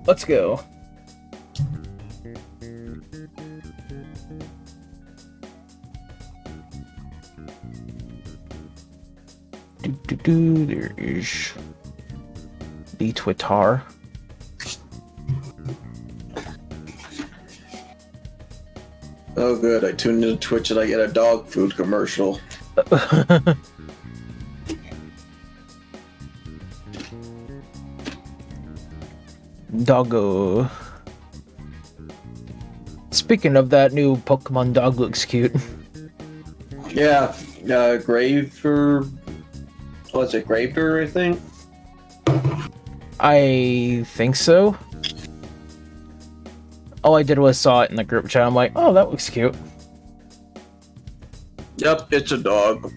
Let's go. There is the Twitter. Oh, good. I tuned into Twitch and I get a dog food commercial. Doggo. Speaking of that, new Pokemon dog looks cute. Yeah, Graver. Was it Graver, I think? I think so. All I did was saw it in the group chat. I'm like, oh, that looks cute. Yep, it's a dog.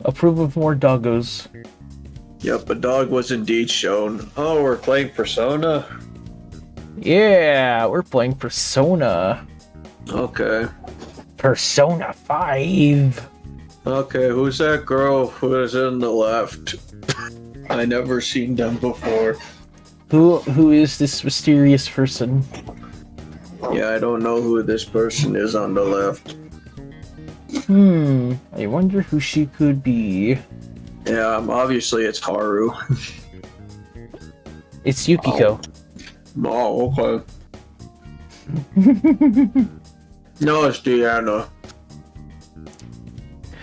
Approve of more doggos. Yep, a dog was indeed shown. Oh, we're playing Persona? Yeah, we're playing Persona. Okay. Persona 5. Okay, who's that girl who is in the left? I never seen them before. Who is this mysterious person? Yeah, I don't know who this person is on the left. I wonder who she could be. Yeah, obviously it's Haru. It's Yukiko. Oh, okay. No, it's Deanna.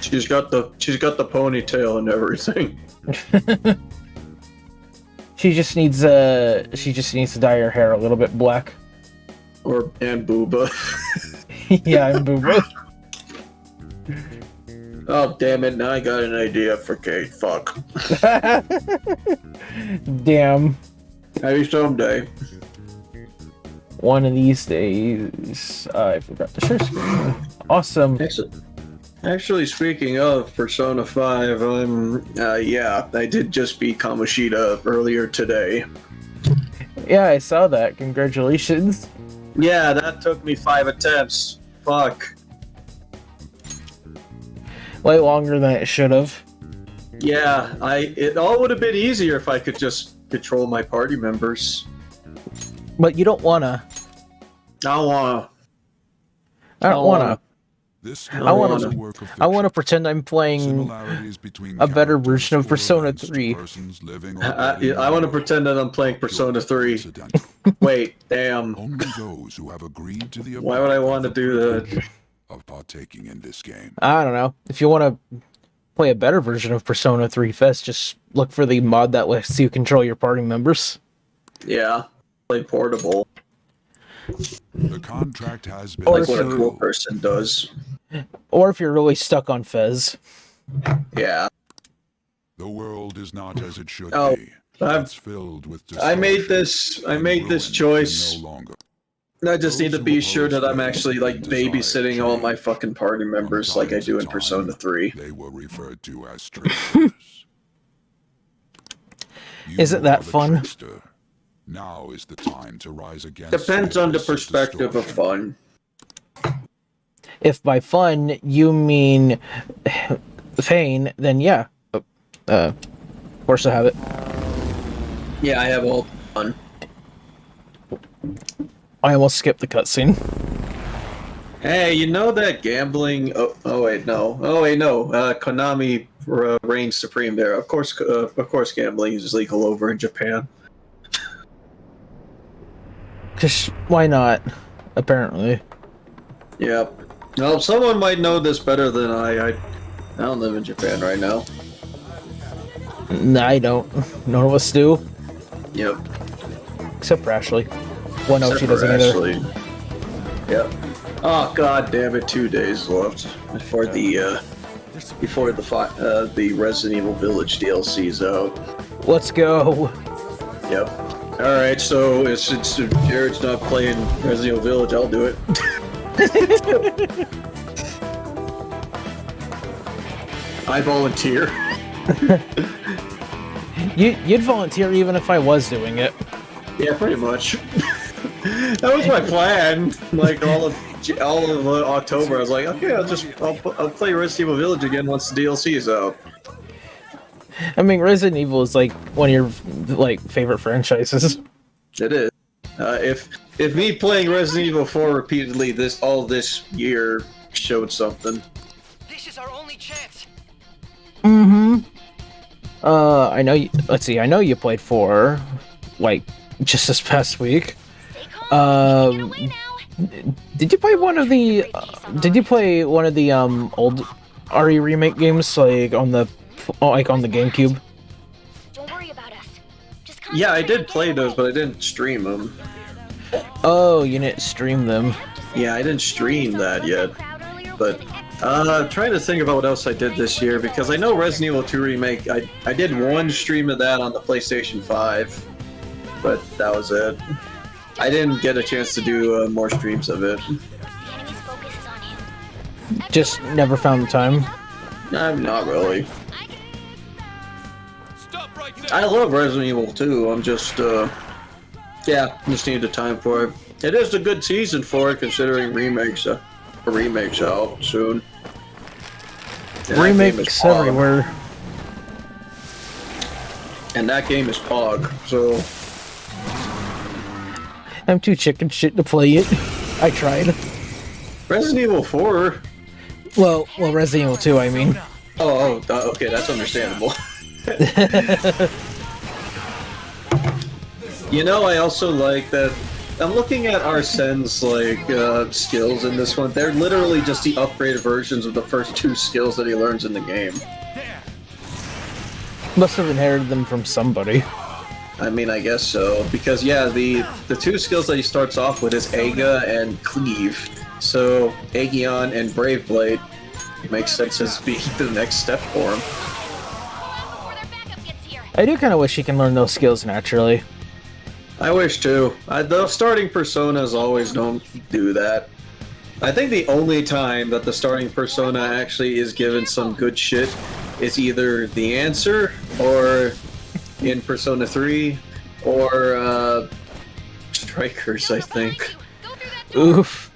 She's got the ponytail and everything. She just needs to dye her hair a little bit black. And Booba. Yeah, and Booba. Oh, damn it, now I got an idea for Kate. Fuck. Damn. Maybe someday. One of these days. I forgot to share screen. Awesome. Actually, speaking of Persona 5, I did just beat Kamoshida earlier today. Yeah, I saw that. Congratulations. Yeah, that took me 5 attempts. Fuck. Way longer than it should have. Yeah, it all would have been easier if I could just control my party members. But you don't wanna. I don't wanna. I don't wanna. I want to pretend I'm playing a better version of Persona 3. I want to pretend that I'm playing Persona 3. Wait, damn. Only those who have agreed to the Why would I want to do that? Of partaking in this game. I don't know. If you want to play a better version of Persona 3 Fest, just look for the mod that lets you control your party members. Yeah, play portable. The contract has been Like what a cool person does. Or if you're really stuck on Fez. Yeah. The world is not as it should be. It's filled with I made this choice. No longer. I just need to be sure that I'm actually like babysitting all my fucking party members like I do in Persona 3. They were referred to as tricksters. Is it that fun? Now is the time to rise against. Depends on the perspective of fun. If by fun you mean pain, then yeah. Of course I have it. Yeah, I have all fun. I almost skipped the cutscene. Hey, you know that gambling? Oh wait, no. Konami reigns supreme there. Of course, gambling is legal over in Japan. Cause why not? Apparently. Yep. Well, someone might know this better than I don't live in Japan right now. Nah, I don't. None of us do. Yep. Except for Ashley. Well, no, Except she for doesn't Ashley. Yep. Oh god damn it! 2 days left before the Resident Evil Village DLC's out. Let's go. Yep. All right. So since Jared's not playing Resident Evil Village, I'll do it. I volunteer. You'd volunteer even if I was doing it. Yeah, pretty much. That was my plan. Like all of October. I was like, okay, I'll play Resident Evil Village again once the DLC is out. I mean, Resident Evil is like one of your like favorite franchises. It is. If me playing Resident Evil 4 repeatedly all this year showed something. This is our only chance. Mm-hmm. I know. Let's see. I know you played 4, like just this past week. Did you play one of the? Old RE remake games, like on the GameCube? Don't worry about us. Just Yeah, I did play those, but I didn't stream them. Oh, you didn't stream them. Yeah, I didn't stream that yet. But I'm trying to think about what else I did this year, because I know Resident Evil 2 Remake, I did one stream of that on the PlayStation 5, but that was it. I didn't get a chance to do more streams of it. Just never found the time. Not really. Stop right there. I love Resident Evil 2, I'm just, just need the time for it. It is a good season for it, considering remakes out soon. And that game is Remakes Pog. everywhere. And that game is Pog, so... I'm too chicken shit to play it. I tried. Resident Evil 4? Well, Resident Evil 2, I mean. Okay, that's understandable. You know, I also like that. I'm looking at Arsene's skills in this one. They're literally just the upgraded versions of the first 2 skills that he learns in the game. Must have inherited them from somebody. I mean, I guess so, because yeah, the 2 skills that he starts off with is Aga and Cleave. So Aegon and Brave Blade makes sense as being the next step for him. I do kind of wish he can learn those skills naturally. I wish too. The starting personas always don't do that. I think the only time that the starting persona actually is given some good shit is either the answer, or in Persona 3, or Strikers, I think. Oof.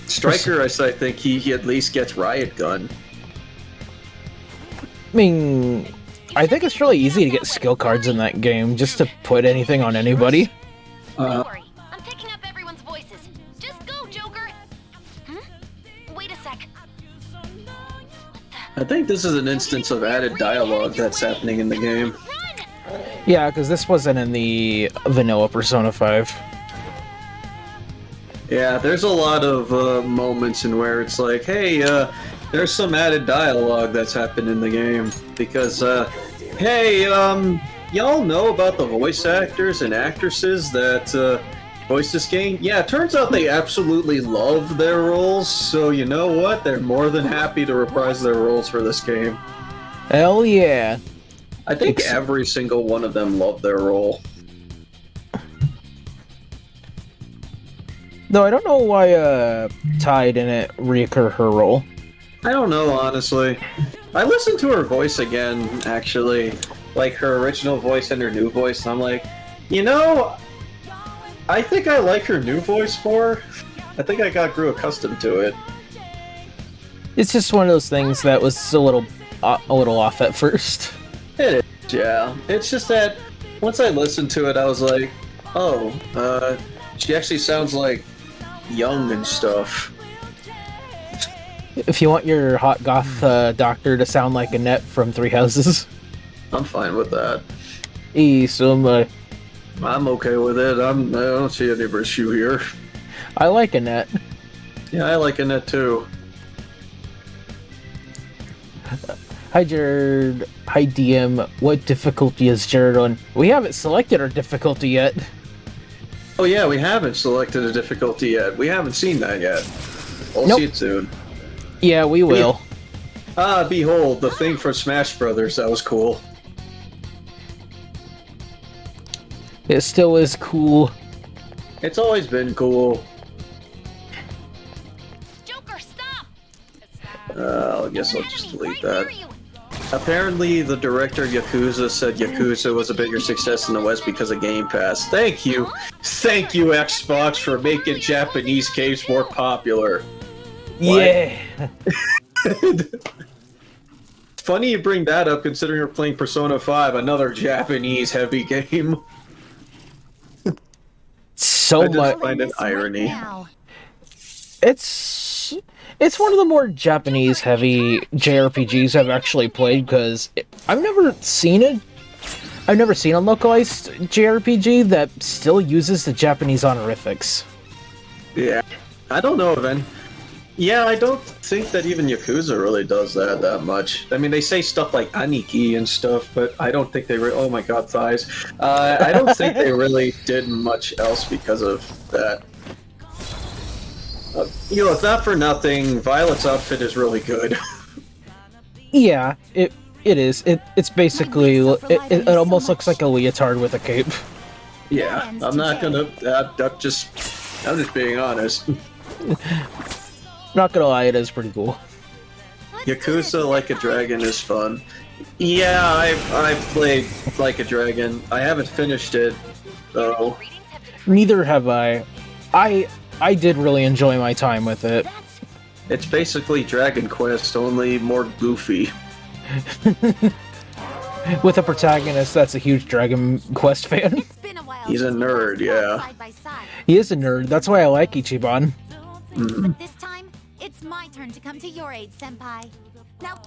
Striker, I think he at least gets Riot Gun. I mean, I think it's really easy to get skill cards in that game, just to put anything on anybody. Don't worry. I'm picking up everyone's voices. Just go, Joker. Wait a sec. I think this is an instance of added dialogue that's happening in the game. Yeah, because this wasn't in the vanilla Persona 5. Yeah, there's a lot of moments in where it's like, hey, there's some added dialogue that's happened in the game. Because, hey, y'all know about the voice actors and actresses that voice this game? Yeah, it turns out they absolutely love their roles, so you know what? They're more than happy to reprise their roles for this game. Hell yeah. I think every single one of them loved their role. Though I don't know why Ty didn't reoccur her role. I don't know, honestly. I listened to her voice again, actually. Like, her original voice and her new voice, and I'm like, you know, I think I like her new voice more. I think I grew accustomed to it. It's just one of those things that was a little off at first. It is, yeah. It's just that, once I listened to it, I was like, oh, she actually sounds like young and stuff. If you want your hot goth doctor to sound like Annette from Three Houses. I'm fine with that. I'm okay with it. I don't see any issue here. I like Annette. Yeah, I like Annette too. Hi Jared. Hi DM. What difficulty is Jared on? We haven't selected our difficulty yet. Oh yeah, we haven't selected a difficulty yet. We haven't seen that yet. We'll Nope. see it soon. Yeah, we will. Ah, behold, the thing from Smash Brothers. That was cool. It still is cool. It's always been cool. Joker, stop! I guess I'll just delete that. Apparently, the director of Yakuza said Yakuza was a bigger success in the West because of Game Pass. Thank you, Xbox, for making Japanese games more popular. What? Yeah. It's funny you bring that up, considering you're playing Persona 5, another Japanese-heavy game. So I just much. find it irony. Now. It's one of the more Japanese heavy JRPGs I've actually played because I've never seen a localized JRPG that still uses the Japanese honorifics. Yeah, I don't know of any. Yeah, I don't think that even Yakuza really does that much. I mean, they say stuff like Aniki and stuff, but I don't think they oh my god, thighs. I don't think they really did much else because of that. You know, if not for nothing, Violet's outfit is really good. Yeah, it is. It's basically it almost looks like a leotard with a cape. Yeah, I'm not gonna. I'm just being honest. Not gonna lie, it is pretty cool. Yakuza Like a Dragon is fun. Yeah, I've played Like a Dragon. I haven't finished it though. Neither have I. I did really enjoy my time with it. It's basically Dragon Quest, only more goofy. With a protagonist that's a huge Dragon Quest fan. It's been a while He's a since we nerd, last yeah. fought side by side. He is a nerd. That's why I like Ichiban. But this time, it's my turn to come to your aid, Senpai. Now,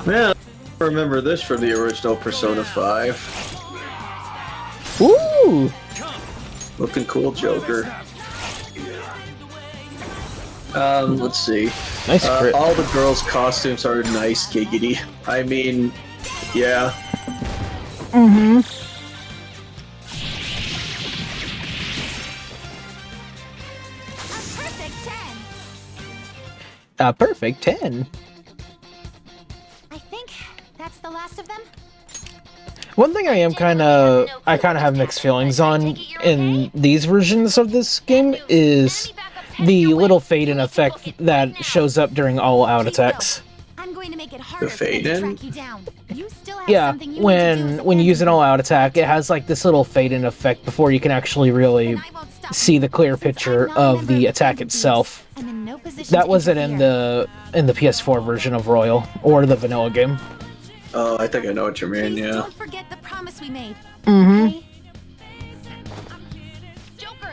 Man, I remember this from the original Persona 5. Ooh! Looking cool, Joker. Let's see. Nice crit. All the girls' costumes are nice, giggity. I mean, yeah. Mm-hmm. a perfect 10. A perfect 10. I think that's the last of them. One thing I kind of have mixed feelings on in these versions of this game is the little fade-in effect that shows up during all-out attacks. I'm going to make it harder The for me to fade-in? track you down. You still have Yeah, something you need to do as a when you use an Phantom. all-out attack, it has like this little fade-in effect before you can actually really And I won't stop see you. the clear Since picture I'm not a of member the of attack Phantom itself. Thieves, I'm in no position That to wasn't in interfere. the PS4 version of Royal or the vanilla game. Oh, I think I know what you mean, Please yeah. don't forget the promise we made. Mm-hmm. Okay?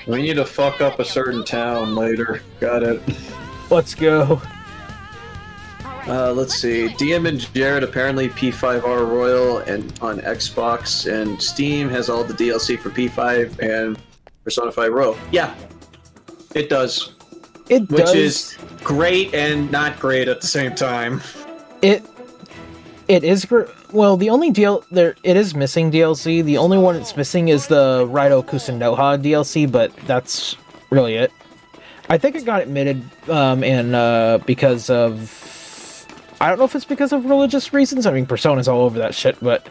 We need to fuck up a certain town later. Got it. Let's go. Let's see. DM and Jared apparently P5R Royal and on Xbox, and Steam has all the DLC for P5 and Persona 5 Royal. Yeah, it does. It Which does. is great and not great at the same time. It is well, the only it is missing DLC. The only one it's missing is the Raido Kusunoha DLC, but that's really it. I think it got admitted because of, I don't know if it's because of religious reasons. I mean, Persona's all over that shit, but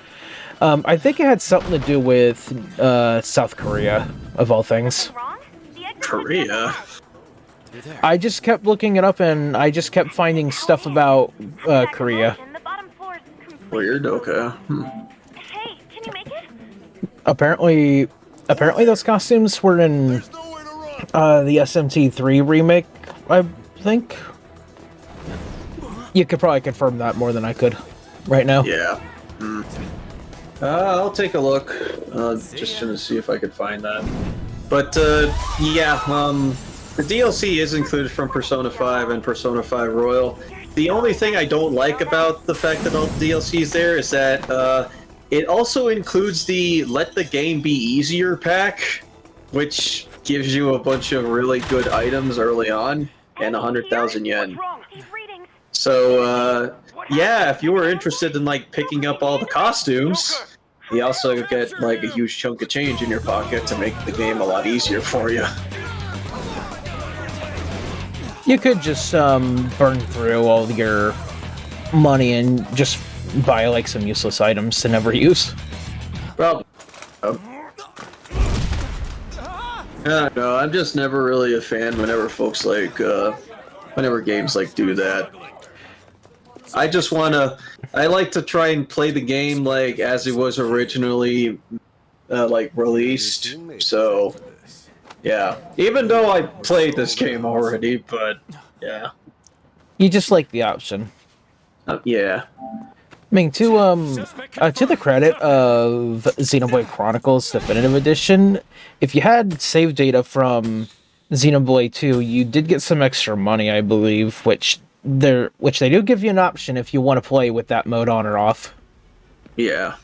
I think it had something to do with South Korea, of all things. Korea? I just kept looking it up, and I just kept finding stuff about Korea. Weird, okay. Hey, can you make it? Apparently those costumes were in the SMT3 remake, I think. You could probably confirm that more than I could right now. Yeah. I'll take a look. Just to see if I could find that. But, yeah, the DLC is included from Persona 5 and Persona 5 Royal. The only thing I don't like about the fact that all the DLC is there is that it also includes the Let the Game Be Easier pack, which gives you a bunch of really good items early on, and 100,000 yen. What's wrong? These readings. So, yeah, if you were interested in, like, picking up all the costumes, you also get, like, a huge chunk of change in your pocket to make the game a lot easier for you. You could just burn through all your money and just buy like some useless items to never use. Probably. No, I'm just never really a fan whenever folks like, whenever games like do that. I just wanna. I like to try and play the game like as it was originally like released. So yeah, even though I played this game already, but yeah, You just like the option. yeah. I mean, to the credit of Xenoblade Chronicles Definitive Edition, if you had save data from Xenoblade 2, you did get some extra money, I believe, which they do give you an option if you want to play with that mode on or off. Yeah.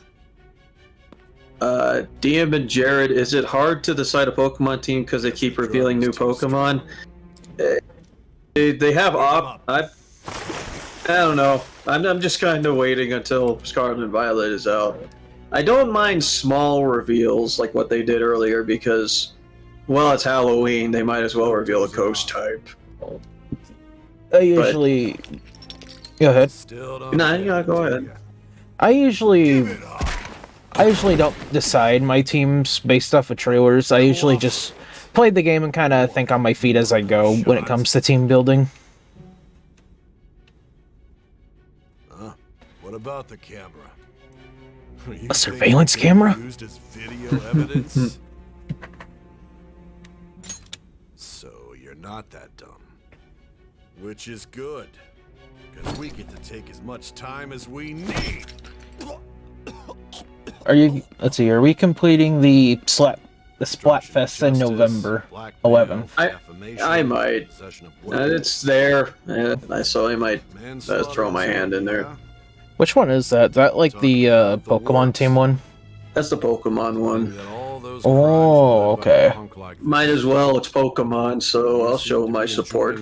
DM and Jared, is it hard to decide a Pokemon team because they keep revealing new Pokemon? They have I don't know. I'm just kind of waiting until Scarlet and Violet is out. I don't mind small reveals like what they did earlier because, well, it's Halloween. They might as well reveal a ghost type. I usually... Go ahead. Nah, yeah, go ahead. I usually don't decide my teams based off of trailers. I usually just play the game and kind of think on my feet as I go when it comes to team building. What about the camera? A surveillance camera? Used as video evidence? So you're not that dumb. Which is good. Because we get to take as much time as we need. Let's see, are we completing the Splatfest in November 11th? I might. It's there, so I might throw my hand in there. Which one is that? Is that like the Pokemon team one? That's the Pokemon one. Oh, okay. Might as well. It's Pokemon, so I'll show my support.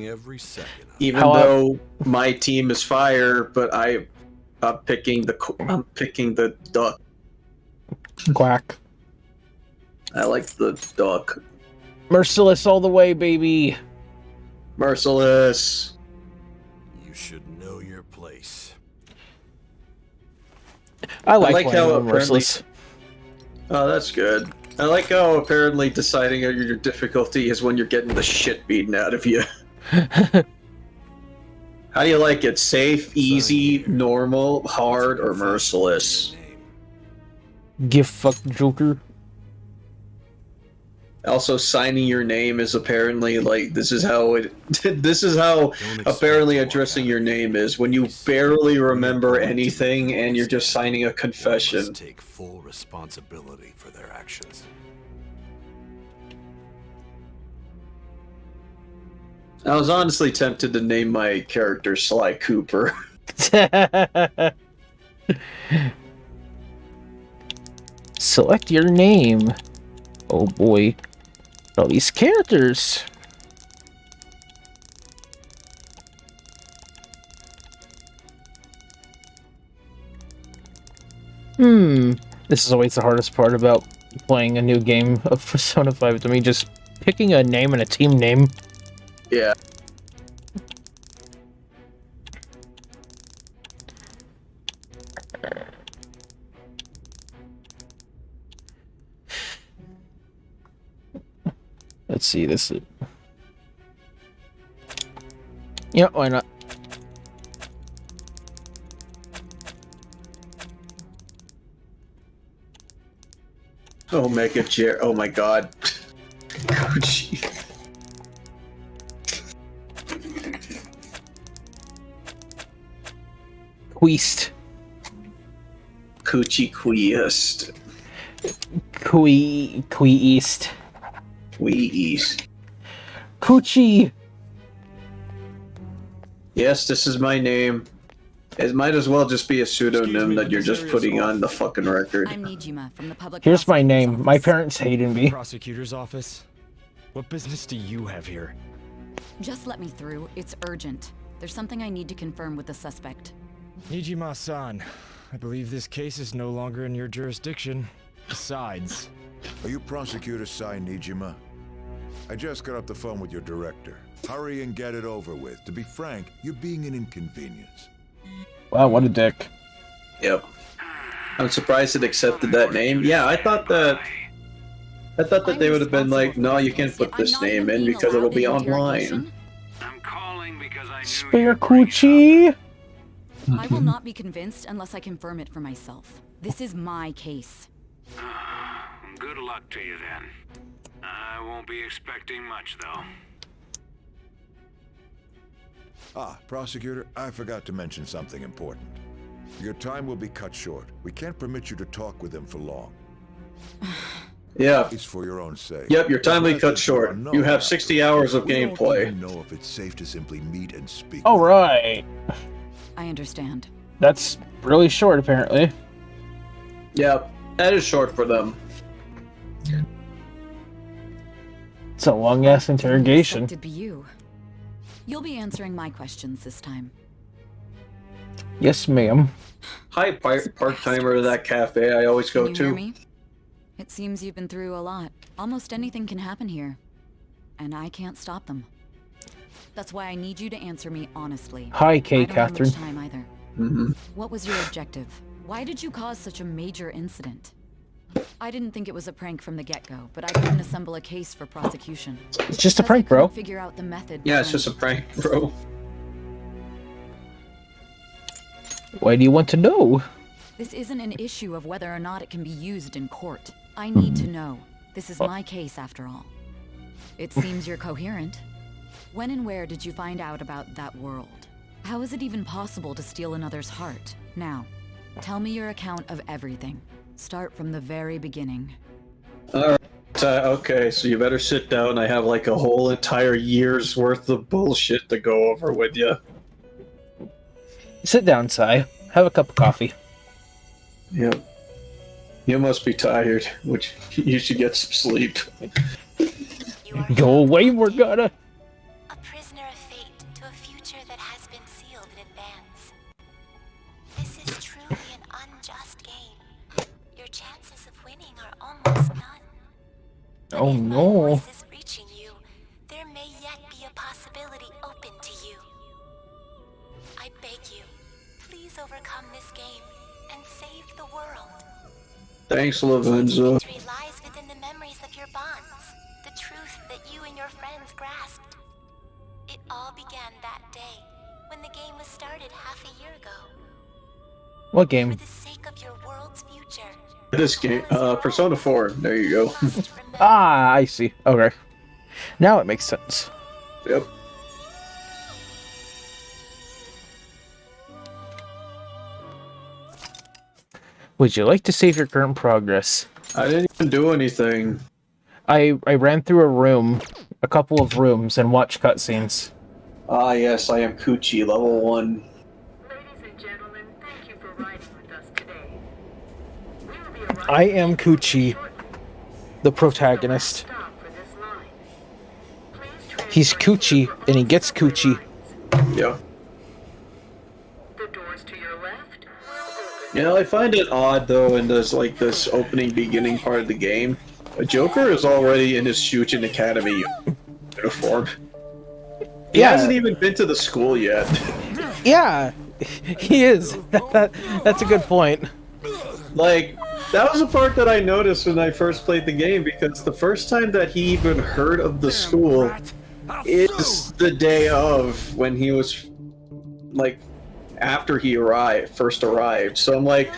Even though my team is fire, but I'm picking the duck. Quack. I like the duck. Merciless all the way, baby. Merciless. You should know your place. I like how apparently... Merciless. Oh, that's good. I like how apparently deciding your difficulty is when you're getting the shit beaten out of you. How do you like it? Safe, easy, normal, hard, or merciless? Give fuck Joker. Also, signing your name is apparently like this is how apparently addressing your name is when you barely remember anything and you're just signing a confession. Take full responsibility for their actions. I was honestly tempted to name my character Sly Cooper. Select your name. Oh boy. All these characters. This is always the hardest part about playing a new game of Persona 5 to me, just picking a name and a team name. Yeah. Let's see, this is... Yeah, why not? Omega Jer. Oh my god. Oh, gee. Queast. Coochie Queast. Queast. Queast. Coochie. Yes, this is my name. It might as well just be a pseudonym that you're just putting on the fucking record. I'm Nijima from the public. Here's my name. My parents hated me. Prosecutor's office? What business do you have here? Just let me through. It's urgent. There's something I need to confirm with the suspect. Nijima-san, I believe this case is no longer in your jurisdiction. Besides... Are you Prosecutor Sai Nijima? I just got off the phone with your director. Hurry and get it over with. To be frank, you're being an inconvenience. Wow, what a dick. Yep. I'm surprised it accepted that name. Yeah, I thought that they would have been like, no, you can't put this name in because it'll be online. Spare Coochie. I will not be convinced unless I confirm it for myself. This is my case. Good luck to you then. I won't be expecting much, though. Ah, Prosecutor, I forgot to mention something important. Your time will be cut short. We can't permit you to talk with him for long. Yeah. It's for your own sake. Yep, your time will be cut Methods short. are unknown You have after 60 all. hours of We don't gameplay. even know if it's safe to simply meet and speak. All right. I understand. That's really short, apparently. Yep, that is short for them. It's a long-ass interrogation. To be you. You'll be answering my questions this time. Yes, ma'am. Hi, part-timer of that cafe I always go Can you hear to. me? It seems you've been through a lot. Almost anything can happen here. And I can't stop them. That's why I need you to answer me honestly. Hi, Kay I don't have Catherine. much time either. Mm-hmm. What was your objective? Why did you cause such a major incident? I didn't think it was a prank from the get-go, but I couldn't assemble a case for prosecution. It's just a Because I prank, bro. couldn't figure out the method. Yeah, it's behind just a it. prank, bro. Why do you want to know? This isn't an issue of whether or not it can be used in court. I need to know. This is my case, after all. It seems you're coherent. When and where did you find out about that world? How is it even possible to steal another's heart? Now, tell me your account of everything. Start from the very beginning. Alright, okay, so you better sit down. I have like a whole entire year's worth of bullshit to go over with you. Sit down, Sai. Have a cup of coffee. Yep. You must be tired, which you should get some sleep. Go away, Morgana. A prisoner of fate to a future that has been sealed in advance. This is truly an unjust game. Your chances of winning are almost none. Oh If my no. voice is reaching you, there may yet be a possibility open to you. I beg you, please overcome this game and save the world. Thanks, Lavenza. Victory lies within the memories of your bonds, the truth that you and your friends grasped. It all began that day, when the game was started half a year ago. What For game? the sake of your world's future. This game, Persona 4. There you go. Must remember Ah, I see. Okay. Now it makes sense. Yep. Would you like to save your current progress? I didn't even do anything. I ran through a couple of rooms, and watched cutscenes. Ah, yes, I am Coochie, level 1. Ladies and gentlemen, thank you for riding with us today. We will be arriving I am Coochie, shortly. the protagonist. Stop for this line. Please He's transfer Coochie, for and he all gets subway Coochie. lines. Yeah. The doors to your left will open. You know, I find it odd, though, in this opening, beginning part of the game. A Joker is already in his Shuujin Academy uniform. He Yeah. hasn't even been to the school yet. Yeah, he is. That's a good point. Like, that was a part that I noticed when I first played the game, because the first time that he even heard of the school is the day of when he was, like, after he first arrived. So I'm like,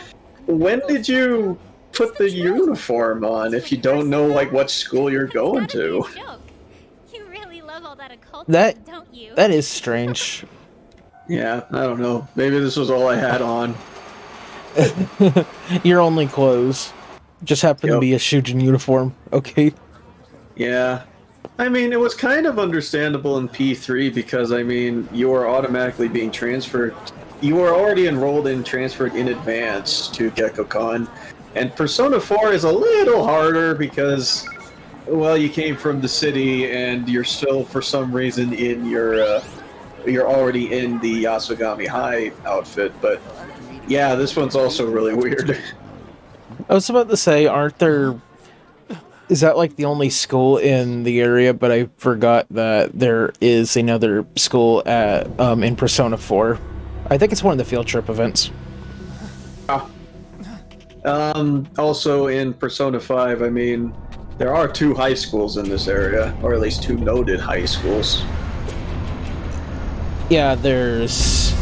when did you put the uniform on if you don't know, like, what school you're going to? You really love all that occult That- stuff, don't you? That is strange. Yeah, I don't know. Maybe this was all I had on. Your only clothes just happen to Yep. be a Shujin uniform. Okay. Yeah. I mean, it was kind of understandable in P3 because, I mean, you were automatically being transferred. You were already enrolled and transferred in advance to GeckoCon. And Persona 4 is a little harder because, well, you came from the city and you're still, for some reason, in your, you're already in the Yasogami High outfit. But, yeah, this one's also really weird. I was about to say, is that like the only school in the area? But I forgot that there is another school at in Persona 4. I think it's one of the field trip events. Also in Persona 5, I mean, there are 2 high schools in this area, or at least 2 noted high schools. Yeah, there's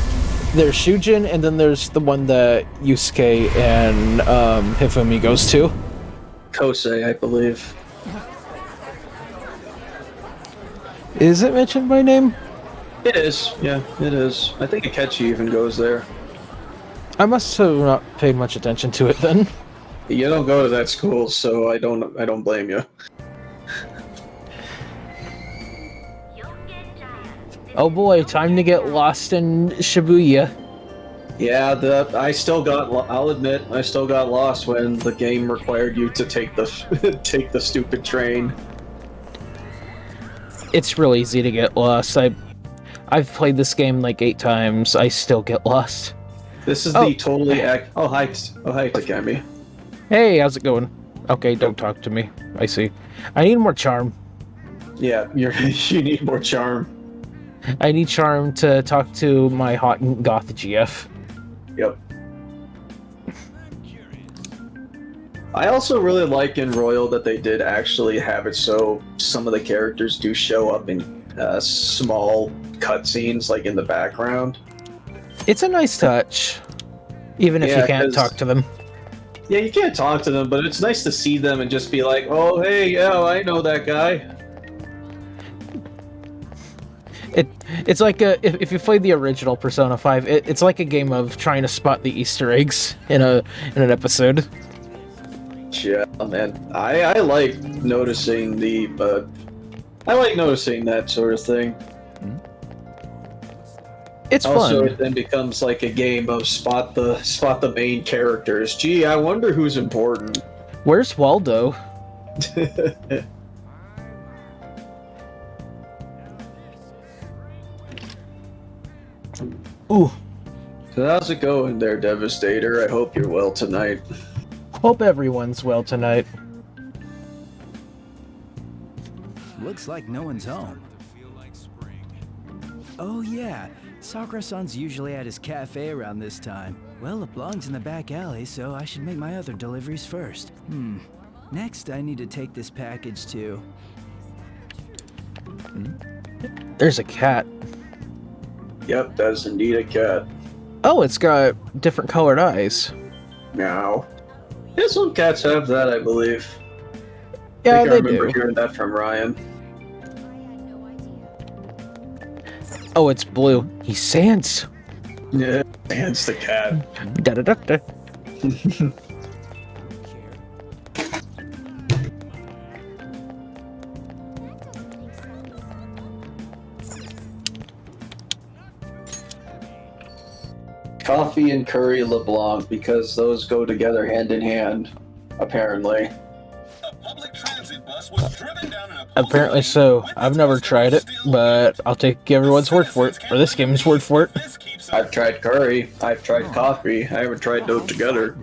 There's Shujin, and then there's the one that Yusuke and Hifumi goes to. Kosei, I believe. Is it mentioned by name? It is. Yeah, it is. I think Akechi even goes there. I must have not paid much attention to it then. You don't go to that school, so I don't blame you. Oh boy, time to get lost in Shibuya. Yeah, I'll admit, I still got lost when the game required you to take the take the stupid train. It's real easy to get lost. I've played this game like 8 times. I still get lost. This is the totally Oh hi Takemi. Hey, how's it going? Okay, don't talk to me. I see. I need more charm. Yeah, you need more charm. I need charm to talk to my hot and goth GF. Yep. I also really like in Royal that they did actually have it so some of the characters do show up in small cutscenes, like in the background. It's a nice touch, even if you can't talk to them. Yeah, you can't talk to them, but it's nice to see them and just be like, oh, hey, yeah, I know that guy. It's like if you played the original Persona 5, it's like a game of trying to spot the Easter eggs in an episode. Yeah, man, I like noticing I like noticing that sort of thing. It's also, fun. It then becomes like a game of spot the main characters. Gee, I wonder who's important. Where's Waldo? Ooh. So how's it going there, Devastator? I hope you're well tonight. Hope everyone's well tonight. Looks like no one's home. Oh yeah, Sakura-san's usually at his cafe around this time. Well, it belongs in the back alley, so I should make my other deliveries first. Next, I need to take this package to... There's a cat. Yep, that's indeed a cat. Oh, it's got different colored eyes. Meow. Yeah, some cats have that, I believe. Yeah, I think I remember do. hearing that from Ryan. Oh, it's blue. He's Sans. Yeah, Sans the cat. Da-da-da-da. Coffee and curry LeBlanc, because those go together hand in hand, apparently. Apparently so. I've never tried it, but I'll take everyone's word for it, or this game's word for it. I've tried curry, I've tried coffee, I haven't tried those together.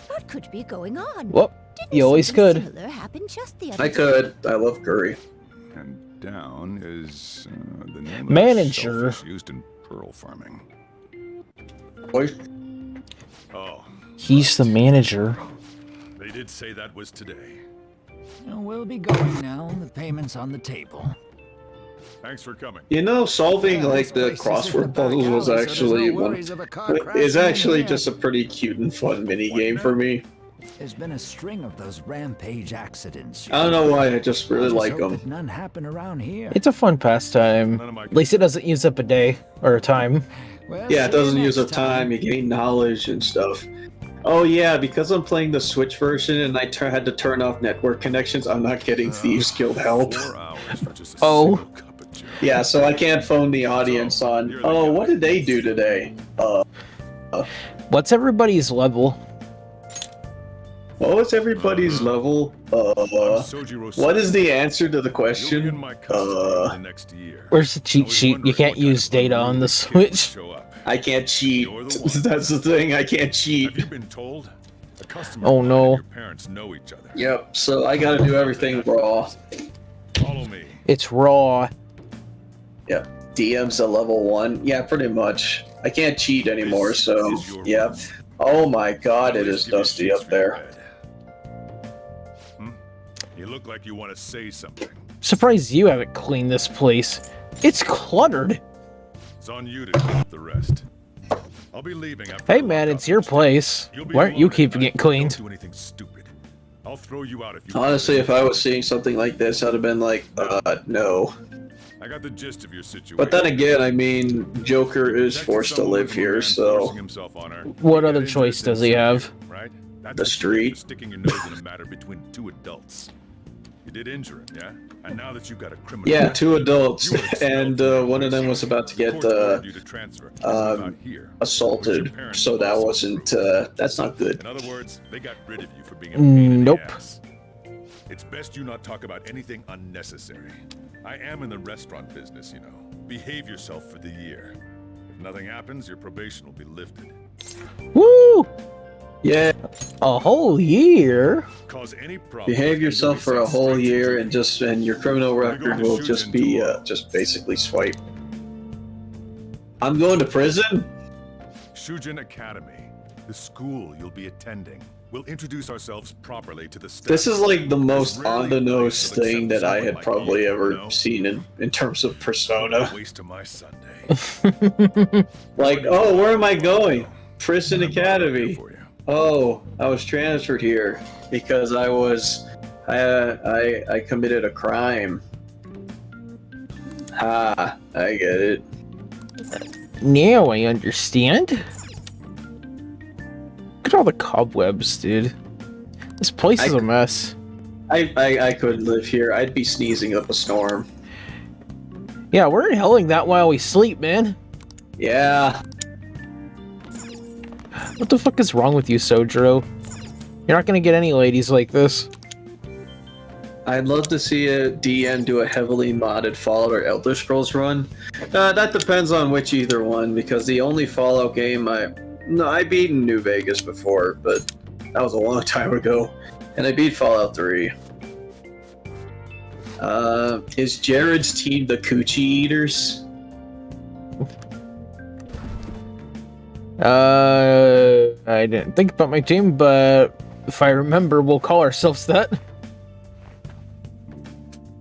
What could be going on? Well, you always could. Similar happened just the other I could. I love curry. And down is the name Manager. of the shellfish used in pearl farming. Oh, He's the manager. they did say that was today. We'll be going now. The payment's on the table. Thanks for coming. You know, solving like the crossword puzzles was actually is actually just a pretty cute and fun mini game for me. There's been a string of those rampage accidents. I don't know why, I just really like hope them. that none happen around here. It's a fun pastime. At least it doesn't use up a day or a time. Well, Yeah, it see you doesn't use up next time, you gain knowledge and stuff. Oh yeah, because I'm playing the Switch version and I had to turn off network connections, I'm not getting Thieves Guild help. Oh. Yeah, so I can't phone the audience on, oh, what did they do today? What's everybody's level? What was everybody's level? What is the answer to the question? Where's the cheat sheet? You can't use data on the Switch. I can't cheat. That's the thing, I can't cheat. Have you been told? The customer Oh no. and your parents know each other. Yep, so I gotta do everything raw. Follow me. It's raw. Yep, DM's a level 1. Yeah, pretty much. I can't cheat anymore, so yeah. Oh my god, it is dusty up there. You look like you want to say something. Surprised you haven't cleaned this place. It's cluttered. It's on you to clean up the rest. I'll be leaving after. Hey man, it's your place. Why aren't you keeping it cleaned? Don't do anything stupid. I'll throw you out if you. Honestly, if I was seeing something like this, I'd have been like, no. I got the gist of your situation. But then again, I mean, Joker is forced to live here, so. What other choice does he have? Right? The street. Sticking your nose in a matter between two adults. You did injure him, yeah? And now that you've got a criminal. Yeah, 2 adults, and one of them was about to get assaulted, so that wasn't. That's not good. In other words, they got rid of you for being a pain in the Nope. ass. It's best you not talk about anything unnecessary. I am in the restaurant business, you know. Behave yourself for the year. If nothing happens, your probation will be lifted. Woo! Yeah. A whole year. Cause any problem. Behave yourself for a whole year, and your criminal record will just be just basically swipe. I'm going to prison. Shujin Academy, the school you'll be attending. We'll introduce ourselves properly to the staff. This is like the most on-the-nose thing that I had probably ever seen in terms of Persona. Waste of my Sunday. Like, oh, where am I going? Prison Academy. Oh, I was transferred here because I committed a crime. Ha, I get it. Now I understand. Look at all the cobwebs, dude. This place is a mess. I couldn't live here. I'd be sneezing up a storm. Yeah, we're inhaling that while we sleep, man. Yeah. What the fuck is wrong with you, Sojiro? You're not gonna get any ladies like this. I'd love to see a DN do a heavily modded Fallout or Elder Scrolls run. That depends on which either one, because the only Fallout game I beat in New Vegas before, but that was a long time ago. And I beat Fallout 3. Is Jared's team the Coochie Eaters? I didn't think about my team, but if I remember, we'll call ourselves that.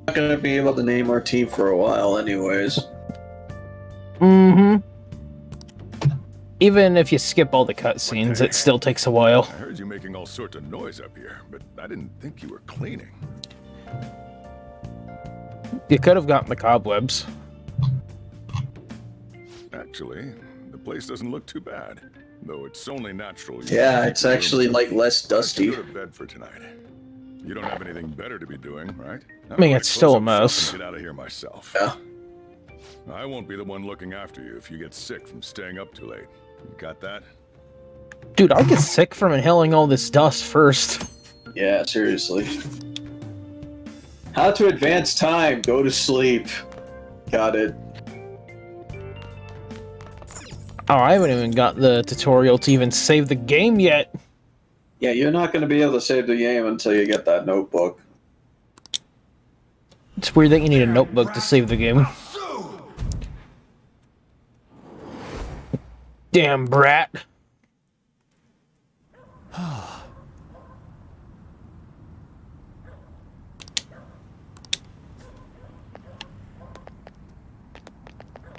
Not gonna be able to name our team for a while anyways. Mm-hmm. Even if you skip all the cutscenes, it still takes a while. I heard you making all sorts of noise up here, but I didn't think you were cleaning. You could have gotten the cobwebs. Actually, the place doesn't look too bad, though it's only natural. Yeah, it's actually like less dusty. Go to bed for tonight. You don't have anything better to be doing, right? I mean, it's still a mess. Get out of here myself. Yeah. I won't be the one looking after you if you get sick from staying up too late. You got that? Dude, I'll get sick from inhaling all this dust first. Yeah, seriously. How to advance time. Go to sleep. Got it. Oh, I haven't even got the tutorial to even save the game yet. Yeah, you're not going to be able to save the game until you get that notebook. It's weird that you need a notebook to save the game. Damn brat.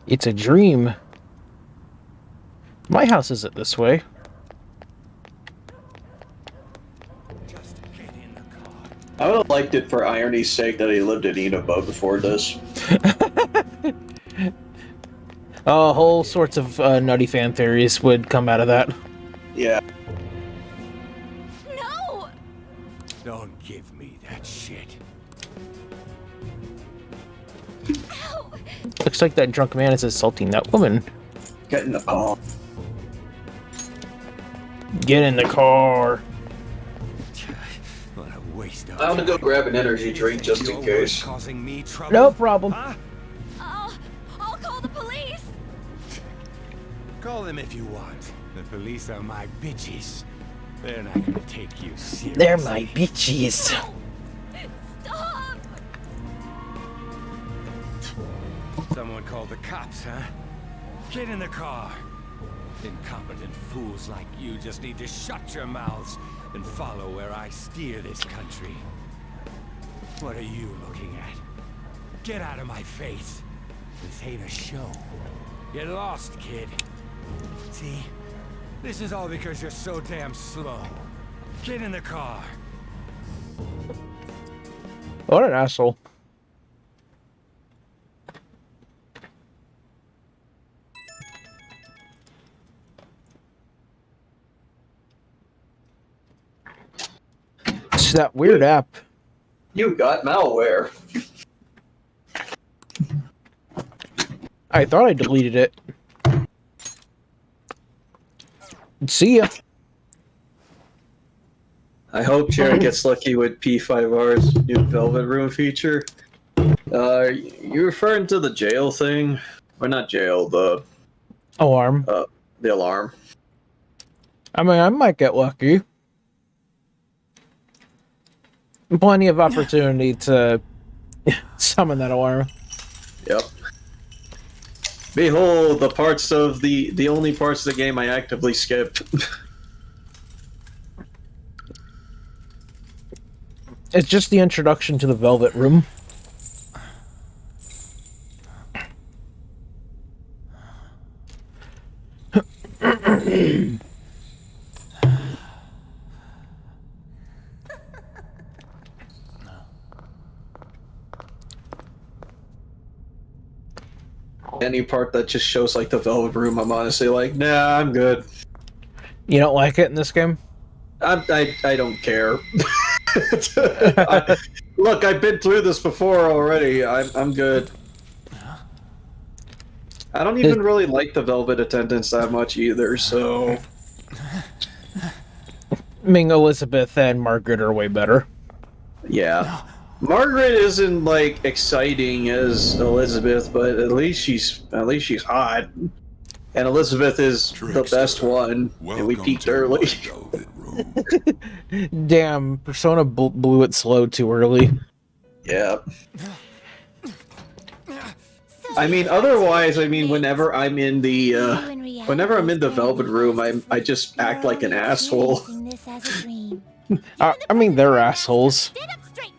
It's a dream. My house isn't this way. I would have liked it for irony's sake that he lived in Inaba before this. Whole sorts of nutty fan theories would come out of that. Yeah. No! Don't give me that shit. Ow! Looks like that drunk man is assaulting that woman. Get in the car. Get in the car. What a waste of I'm gonna go grab an energy drink just in case. Causing me trouble. No problem. Huh? I'll call the police! Call them if you want. The police are my bitches. They're not gonna take you seriously. They're my bitches. Stop! Someone called the cops, huh? Get in the car. Incompetent fools like you just need to shut your mouths and follow where I steer this country. What are you looking at? Get out of my face. This ain't a show. Get lost, kid. See? This is all because you're so damn slow. Get in the car. What an asshole. It's that weird app. You got malware. I thought I deleted it. See ya. I hope Jared gets lucky with P5R's new Velvet Room feature. You referring to the jail thing? Or not jail, the Alarm. The alarm. I mean, I might get lucky. Plenty of opportunity to summon that alarm. Yep. Behold, the parts of the only parts of the game I actively skip. It's just the introduction to the Velvet Room. Any part that just shows like the Velvet Room, I'm honestly like, nah, I'm good. You don't like it in this game? I don't care. Look, I've been through this before already. I'm good. I don't even really like the Velvet Attendants that much either, so... I mean, Elizabeth and Margaret are way better. Yeah. Margaret isn't, like, exciting as Elizabeth, but at least she's hot. And Elizabeth is the best one, and we peaked early. Damn, Persona blew it slow too early. Yeah. I mean, otherwise, I mean, whenever I'm in the Velvet Room, I just act like an asshole. I mean, they're assholes.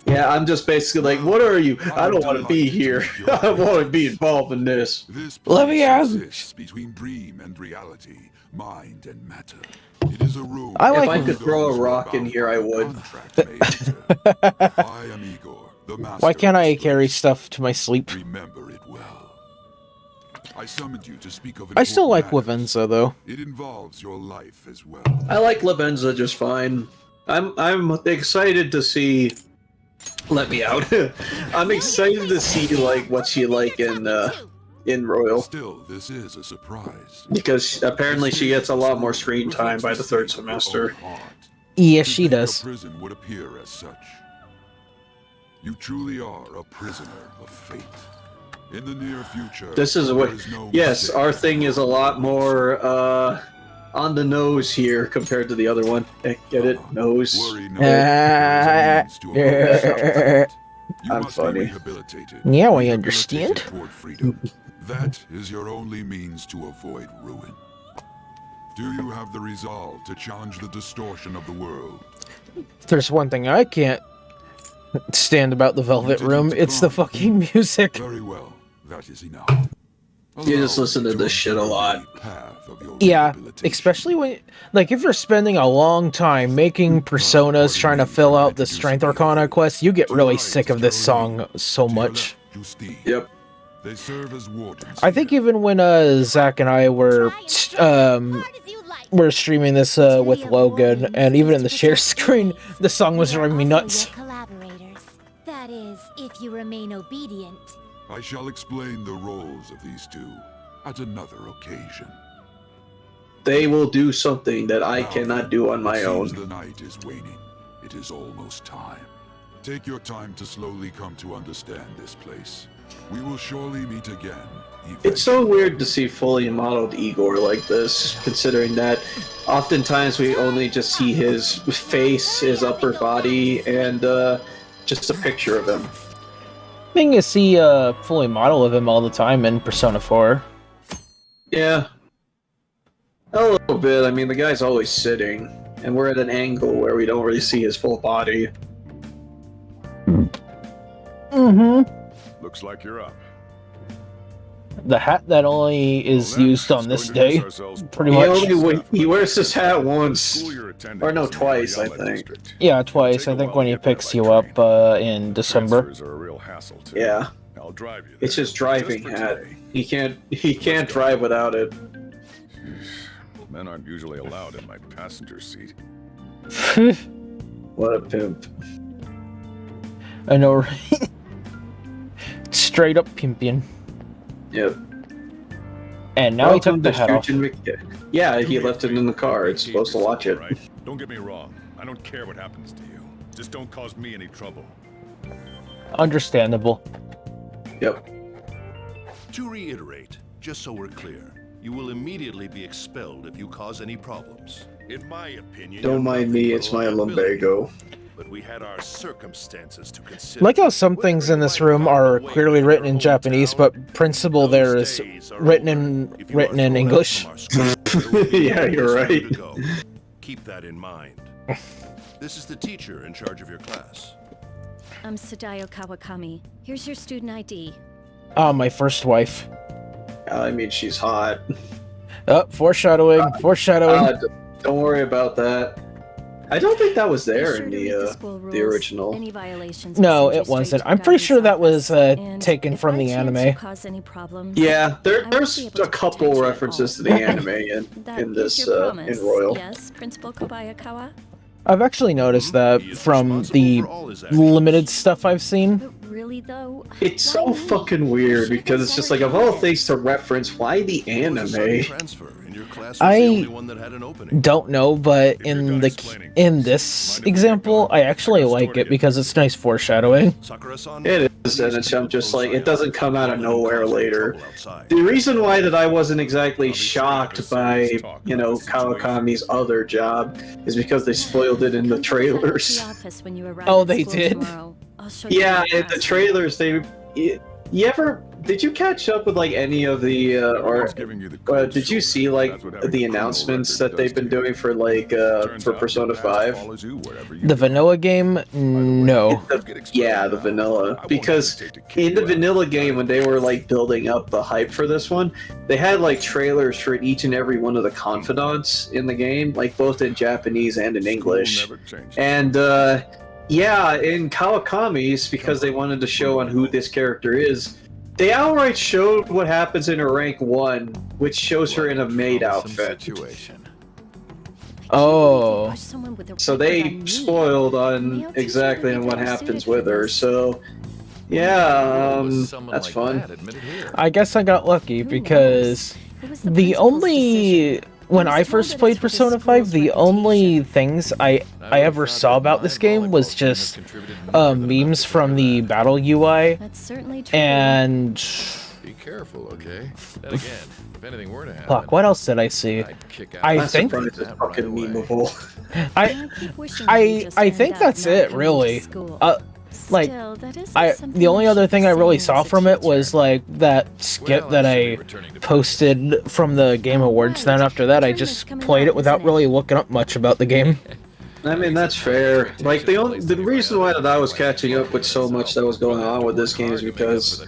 Yeah, I'm just basically like, what are you? I don't want to be here. I don't want to be involved in this. Let me out. Between dream and reality, mind and matter. It is a room. I like if I could throw a rock in here, I would. I am Igor, the master. Why can't I carry stuff to my sleep? Remember it well. I summoned you to speak of. I still like matters. Lavenza though. It involves your life as well. I like Lavenza just fine. I'm excited to see. Let me out. I'm excited to see like what she like in Royal. Still, this is a surprise. Because apparently she gets a lot more screen time by the third semester. Yes, she does. Prison would appear as such. You truly are a prisoner of fate. In the near future, This is what. Yes, our thing is a lot more on the nose here compared to the other one. Get it? Nose. I'm funny. Yeah, I understand. That is your only means to avoid ruin. Do you have the resolve to challenge the distortion of the world? If there's one thing I can't stand about the Velvet Room, it's the fucking music. Very well, that is enough. You just listen to this shit a lot. Yeah, especially when, like, if you're spending a long time making personas trying to fill out the Strength Arcana quest, you get really sick of this song so much. Yep. They serve as wardens. I think even when Zach and I were streaming this with Logan, and even in the share screen, the song was driving me nuts. Collaborators. That is, if you remain obedient. I shall explain the roles of these two at another occasion. They will do something that I Now, cannot do on my it own. seems the night is waning. It is almost time. Take your time to slowly come to understand this place. We will surely meet again. It's so weird to see fully modeled Igor like this, considering that oftentimes we only just see his face, his upper body, and just a picture of him. I think you see a fully model of him all the time in Persona 4. Yeah. A little bit. I mean, the guy's always sitting, and we're at an angle where we don't really see his full body. Mm-hmm. Looks like you're up. The hat that only is used on this day, pretty much. He wears this hat once, or no, twice, I think. Yeah, twice. I think when he picks you up in December. Yeah. It's his driving hat. He can't drive without it. Men aren't usually allowed in my passenger seat. What a pimp. I know, right? Straight up pimping. Yep. And now he took the hat off. Yeah, he left it in the car. It's supposed to watch it. Don't get me wrong. I don't care what happens to you. Just don't cause me any trouble. Understandable. Yep. To reiterate, just so we're clear, you will immediately be expelled if you cause any problems. In my opinion, Don't mind me, it's my lumbago. But we had our circumstances to consider. Like how some things in this room are clearly written in Japanese, but principle there is written in English. Yeah, you're right. Keep that in mind. This is the teacher in charge of your class. I'm Sadayo Kawakami. Here's your student ID. Oh, my first wife. I mean, she's hot. Oh, foreshadowing. Foreshadowing. Don't worry about that. I don't think that was there in the original. No, it wasn't. I'm pretty sure that was taken from the anime. Yeah, there's a couple references to the anime in this in Royal. Yes, Principal Kobayakawa. I've actually noticed that from the limited stuff I've seen. Really though, it's so fucking weird because it's just like, of all things to reference, why the anime? I don't know, but in this example, I actually like it because it's nice foreshadowing. It is, and I'm just like, it doesn't come out of nowhere later. The reason why that I wasn't exactly shocked by, Kawakami's other job is because they spoiled it in the trailers. Oh, they did? Yeah, in the trailers, did you catch up with like any of the did you see like the announcements that they've been doing for like for Persona 5? The vanilla game? No. The vanilla, because in the vanilla game when they were like building up the hype for this one, they had like trailers for each and every one of the confidants in the game, like both in Japanese and in English. And in Kawakami's, because they wanted to show on who this character is, they outright showed what happens in her rank 1, which shows her in a maid outfit. Oh. So they spoiled on exactly on what happens with her, so that's fun. I guess I got lucky because when I first played Persona 5, the only things I ever saw about this game was just memes from the battle UI. That's certainly true. And be careful, okay? Then again, if anything were to happen, fuck, what else did I see? I think it's fucking memeable. I think that's it, really. The only other thing I really saw from it was like that skit that I posted from the Game Awards. Then after that, I just played it without really looking up much about the game. I mean, that's fair. Like the reason why that I was catching up with so much that was going on with this game is because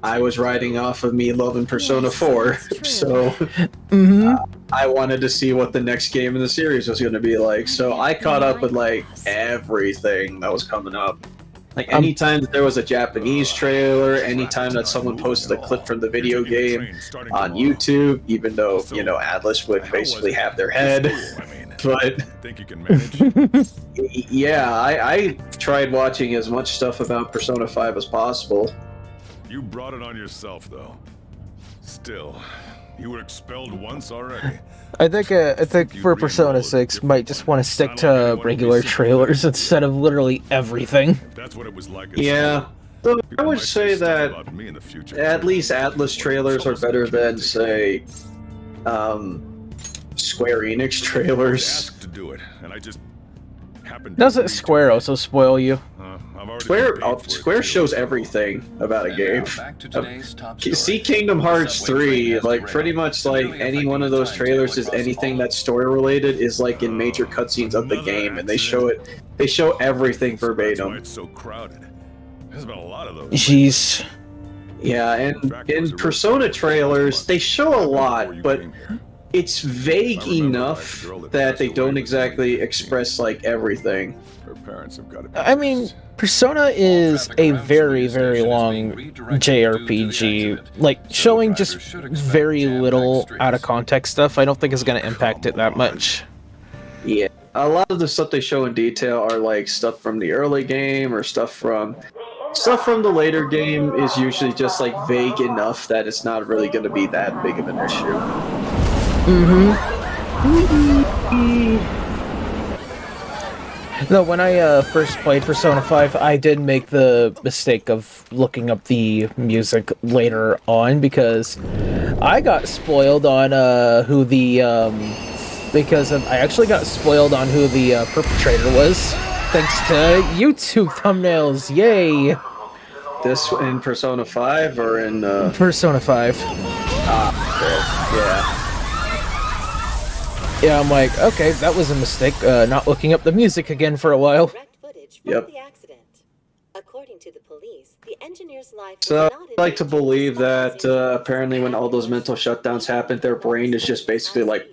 I was riding off of me loving Persona 4, so I wanted to see what the next game in the series was going to be like. So I caught up with like everything that was coming up. Like anytime that there was a Japanese trailer, anytime that someone posted a clip from the video game on YouTube, even though, Atlas would basically have their head. But think you can manage? Yeah, I tried watching as much stuff about Persona 5 as possible. You brought it on yourself, though. Still, you were expelled once already. I think for Persona 6, might just want to stick to regular trailers instead of literally everything. That's what it was like. Yeah. So I would say that at least Atlas trailers are better than, say, Square Enix trailers. To do it, and I just happened. Doesn't Square also spoil you? Square shows everything about a game. See Kingdom Hearts 3, like pretty much like any one of those trailers is anything that's story related is like in major cutscenes of the game, and they show it. They show everything verbatim. It's so crowded. There's been a lot of those. Jeez. Yeah, and in Persona trailers, they show a lot, but it's vague enough that they don't exactly express like everything. Her parents have got I mean, Persona is a very, very long JRPG. Like, showing just very little out of context stuff, I don't think is going to impact it that much. Yeah, a lot of the stuff they show in detail are like stuff from the early game or stuff from the later game is usually just like vague enough that it's not really going to be that big of an issue. No, when I first played Persona 5, I did make the mistake of looking up the music later on because I got spoiled on who the I actually got spoiled on who the perpetrator was thanks to YouTube thumbnails. Yay! This in Persona 5 or in Persona 5. Yeah. Yeah, I'm like, okay, that was a mistake, not looking up the music again for a while. Yep. According to the police, the engineer's life So I like to believe that apparently when all those mental shutdowns happened, their brain is just basically like.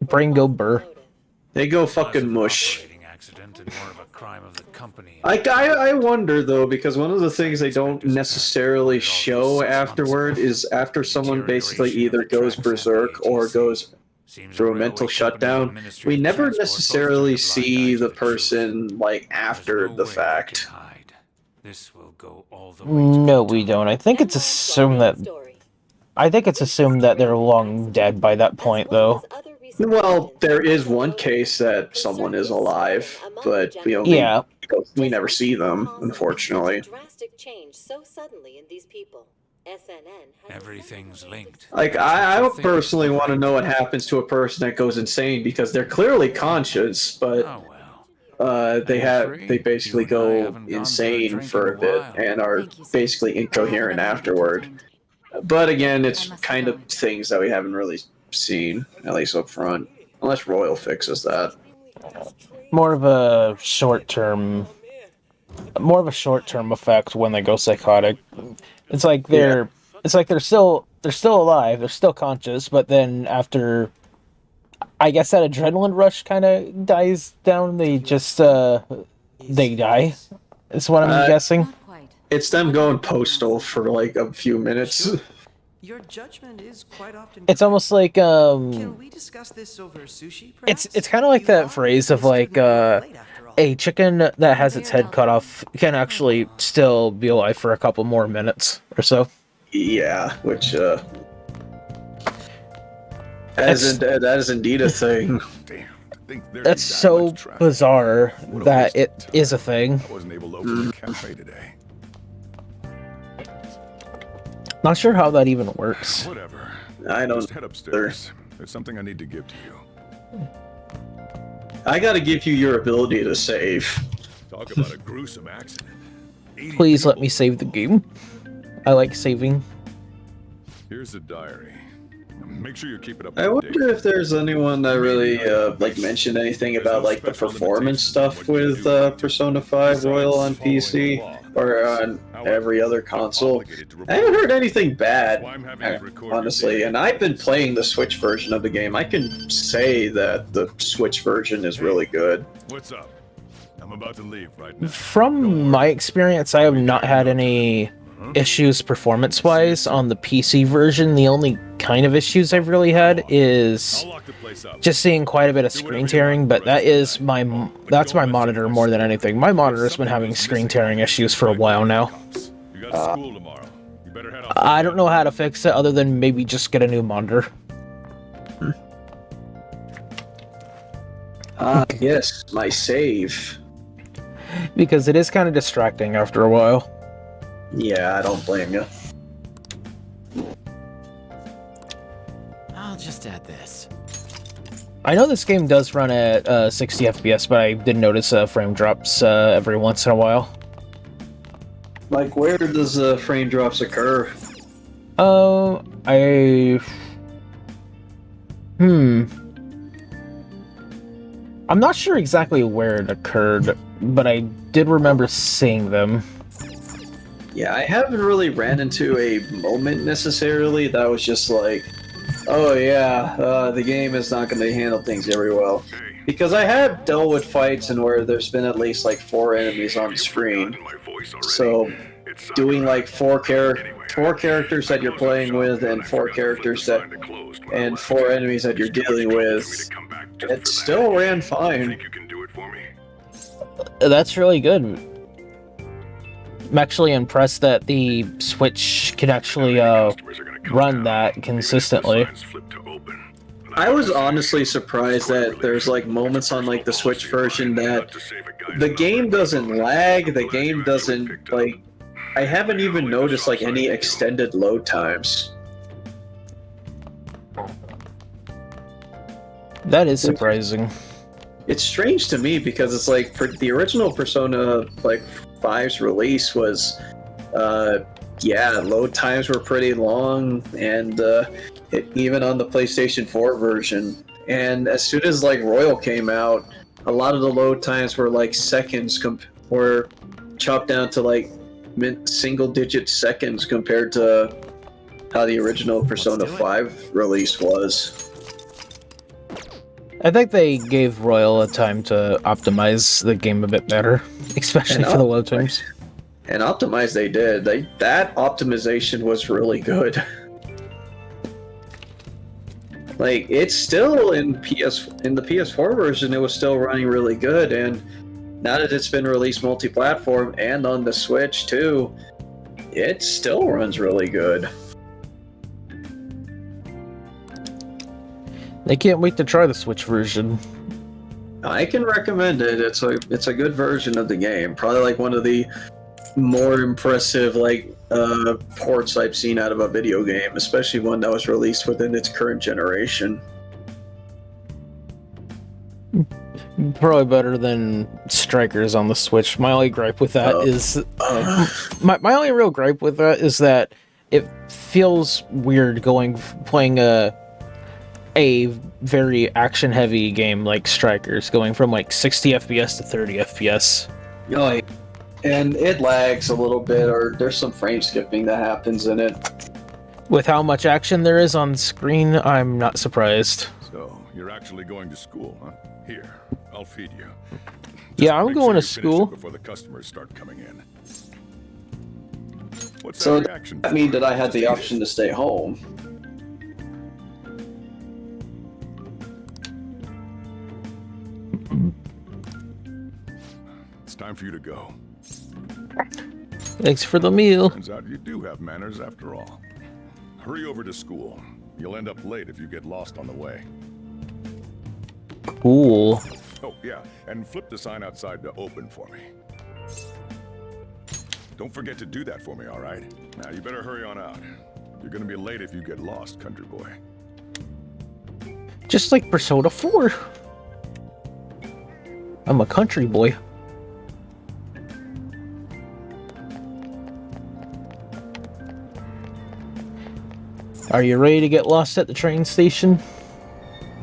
Brain go burr. They go fucking mush. I wonder though, because one of the things they don't necessarily show afterward is after someone basically either goes berserk or goes through a mental shutdown, we never necessarily see the person like after the fact. No, we don't. I think it's assumed that they're long dead by that point, though. Well, there is one case that someone is alive, but we never see them, unfortunately. drastic change so suddenly in these people. Everything's linked. Like, I would personally want to know what happens to a person that goes insane because they're clearly conscious, but they basically go insane for a bit and are basically incoherent afterward. But again, it's kind of things that we haven't really seen, at least up front, unless Royal fixes that. More of a short-term effect when they go psychotic. It's like they're still alive, they're still conscious, but then after, I guess that adrenaline rush kind of dies down, they just they die. Is what I'm guessing. It's them going postal for like a few minutes. Your judgment is quite often. It's almost like Can we discuss this over sushi? it's kind of like that phrase of like a chicken that has its head cut off can actually still be alive for a couple more minutes or so. Yeah, which that is indeed a thing. That's so bizarre that it is a thing. I wasn't able to open the cafe today. Not sure how that even works. Whatever. I don't. Just head upstairs. There's something I need to give to you. I gotta give you your ability to save. Talk about a gruesome accident. Please let me save the game. I like saving. Here's the diary. Make sure you keep it up. I wonder if there's anyone that really like mentioned anything about like the performance stuff with Persona 5 Royal on PC or on every other console. I haven't heard anything bad, honestly, and I've been playing the Switch version of the game. I can say that the Switch version is really good. What's up? I'm about to leave right now. From my experience, I have not had any issues performance-wise on the PC version. The only kind of issues I've really had is just seeing quite a bit of screen tearing, but that's my monitor more than anything. My monitor's been having screen tearing issues for a while now. I don't know how to fix it other than maybe just get a new monitor. Yes, my save. Because it is kind of distracting after a while. Yeah, I don't blame you. I'll just add this. I know this game does run at 60 FPS, but I did notice frame drops every once in a while. Like, where does frame drops occur? I'm not sure exactly where it occurred, but I did remember seeing them. Yeah, I haven't really ran into a moment necessarily that was just like, oh yeah, the game is not going to handle things very well. Because I have dealt with fights and where there's been at least like 4 enemies on the screen. So doing like 4 characters that you're playing with and 4 characters that and 4 enemies that you're dealing with, it still ran fine. That's really good. I'm actually impressed that the Switch can actually run that consistently. I was honestly surprised that there's like moments on like the Switch version that the game doesn't lag, the game doesn't like, I haven't even noticed like any extended load times. That is surprising. It's strange to me because it's like the original Persona like 5's release was yeah, load times were pretty long, and even on the PlayStation 4 version. And as soon as like Royal came out, a lot of the load times were like seconds, were chopped down to like single-digit seconds compared to how the original Persona 5 release was. I think they gave Royal a time to optimize the game a bit better, especially for the load times. And optimize they did. That optimization was really good. Like, it's still in the PS4 version, it was still running really good, and now that it's been released multi-platform and on the Switch too, it still runs really good. They can't wait to try the Switch version. I can recommend it. It's a good version of the game. Probably like one of the more impressive like ports I've seen out of a video game, especially one that was released within its current generation. Probably better than Strikers on the Switch. My only gripe with that is my only real gripe with that is that it feels weird playing a very action-heavy game like Strikers, going from like 60 FPS to 30 FPS. Oh, and it lags a little bit, or there's some frame skipping that happens in it. With how much action there is on screen, I'm not surprised. So, you're actually going to school, huh? Here, I'll feed you. Yeah, I'm going to school. Before the customers start coming in. What's So that reaction? that mean that I had the option to stay home. It's time for you to go. Thanks for the meal. Turns out you do have manners after all. Hurry over to school. You'll end up late if you get lost on the way. Cool. Oh, yeah, and flip the sign outside to open for me. Don't forget to do that for me, all right? Now, you better hurry on out. You're gonna be late if you get lost, country boy. Just like Persona 4. I'm a country boy. Are you ready to get lost at the train station?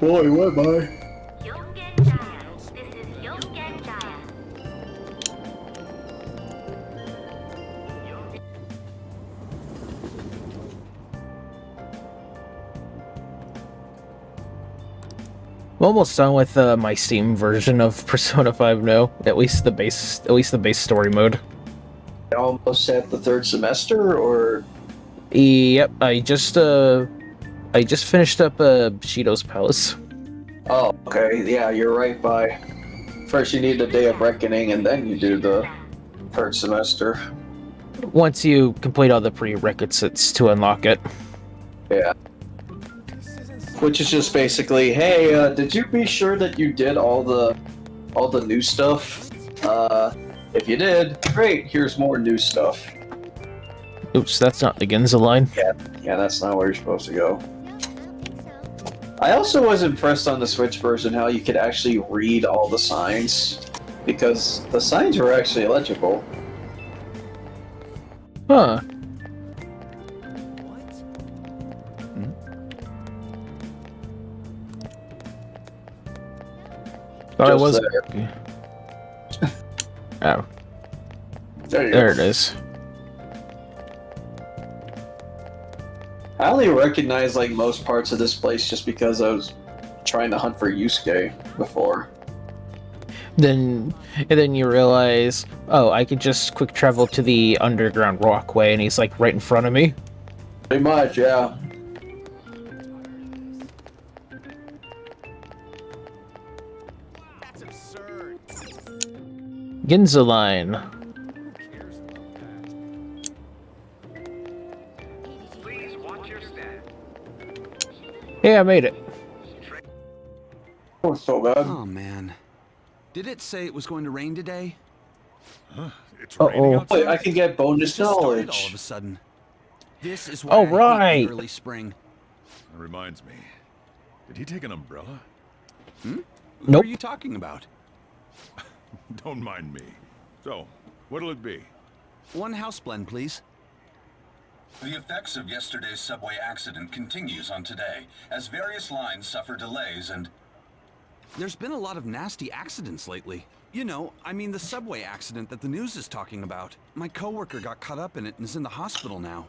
Boy, what, boy? I'm almost done with my Steam version of Persona 5 now. At least the base story mode. Almost at the 3rd semester, or? Yep, I just finished up Shido's Palace. Oh, okay. Yeah, you're right. First you need the Day of Reckoning, and then you do the 3rd semester. Once you complete all the prerequisites to unlock it. Yeah. Which is just basically, hey, did you be sure that you did all the new stuff? If you did, great. Here's more new stuff. Oops, that's not the Ginza line. Yeah, that's not where you're supposed to go. I also was impressed on the Switch version how you could actually read all the signs, because the signs were actually legible. Huh. I was. there. Oh. There it is. I only recognize like most parts of this place just because I was trying to hunt for Yusuke before. And then you realize, oh, I could just quick travel to the underground walkway, and he's like right in front of me. Pretty much, yeah. That's absurd. Ginza line. Please watch your step. Hey, I made it. Oh, so bad. Oh man. Did it say it was going to rain today? Huh? It's raining outside? Wait, I can get bonus It just started knowledge. all of a sudden. This is why Oh, I hate right. the early spring. That reminds me. Did he take an umbrella? Who Nope. are you talking about? Don't mind me. So, what'll it be? One house blend, please. The effects of yesterday's subway accident continues on today, as various lines suffer delays and... There's been a lot of nasty accidents lately. You know, I mean the subway accident that the news is talking about. My coworker got caught up in it and is in the hospital now.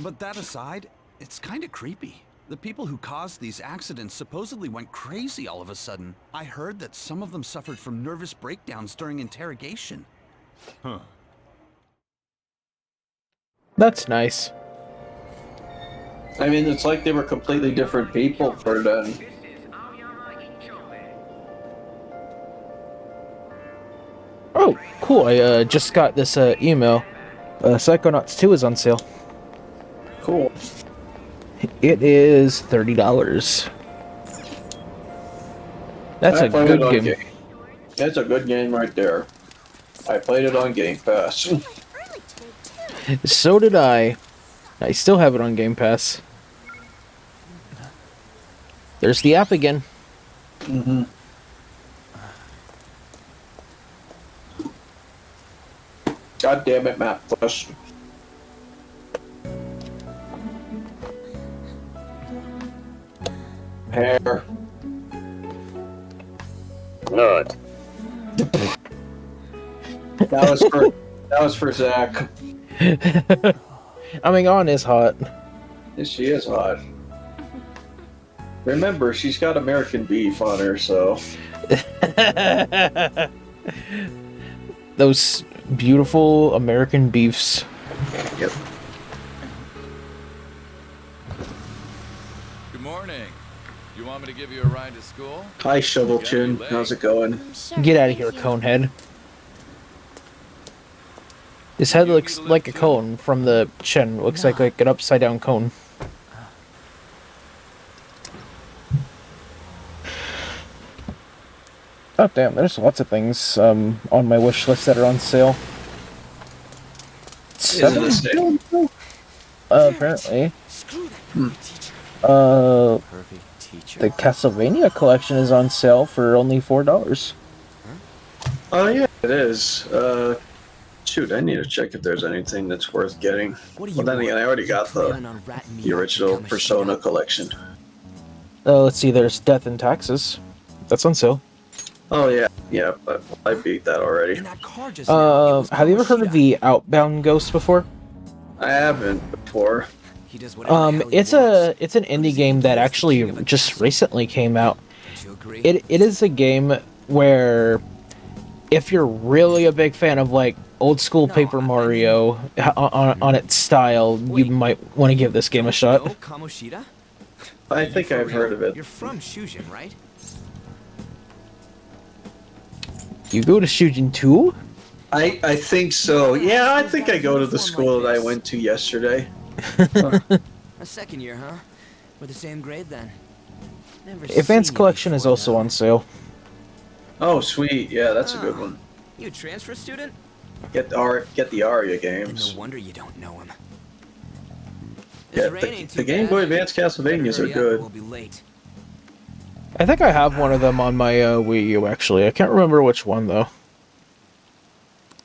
But that aside, it's kinda creepy. The people who caused these accidents supposedly went crazy all of a sudden. I heard that some of them suffered from nervous breakdowns during interrogation. Huh. That's nice. I mean, it's like they were completely different people for then. Oh, cool. I just got this email. Psychonauts 2 is on sale. Cool. It is $30. That's I a played good it on game. That's a good game right there. I played it on Game Pass. So did I. I still have it on Game Pass. There's the app again. Mm-hmm. God damn it, Map Plus. Hair. Nut. That was for Zach. I mean, on is hot. Yes, she is hot. Remember, she's got American beef on her, so. Those beautiful American beefs. Yep. Good morning. You want me to give you a ride to school? Hi, Shovel Chin. How's it going? Get out of here, Conehead. His head looks like a cone from the chin. Looks like an upside down cone. Oh damn, there's lots of things on my wish list that are on sale. Is it a sale? Apparently. The Castlevania collection is on sale for only $4. Oh yeah, it is. Shoot, I need to check if there's anything that's worth getting. Well, then again, I already got the original Persona collection. Let's see, there's Death and Taxes. That's on sale. Oh yeah, yeah, but I beat that already. Have you ever heard of the Outbound Ghost before? I haven't before. It's an indie game that actually just recently came out. It is a game where if you're really a big fan of like old school Paper Mario on its style, you might want to give this game a shot. Kamoshida? I think I've heard of it. You're from Shujin, right? You go to Shujin too? I think so. Yeah, I think I go to the school that I went to yesterday. A second year, huh? We're the same grade then. Never Advanced seen you Collection is before, also though. on sale. Oh, sweet. Yeah, that's a good one. You a transfer student? Get the Aria games. No wonder you don't know him. Yeah, the Game Boy Advance Castlevanias are good. We'll be late. I think I have one of them on my Wii U, actually. I can't remember which one, though.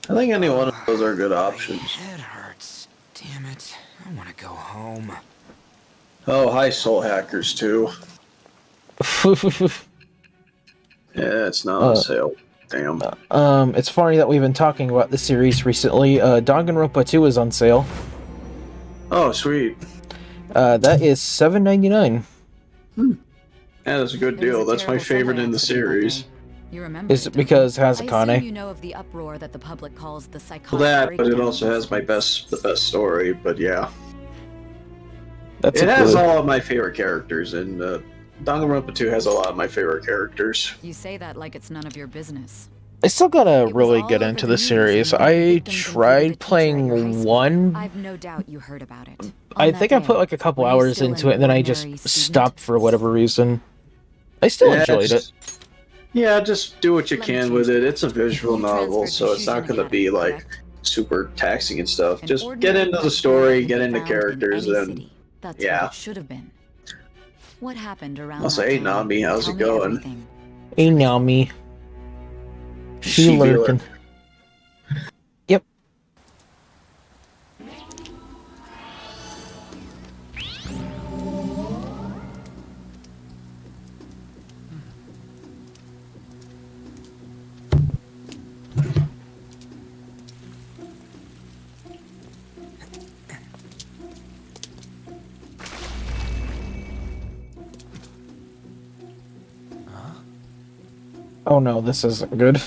I think any one of those are good options. Head hurts. Damn it. I want to go home. Oh, hi, Soul Hackers 2. Yeah, it's not on sale. Damn. It's funny that we've been talking about the series recently. Danganronpa 2 is on sale. Oh, sweet. That is $7.99. Yeah, that's a good deal. That's my favorite in the series. You remember Is it because it has I assume Akane? you know of the uproar that the public calls the psychotic Well, that, but it breakdown also has the best story. But yeah, That's it a has good- all of my favorite characters, and Danganronpa 2 has a lot of my favorite characters. You say that like it's none of your business. I still gotta really get into the series. I tried playing one. I've no doubt you heard about it. I think I put like a couple hours into it, and then I just stopped for whatever reason. I still enjoyed it. Yeah, just do what you can with it. It's a visual novel, so it's not going to be like super taxing and stuff. Just get into the story, get into characters, and That's yeah. what it should have been. What happened around Also, that hey time? Nami, how's Tell it me going? everything. Hey, Naomi. She lurking. Yep. Oh no, this isn't good.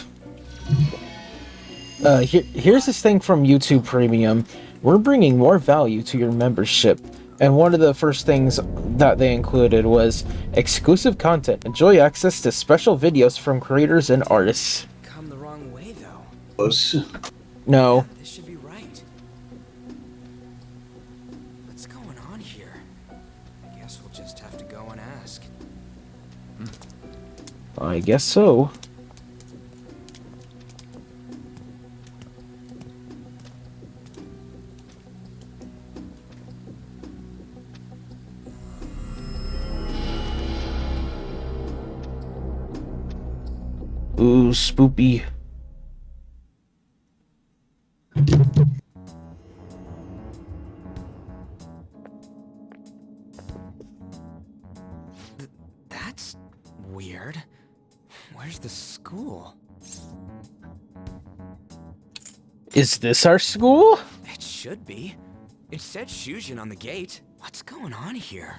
Here's this thing from YouTube Premium. We're bringing more value to your membership. And one of the first things that they included was exclusive content. Enjoy access to special videos from creators and artists. Come the wrong way, though. No. This should be right. What's going on here? I guess we'll just have to go and ask. I guess so. Ooh, spoopy. That's weird. Where's the school? Is this our school? It should be. It said Shujin on the gate. What's going on here?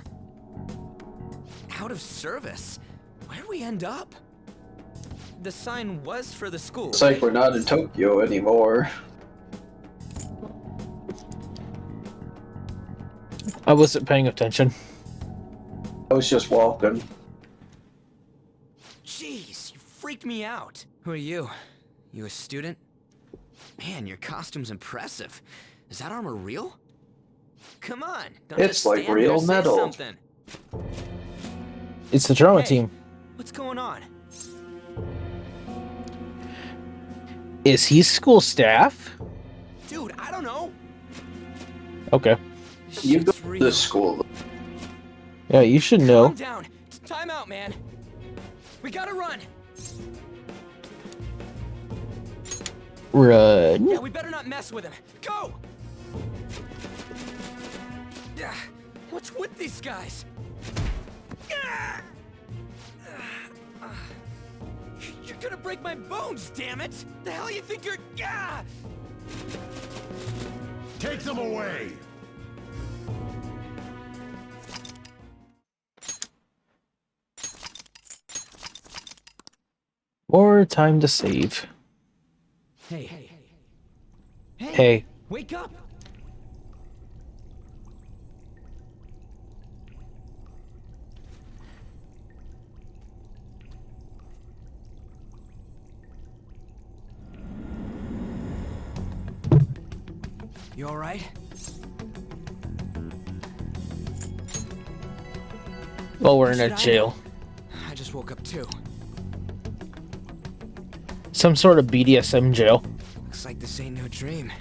Out of service? Where'd we end up? The sign was for the school. It's like we're not in Tokyo anymore. I wasn't paying attention. I was just walking. Jeez, you freaked me out. Who are you? You a student? Man, your costume's impressive. Is that armor real? Come on, don't It's just like stand real there, say metal. something. It's the drama team. What's going on? Is he school staff? Dude, I don't know. Okay. You go to the school. Yeah, you should know. Calm down. Time out, man. We gotta run. Run. Yeah, we better not mess with him. Go! Yeah, what's with these guys? You're gonna break my bones, damn it! The hell you think you're... Take them away! More time to save. Hey. Hey. Wake up! You alright? Well, we're in a Should I jail. know? I just woke up too. Some sort of BDSM jail. Looks like this ain't no dream.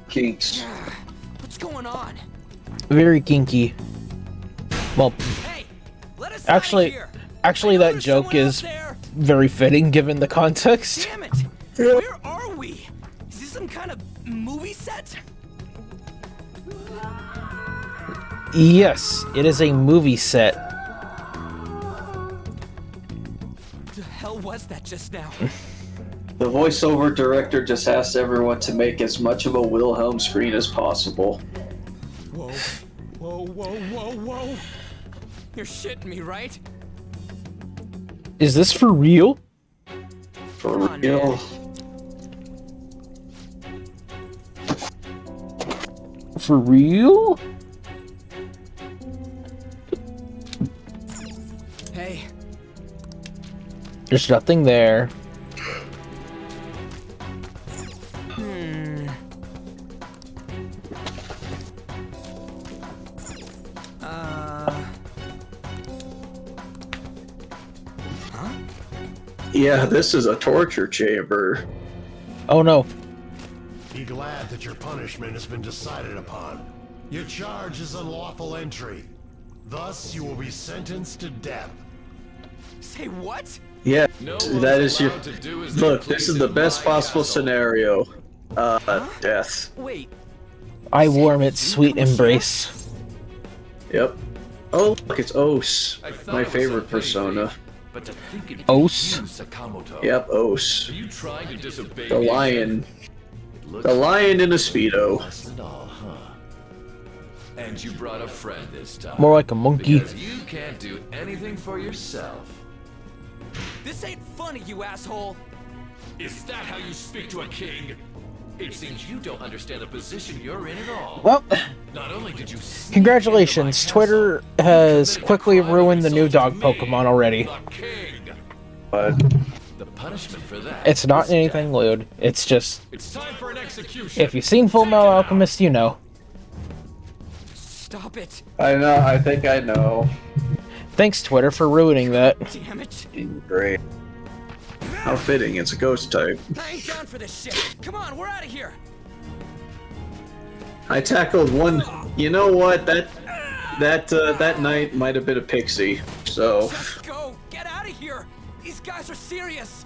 Kinks. What's going on? Very kinky. Well, actually, that joke is very fitting given the context. Damn it! Where are we? Is this some kind of movie set? Yes, it is a movie set. The hell was that just now? The voiceover director just asked everyone to make as much of a Wilhelm scream as possible. Whoa, whoa, whoa, whoa, whoa! You're shitting me, right? Is this for real? For real? For real? Hey. There's nothing there. Yeah, this is a torture chamber. Oh no. Be glad that your punishment has been decided upon. Your charge is unlawful entry. Thus, you will be sentenced to death. Say what? Yeah, that is your... Look, this is the best possible scenario. Death. Wait. I warm its sweet embrace. Yep. Oh, look, it's Os. My favorite persona. Os? Yep, Os. You trying to disobey The lion. The lion in a Speedo. And you brought a friend this time. More like a monkey. Because you can't do anything for yourself. This ain't funny, you asshole! Is that how you speak to a king? It seems you don't understand the position you're in at all. Well, not only did you congratulations. Twitter has quickly ruined the new dog Pokemon already. But the punishment for that. It's not anything lewd. It's just... It's time for an execution. If you've seen Full Metal Alchemist, you know. Stop it! I know, I think I know. Thanks, Twitter, for ruining that. Damn it! Great. How fitting, it's a ghost type. I ain't down for this shit! Come on, we're out of here! I tackled one... You know what? That night might have been a pixie, so... Just go! Get out of here! These guys are serious!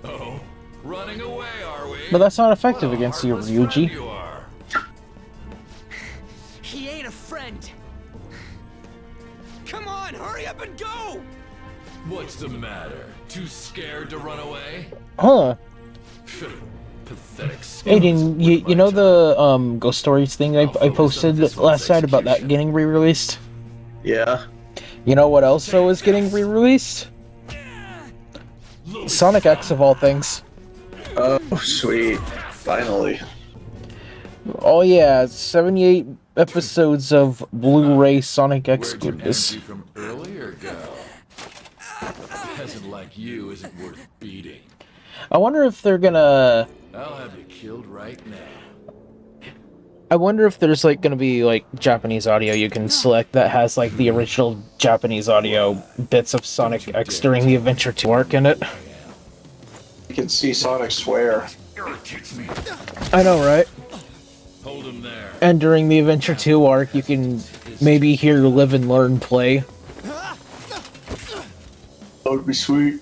Oh, running away, are we? But that's not effective against you, Ryuji. He ain't a friend! Come on, hurry up and go! What's the matter? Too scared to run away? Huh. Pathetic. Aiden, you know the Ghost Stories thing I posted last night about that getting re-released? Yeah. You know what else though is getting re-released? Sonic X of all things. Oh, sweet. Finally. Oh yeah, 78 episodes of Blu-ray Sonic X goodness. From earlier ago. A peasant like you isn't worth beating. I wonder if they're gonna... I'll have you killed right now. I wonder if there's like gonna be like Japanese audio you can select that has like the original Japanese audio bits of Sonic X during the Adventure 2 arc in it. You can see Sonic swear. I know, right? Hold him there. And during the Adventure 2 arc, you can maybe hear Live and Learn play. That would be sweet.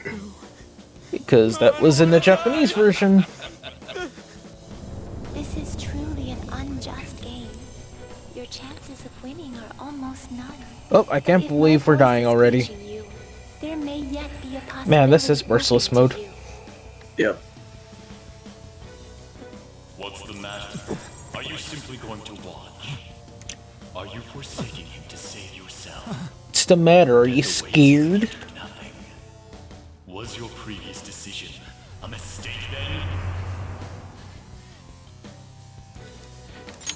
Because that was in the Japanese version. This is truly an unjust game. Your chances of winning are almost none. Oh, I can't believe we're dying already. There may yet be a possibility. Man, this is merciless mode. Yep. What's the matter? Are you simply going to watch? Are you forsaking him to save yourself? What's the matter? Are you scared? Was your previous decision a mistake then?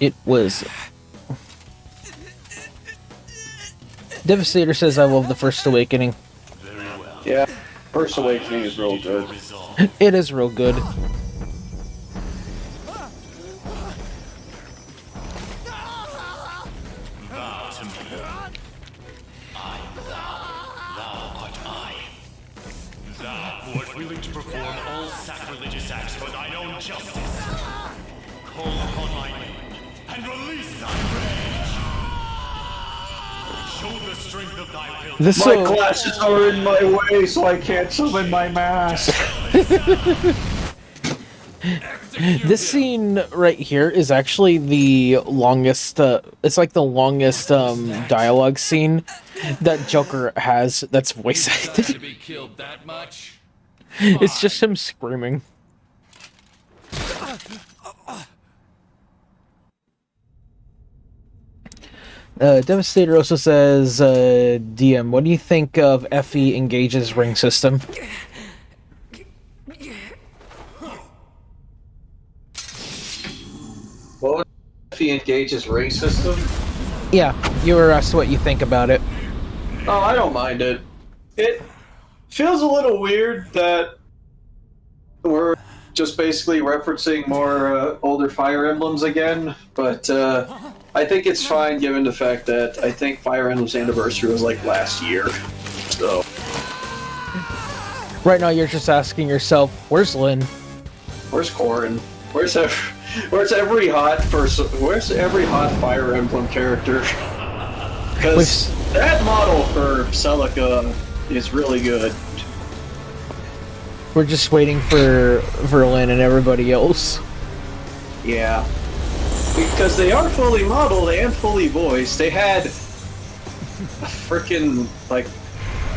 It was. Devastator says I love the First Awakening. Yeah, First Awakening is real good. It is real good. Vow to me. I am thou art I. Thou who art willing to perform all sacrilegious acts for thine own justice. Call upon my name and release thy rage. Show the strength of thy will. My glasses are in my way, so I can't summon my mask. This scene right here is actually the longest, it's like the longest dialogue scene that Joker has that's voice acted. To be killed that much? It's just him screaming. Devastator also says, DM, what do you think of Effie Engage's ring system? What was Effie Engage's ring system? Yeah, you were asked what you think about it. Oh, I don't mind it. It feels a little weird that we're just basically referencing more older Fire Emblems again, but I think it's fine given the fact that I think Fire Emblem's anniversary was like last year. So right now you're just asking yourself, where's Lynn? Where's Corrin? Where's every hot person? Where's every hot Fire Emblem character? Because that model for Celica is really good. We're just waiting for Lynn and everybody else. Yeah. Because they are fully modeled and fully voiced. They had a freaking, like,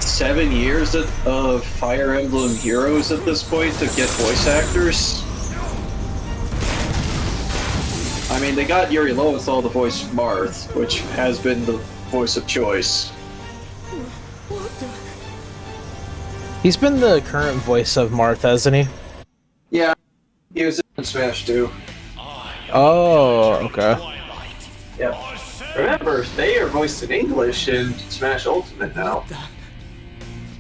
7 years of Fire Emblem Heroes at this point to get voice actors. I mean, they got Yuri Lowenthal to voice Marth, which has been the voice of choice. He's been the current voice of Marth, hasn't he? Yeah, he was in Smash 2. Oh, okay. Yep. Remember, they are voiced in English in Smash Ultimate now.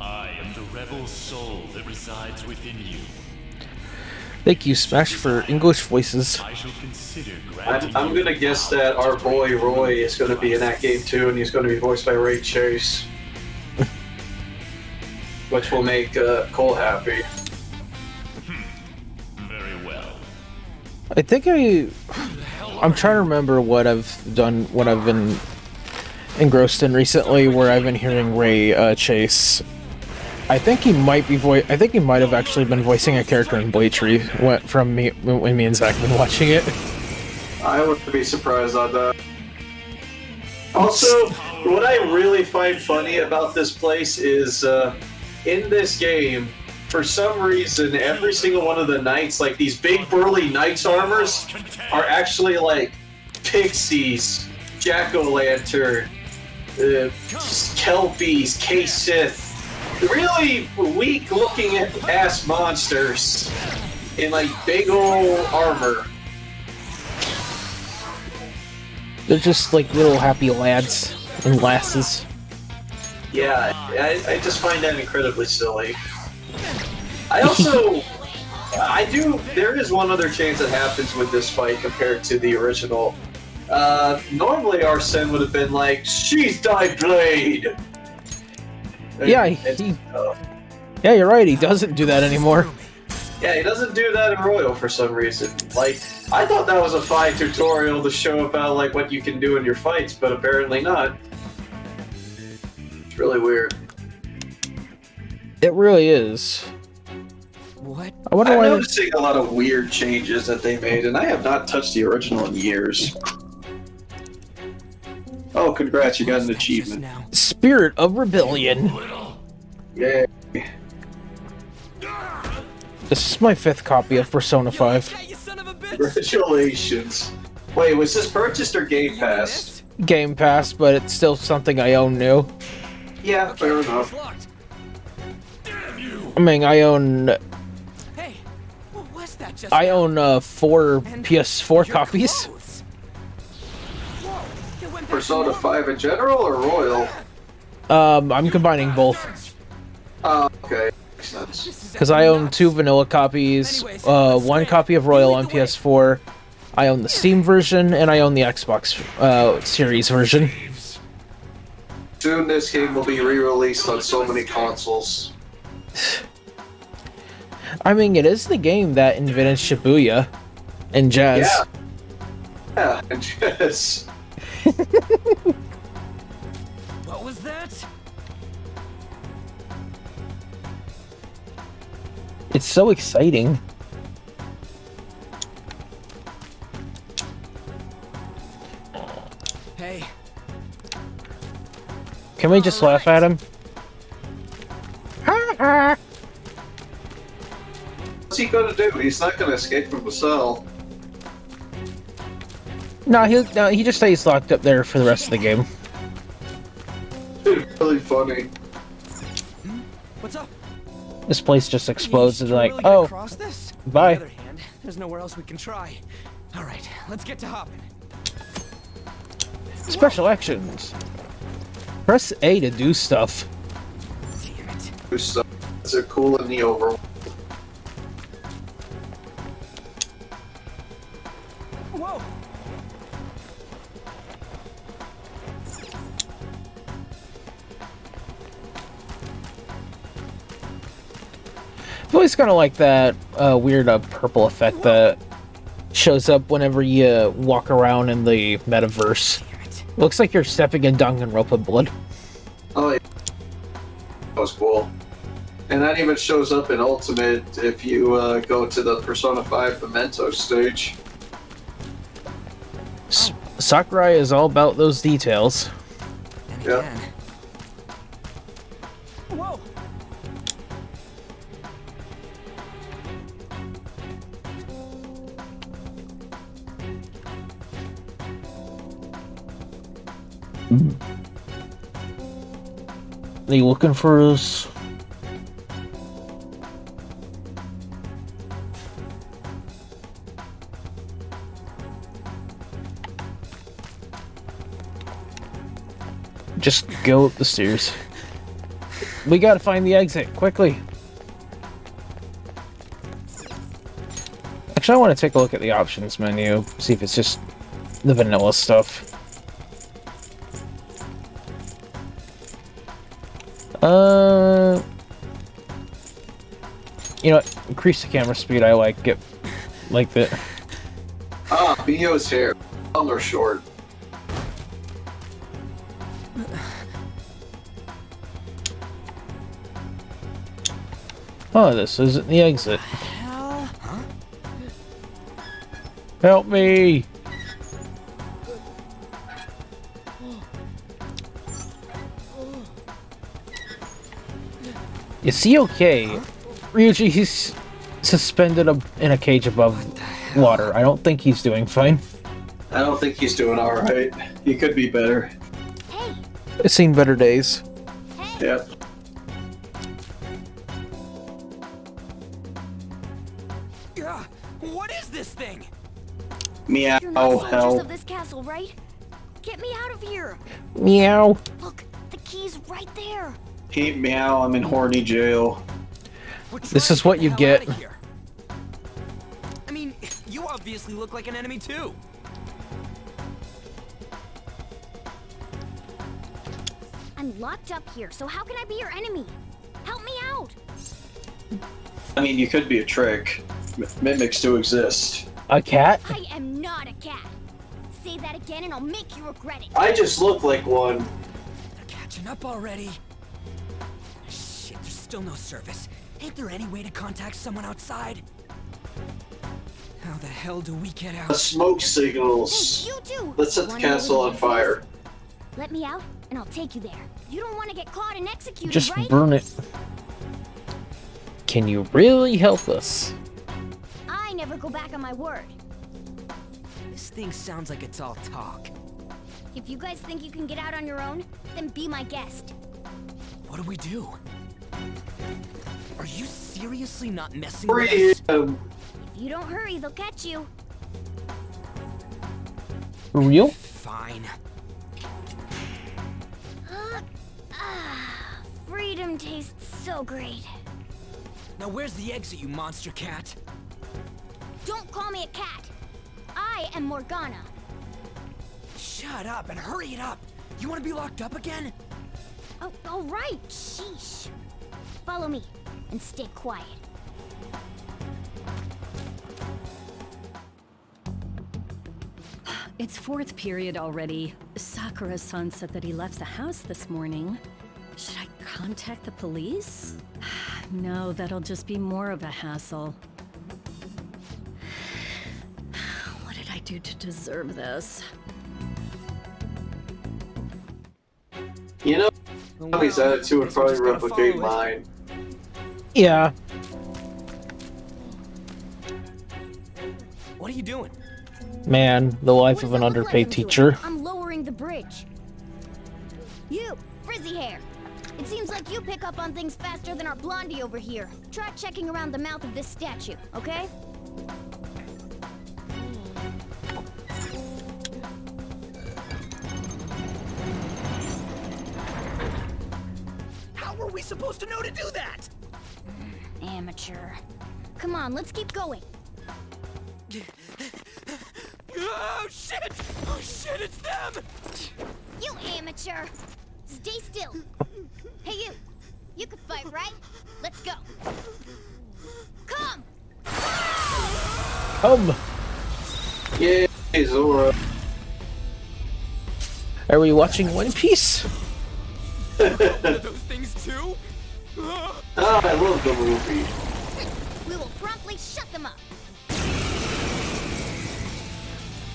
I am the rebel soul that resides within you. Thank you, Smash, for English voices. I shall consider I'm gonna guess that our boy Roy is gonna be in that game too, and he's gonna be voiced by Ray Chase. Which will make Cole happy. Very well. I think I'm trying to remember what I've been engrossed in recently, where I've been hearing Ray Chase. I think he might have actually been voicing a character in Blatry from me when me and Zach have been watching it. I wouldn't be surprised on that. Also, what I really find funny about this place is, in this game, for some reason, every single one of the knights, like these big burly knights armors, are actually like pixies, jack-o'-lantern, kelpies, K-Sith, really weak-looking ass monsters in like big old armor. They're just like little happy lads and lasses. Yeah, I just find that incredibly silly. I also, there is one other change that happens with this fight compared to the original. Normally Arsene would have been like, she's dyed blade! Yeah, yeah, you're right, he doesn't do that anymore. Yeah, he doesn't do that in Royal for some reason. Like, I thought that was a fine tutorial to show about like what you can do in your fights, but apparently not. It's really weird. It really is. What? I wonder I'm why noticing a lot of weird changes that they made, and I have not touched the original in years. Oh, congrats, you got an achievement. Spirit of Rebellion. Yay. This is my 5th copy of Persona 5. Congratulations. Wait, was this purchased or Game Pass? Game Pass, but it's still something I own new. Yeah, fair enough. I mean, I own 4 PS4 copies. Persona 5 in general or Royal? I'm combining both. Oh, okay. Makes sense. Because I own 2 vanilla copies, 1 copy of Royal on PS4, I own the Steam version, and I own the Xbox Series version. Soon this game will be re-released on so many consoles. I mean, it is the game that invented Shibuya and jazz. Yeah, and jazz. What was that? It's so exciting. Hey. Can we just laugh at him? he gonna do? He's not gonna escape from the cell. No, he just stays locked up there for the rest of the game. It's really funny. What's up? This place just explodes and like, Really gonna oh, cross this? bye. On the other hand, there's nowhere else we can try. All right, let's get to hopping. Special actions. Press A to do stuff. Do stuff. It's a cool in the overworld. Whoa! I've always kind of like that weird purple effect that shows up whenever you walk around in the metaverse. Looks like you're stepping in Danganronpa blood. Oh, yeah. That was cool. And that even shows up in Ultimate if you go to the Persona 5 Memento stage. Sakurai is all about those details. Yeah. Whoa! Are you looking for us? Just go up the stairs. We gotta find the exit, quickly. Actually, I want to take a look at the options menu, see if it's just the vanilla stuff. You know what? Increase the camera speed, I like it. Like that. Ah, Mio's hair. Long or short? Oh, this isn't the exit. Help me! Is he okay? Ryuji, he's suspended in a cage above water. I don't think he's doing fine. I don't think he's doing alright. He could be better. I've seen better days. Yeah. What is this thing? Meow. You're not soldiers Hell. of this castle, right? Get me out of here. Meow. Look, the key's right there. He meow. I'm in horny jail. This is what you get. I mean, you obviously look like an enemy too. I'm locked up here, so how can I be your enemy? Help me out. I mean, you could be a trick. Mimics do exist. A cat? I am not a cat. Say that again and I'll make you regret it. I just look like one. They're catching up already. Shit, there's still no service. Ain't there any way to contact someone outside? How the hell do we get out? The smoke signals. Hey, you too. Let's set the Wanna know castle what on it is? fire. Let me out and I'll take you there. You don't want to get caught and executed, Just right? burn it. Can you really help us? I never go back on my word. This thing sounds like it's all talk. If you guys think you can get out on your own, then be my guest. What do we do? Are you seriously not messing with Free us? him. If you don't hurry, they'll catch you. For real? Fine. Freedom tastes so great. Now where's the exit, you monster cat? Don't call me a cat. I am Morgana. Shut up and hurry it up. You want to be locked up again? Oh, all right. Sheesh. Follow me and stay quiet. It's fourth period already. Sakura-san said that he left the house this morning. Should I contact the police? No, that'll just be more of a hassle. What did I do to deserve this? You know, Tommy's attitude would probably replicate mine. Yeah. What are you doing? Man, the life of an underpaid teacher. I'm lowering the bridge. You, frizzy hair. It seems like you pick up on things faster than our blondie over here. Try checking around the mouth of this statue, okay? How were we supposed to know to do that? Amateur. Come on, let's keep going. Oh shit! Oh shit, it's them! You amateur! Stay still. Hey you! You can fight, right? Let's go. Come! Yay, Zora. Are we watching One Piece? Those things too? I love the movie. We will promptly shut them up.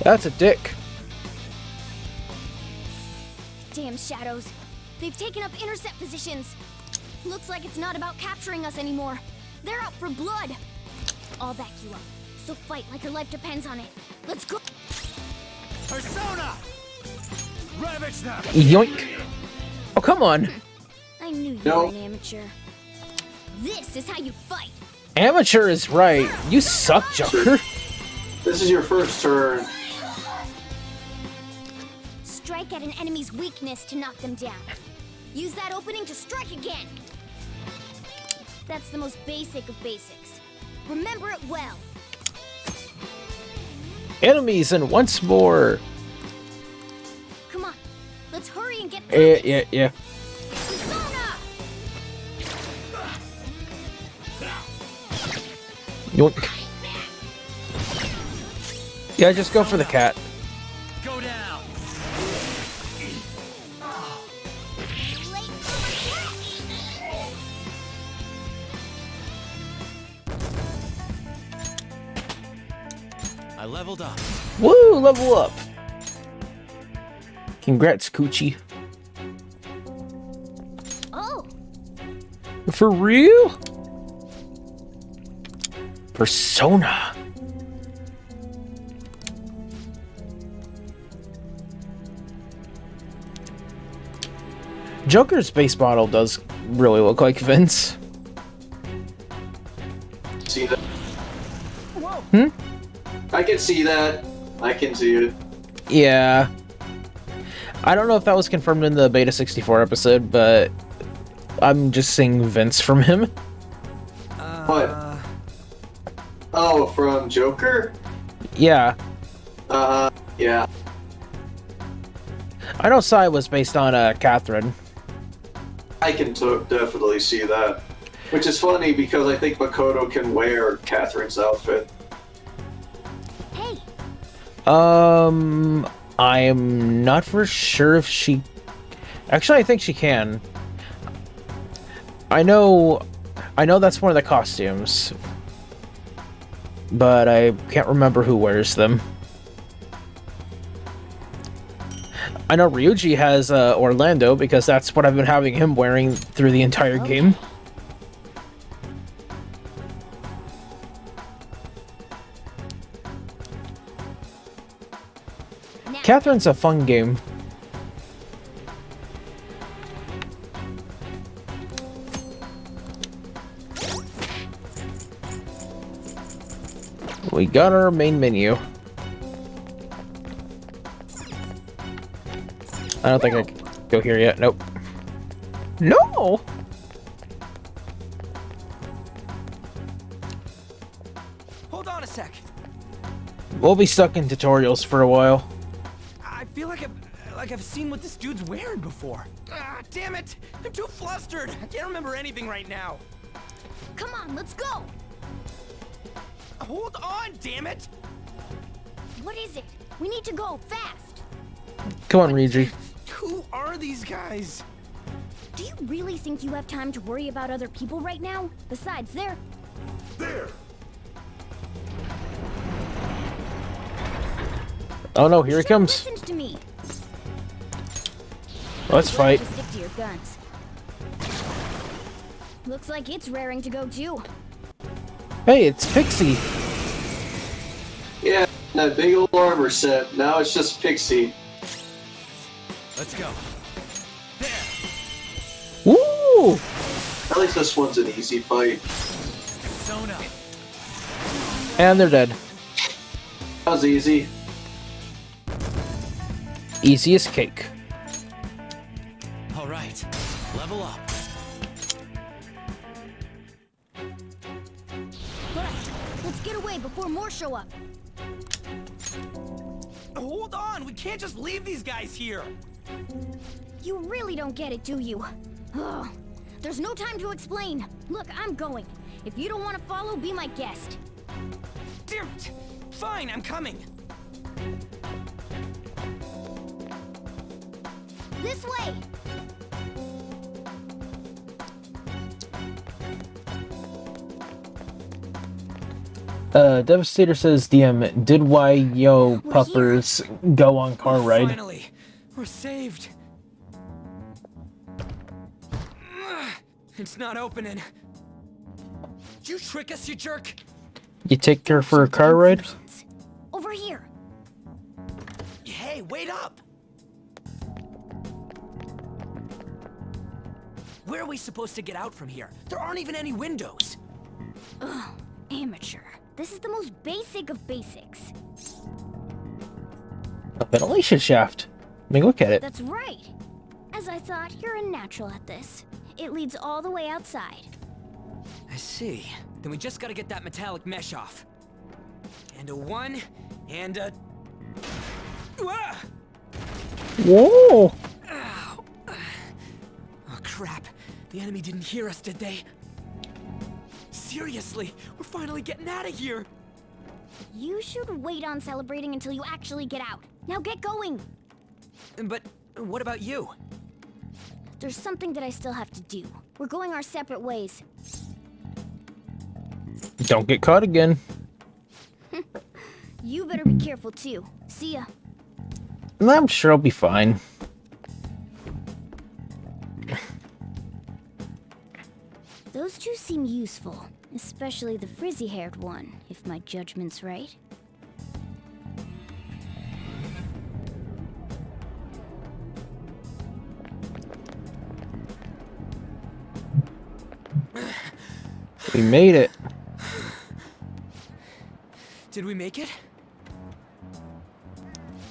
That's a dick. Damn shadows. They've taken up intercept positions. Looks like it's not about capturing us anymore. They're out for blood. I'll back you up. So fight like your life depends on it. Let's go. Persona! Ravage them! Yoink. Oh, come on. I knew you No. were an amateur. This is how you fight. Amateur is right. You suck, Joker. This is your first turn. Strike at an enemy's weakness to knock them down. Use that opening to strike again. That's the most basic of basics. Remember it well. Enemies and once more. Come on, let's hurry and get through. Yeah. Persona! Yoink. Yeah, just go for the cat. Go down! I leveled up. Woo, level up. Congrats, Coochie. Oh, For real? Persona. Joker's base model does really look like Vince. See that? Hmm? I can see that. I can see it. Yeah. I don't know if that was confirmed in the Beta 64 episode, but I'm just seeing Vince from him. What? Oh, from Joker? Yeah. Yeah. I know Sai was based on Catherine. I can definitely see that. Which is funny because I think Makoto can wear Catherine's outfit. I'm not for sure if she... Actually, I think she can. I know that's one of the costumes. But I can't remember who wears them. I know Ryuji has Orlando because that's what I've been having him wearing through the entire game. Catherine's a fun game. We got our main menu. I don't think I can go here yet. Nope. No! Hold on a sec. We'll be stuck in tutorials for a while. I feel like I've seen what this dude's wearing before. Ah, damn it! I'm too flustered. I can't remember anything right now. come on, let's go. Hold on, damn it! What is it? We need to go fast. Come on, Ryuji. Who are these guys? Do you really think you have time to worry about other people right now? Besides, they're... There! Oh no, here he comes. Listen to me. Let's fight. Just stick to your guns. Looks like it's raring to go too. Hey, it's Pixie. Yeah, that big old armor set. Now it's just Pixie. Let's go. Woo! At least this one's an easy fight. Sona. And they're dead. That was easy. Easy as cake. All right, level up. Alright, let's get away before more show up. Hold on, we can't just leave these guys here. You really don't get it, do you? Ugh. There's no time to explain. Look, I'm going. If you don't want to follow, be my guest. Damn it! Fine, I'm coming. This way! Devastator says, DM, did why yo puppers go on car ride? Finally, we're saved. It's not opening. Did you trick us, you jerk? You take her for a car ride? Over here. Hey, wait up! Where are we supposed to get out from here? There aren't even any windows. Ugh, amateur. This is the most basic of basics. A ventilation shaft. I mean, look at it. That's right. As I thought, you're a natural at this. It leads all the way outside. I see. Then we just gotta get that metallic mesh off. And a 1, and a... Ah! Whoa! Ow. Oh, crap. The enemy didn't hear us, did they? Seriously, we're finally getting out of here. You should wait on celebrating until you actually get out. Now get going! But what about you? There's something that I still have to do. We're going our separate ways. Don't get caught again. You better be careful too. See ya. I'm sure I'll be fine. Those two seem useful, especially the frizzy-haired one, if my judgment's right. We made it. Did we make it?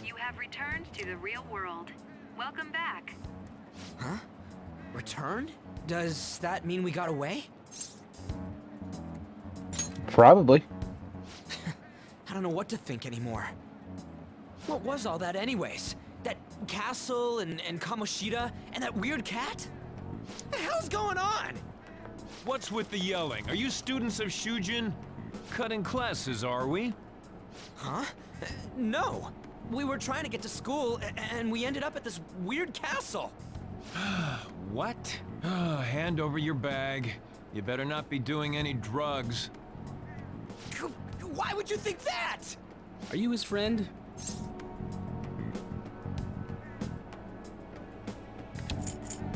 You have returned to the real world. Welcome back. Huh? Returned? Does that mean we got away? Probably. I don't know what to think anymore. What was all that anyways? That castle and Kamoshida and that weird cat? What the hell's going on? What's with the yelling? Are you students of Shujin? Cutting classes, are we? Huh? No. We were trying to get to school and we ended up at this weird castle. What? Hand over your bag. You better not be doing any drugs. Why would you think that? Are you his friend?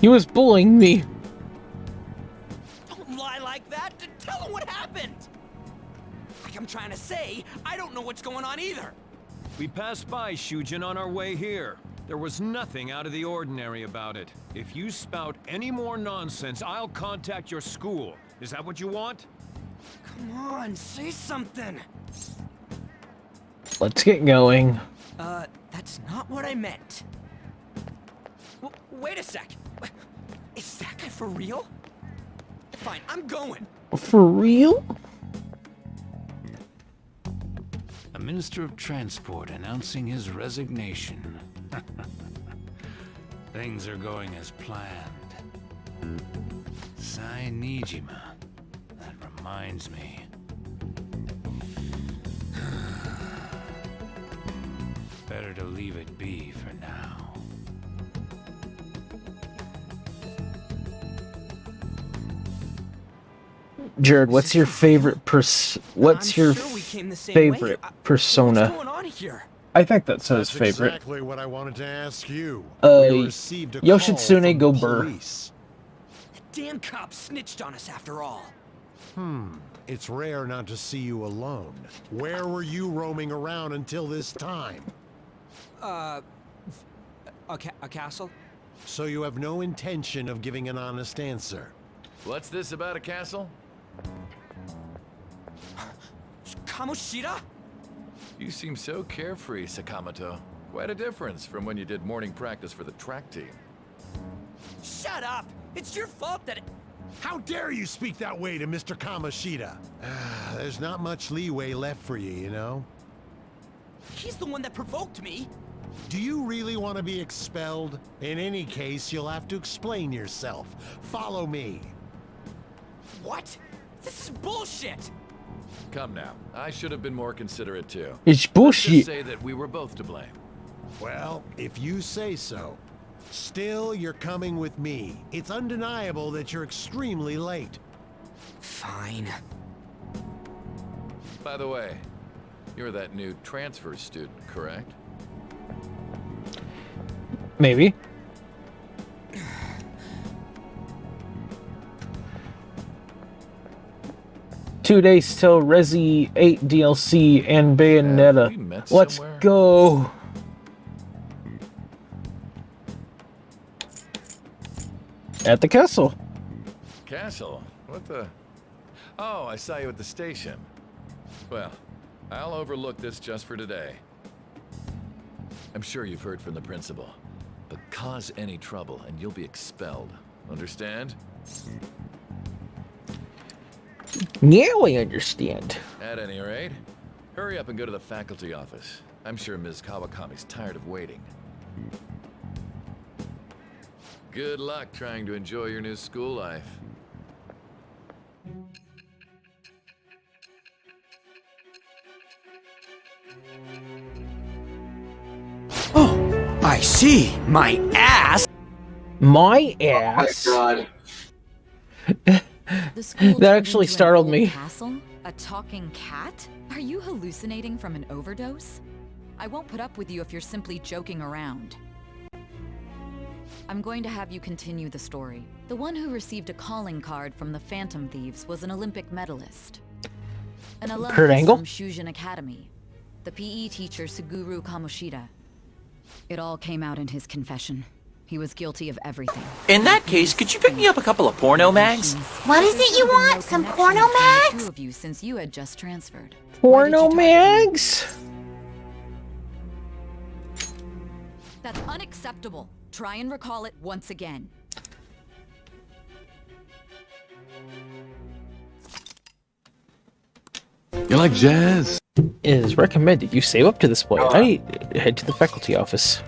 He was bullying me. Don't lie like that. Tell him what happened. Like I'm trying to say, I don't know what's going on either. We passed by Shujin on our way here. There was nothing out of the ordinary about it. If you spout any more nonsense, I'll contact your school. Is that what you want? Come on, say something. Let's get going. That's not what I meant. Wait a sec. Is that guy for real? Fine, I'm going. For real? A Minister of Transport announcing his resignation. Things are going as planned. Sai Nijima. That reminds me. Better to leave it be for now. Jared, what's your favorite what's your favorite persona? I think that says That's favorite. exactly what I wanted to ask you. We received a call Yoshitsune from go the Burr. police. Damn cops snitched on us after all. It's rare not to see you alone. Where were you roaming around until this time? A castle? So you have no intention of giving an honest answer? What's this about a castle? Kamoshida? You seem so carefree, Sakamoto. Quite a difference from when you did morning practice for the track team. Shut up! It's your fault that How dare you speak that way to Mr. Kamoshida? There's not much leeway left for you, you know? He's the one that provoked me! Do you really want to be expelled? In any case, you'll have to explain yourself. Follow me. What? This is bullshit! Come now, I should have been more considerate too. It's bullshit. Let's just say that we were both to blame. Well, if you say so. Still, you're coming with me. It's undeniable that you're extremely late. Fine. By the way, you're that new transfer student, correct? Maybe. Two days till Resi 8 DLC and Bayonetta. Let's go. At the castle. Castle? What the? Oh, I saw you at the station. Well, I'll overlook this just for today. I'm sure you've heard from the principal, but cause any trouble and you'll be expelled. Understand? Now I understand. At any rate, hurry up and go to the faculty office. I'm sure Ms. Kawakami's tired of waiting. Good luck trying to enjoy your new school life. Oh, I see. My ass. My ass. Oh my The school That turned actually into an startled old me. Castle? A talking cat? Are you hallucinating from an overdose? I won't put up with you if you're simply joking around. I'm going to have you continue the story. The one who received a calling card from the Phantom Thieves was an Olympic medalist. An Kurt alumnus Angle? from Shujin Academy. The PE teacher Suguru Kamoshida. It all came out in his confession. He was guilty of everything. In that case, could you pick me up a couple of porno mags? What is it you want? Some porno mags? Two of you since you had just transferred. Porno mags? That's unacceptable. Try and recall it once again. You like jazz? It is recommended you save up to this point. I need to head to the faculty office.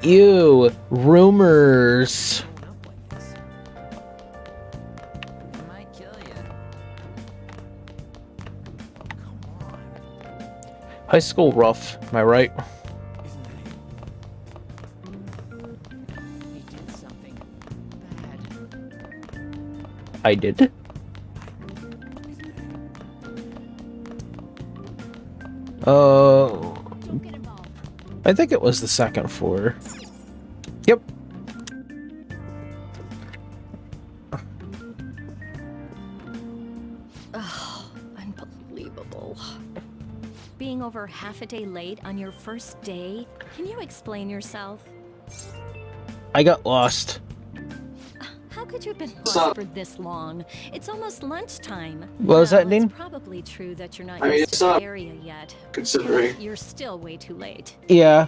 Ew, rumors. High school rough, am I right? I did. I think it was the second floor. Yep. Oh, unbelievable. Being over half a day late on your first day? Can you explain yourself? I got lost. How could you have been lost for this long? It's almost lunchtime. What was that, It's Dean? probably true that you're not I mean, used it's to the not area yet. considering. You're still way too late. Yeah.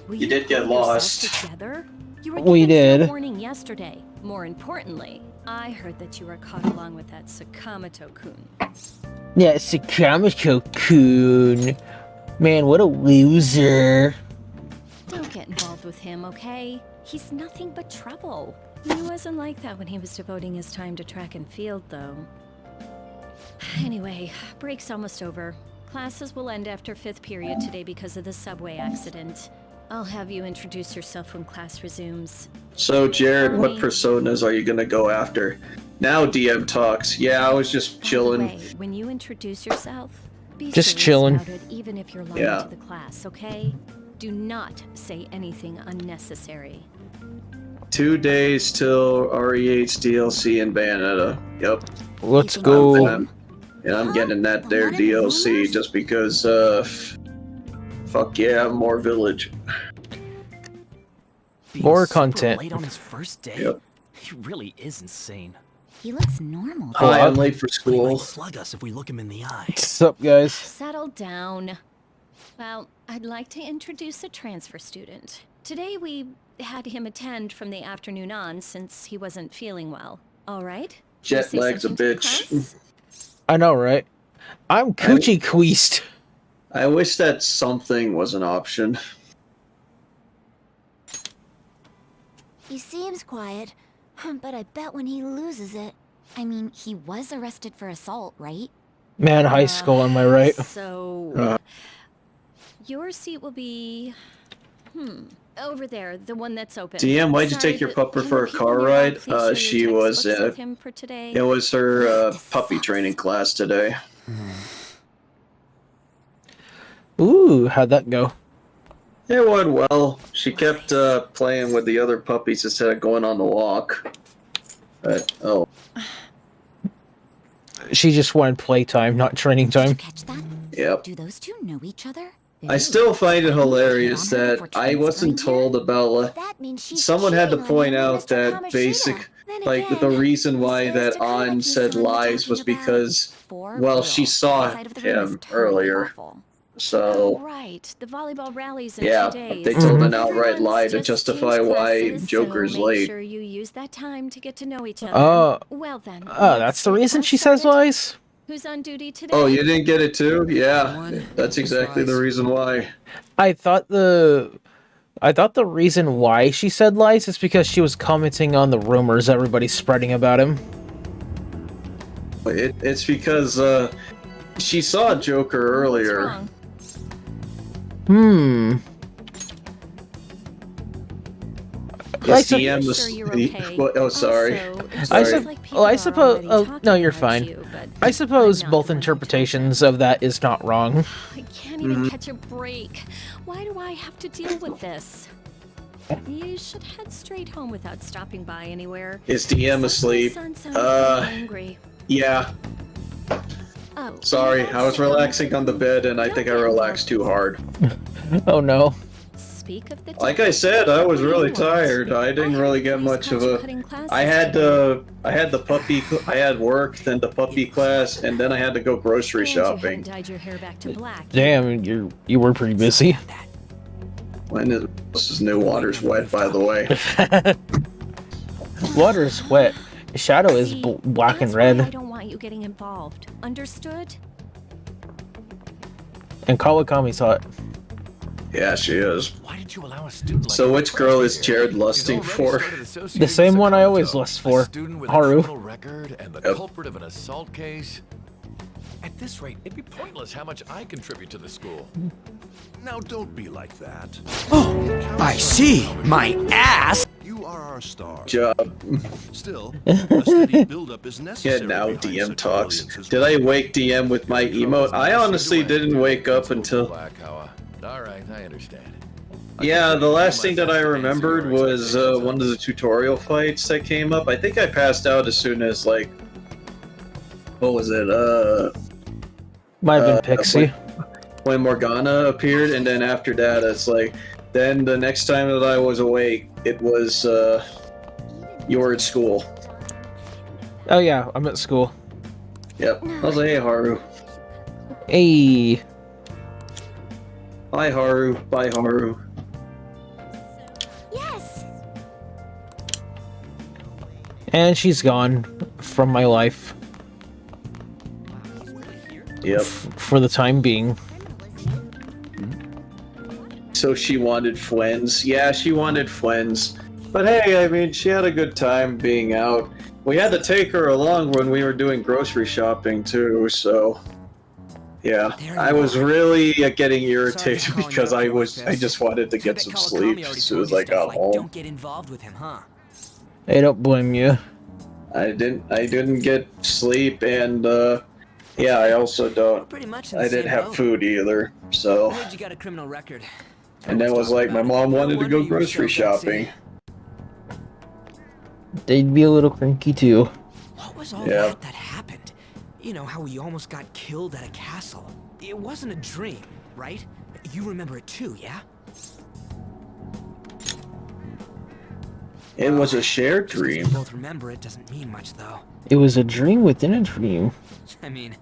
Will You did get pull yourself lost. Together? You were We given did. warning yesterday. More importantly, I heard that you were caught along with that Sakamoto-kun. Yeah, it's Sakamoto-kun. Man, what a loser. Don't get involved with him, okay? He's nothing but trouble. He wasn't like that when he was devoting his time to track and field, though. Anyway, break's almost over. Classes will end after 5th period today because of the subway accident. I'll have you introduce yourself when class resumes. So, Jared, what personas are you gonna go after? Now DM talks. Yeah, I was just chilling. Wait, when you introduce yourself, be Just serious chilling. about it, even if you're lying Yeah. to the class, okay? Do not say anything unnecessary. 2 days till RE8's DLC in Bayonetta. Yep. Let's go. I'm getting that there DLC just because, fuck yeah, more Village. More content. Late on his first day? Yep. He really is insane. He looks normal. Hi, I'm late for school. He might slug us if we look him in the eye. What's up, guys? Settle down. Well, I'd like to introduce a transfer student. Today we had him attend from the afternoon on since he wasn't feeling well. All right? Jet lag's a bitch. I know, right? I'm coochie queased. I wish that something was an option. He seems quiet, but I bet when he loses it. I mean, he was arrested for assault, right? Man, high school, am I right? So, your seat will be, over there, the one that's open. DM, why'd you take your pupper for a car ride? She was, it was her puppy training class today. Ooh, how'd that go? It went well. She kept playing with the other puppies instead of going on the walk. But, oh. She just wanted playtime, not training time. Yep. Do those two know each other? I still find it hilarious that I wasn't told about. Someone had to point out that the reason why that An said lies was because, well, she saw him earlier. So, Right, the volleyball rallies in yeah, 2 days. they told an outright lie to justify why Joker's so make late. sure you use that time to get to know each other. Well then. That's the reason she says lies? Who's on duty today? Oh, you didn't get it too? Yeah, that's exactly the reason why. I thought the reason why she said lies is because she was commenting on the rumors everybody's spreading about him. It's because she saw Joker earlier. Yes, DM was. Oh, sorry. I suppose. Oh, no, you're fine. I suppose both interpretations of that is not wrong. I can't even catch a break. Why do I have to deal with this? You should head straight home without stopping by anywhere. Is DM asleep? Yeah. Oh, Sorry, I was relaxing on the bed and I think I relaxed too hard. Oh no. Speak of the Like I said, I was really tired. I didn't really get much of a. I had the puppy. I had work, then the puppy class, and then I had to go grocery shopping. Dyed your hair back to black. Damn, you were pretty busy. When is this new water's wet, by the way? Water's wet. Shadow is black and red. I don't want you getting involved. Understood? And Kawakami's hot. Yeah, she is. Why did you allow a student So which girl is Jared lusting for? The same one I always lust for. Haru. Record and the culprit of an assault case. At this rate, it'd be pointless how much I contribute to the school. Now don't be like that. Oh, I see. My ass. You are our star. Job. Still, a steady buildup is necessary. Yeah, now DM talks. Did I wake DM with my emote? I honestly didn't wake up until. Alright, I understand. Yeah, the last thing that I remembered was one of the tutorial fights that came up. I think I passed out as soon as, like, what was it? Might have been Pixie. When Morgana appeared, and then after that, it's like, then the next time that I was awake, it was, you were at school. Oh yeah, I'm at school. Yep. I was like, hey, Haru. Hey. Bye, Haru. Bye, Haru. Yes. And she's gone from my life. Yep. For the time being. So she wanted friends. Yeah, she wanted friends. But hey, I mean, she had a good time being out. We had to take her along when we were doing grocery shopping too, so... Yeah, I was really getting irritated because I just wanted to get some sleep as soon as I got home. Don't get involved with him, huh? I don't blame you. I didn't get sleep, and yeah, I also don't. I didn't have food either, so. I heard you got a criminal record. And then was like, my mom wanted to go grocery shopping. they'd be a little cranky too. What was all that happened? You know, how we almost got killed at a castle. It wasn't a dream, right? You remember it too, yeah? It was a shared Just 'cause dream. we both remember it doesn't mean much, though. It was a dream within a dream. I mean,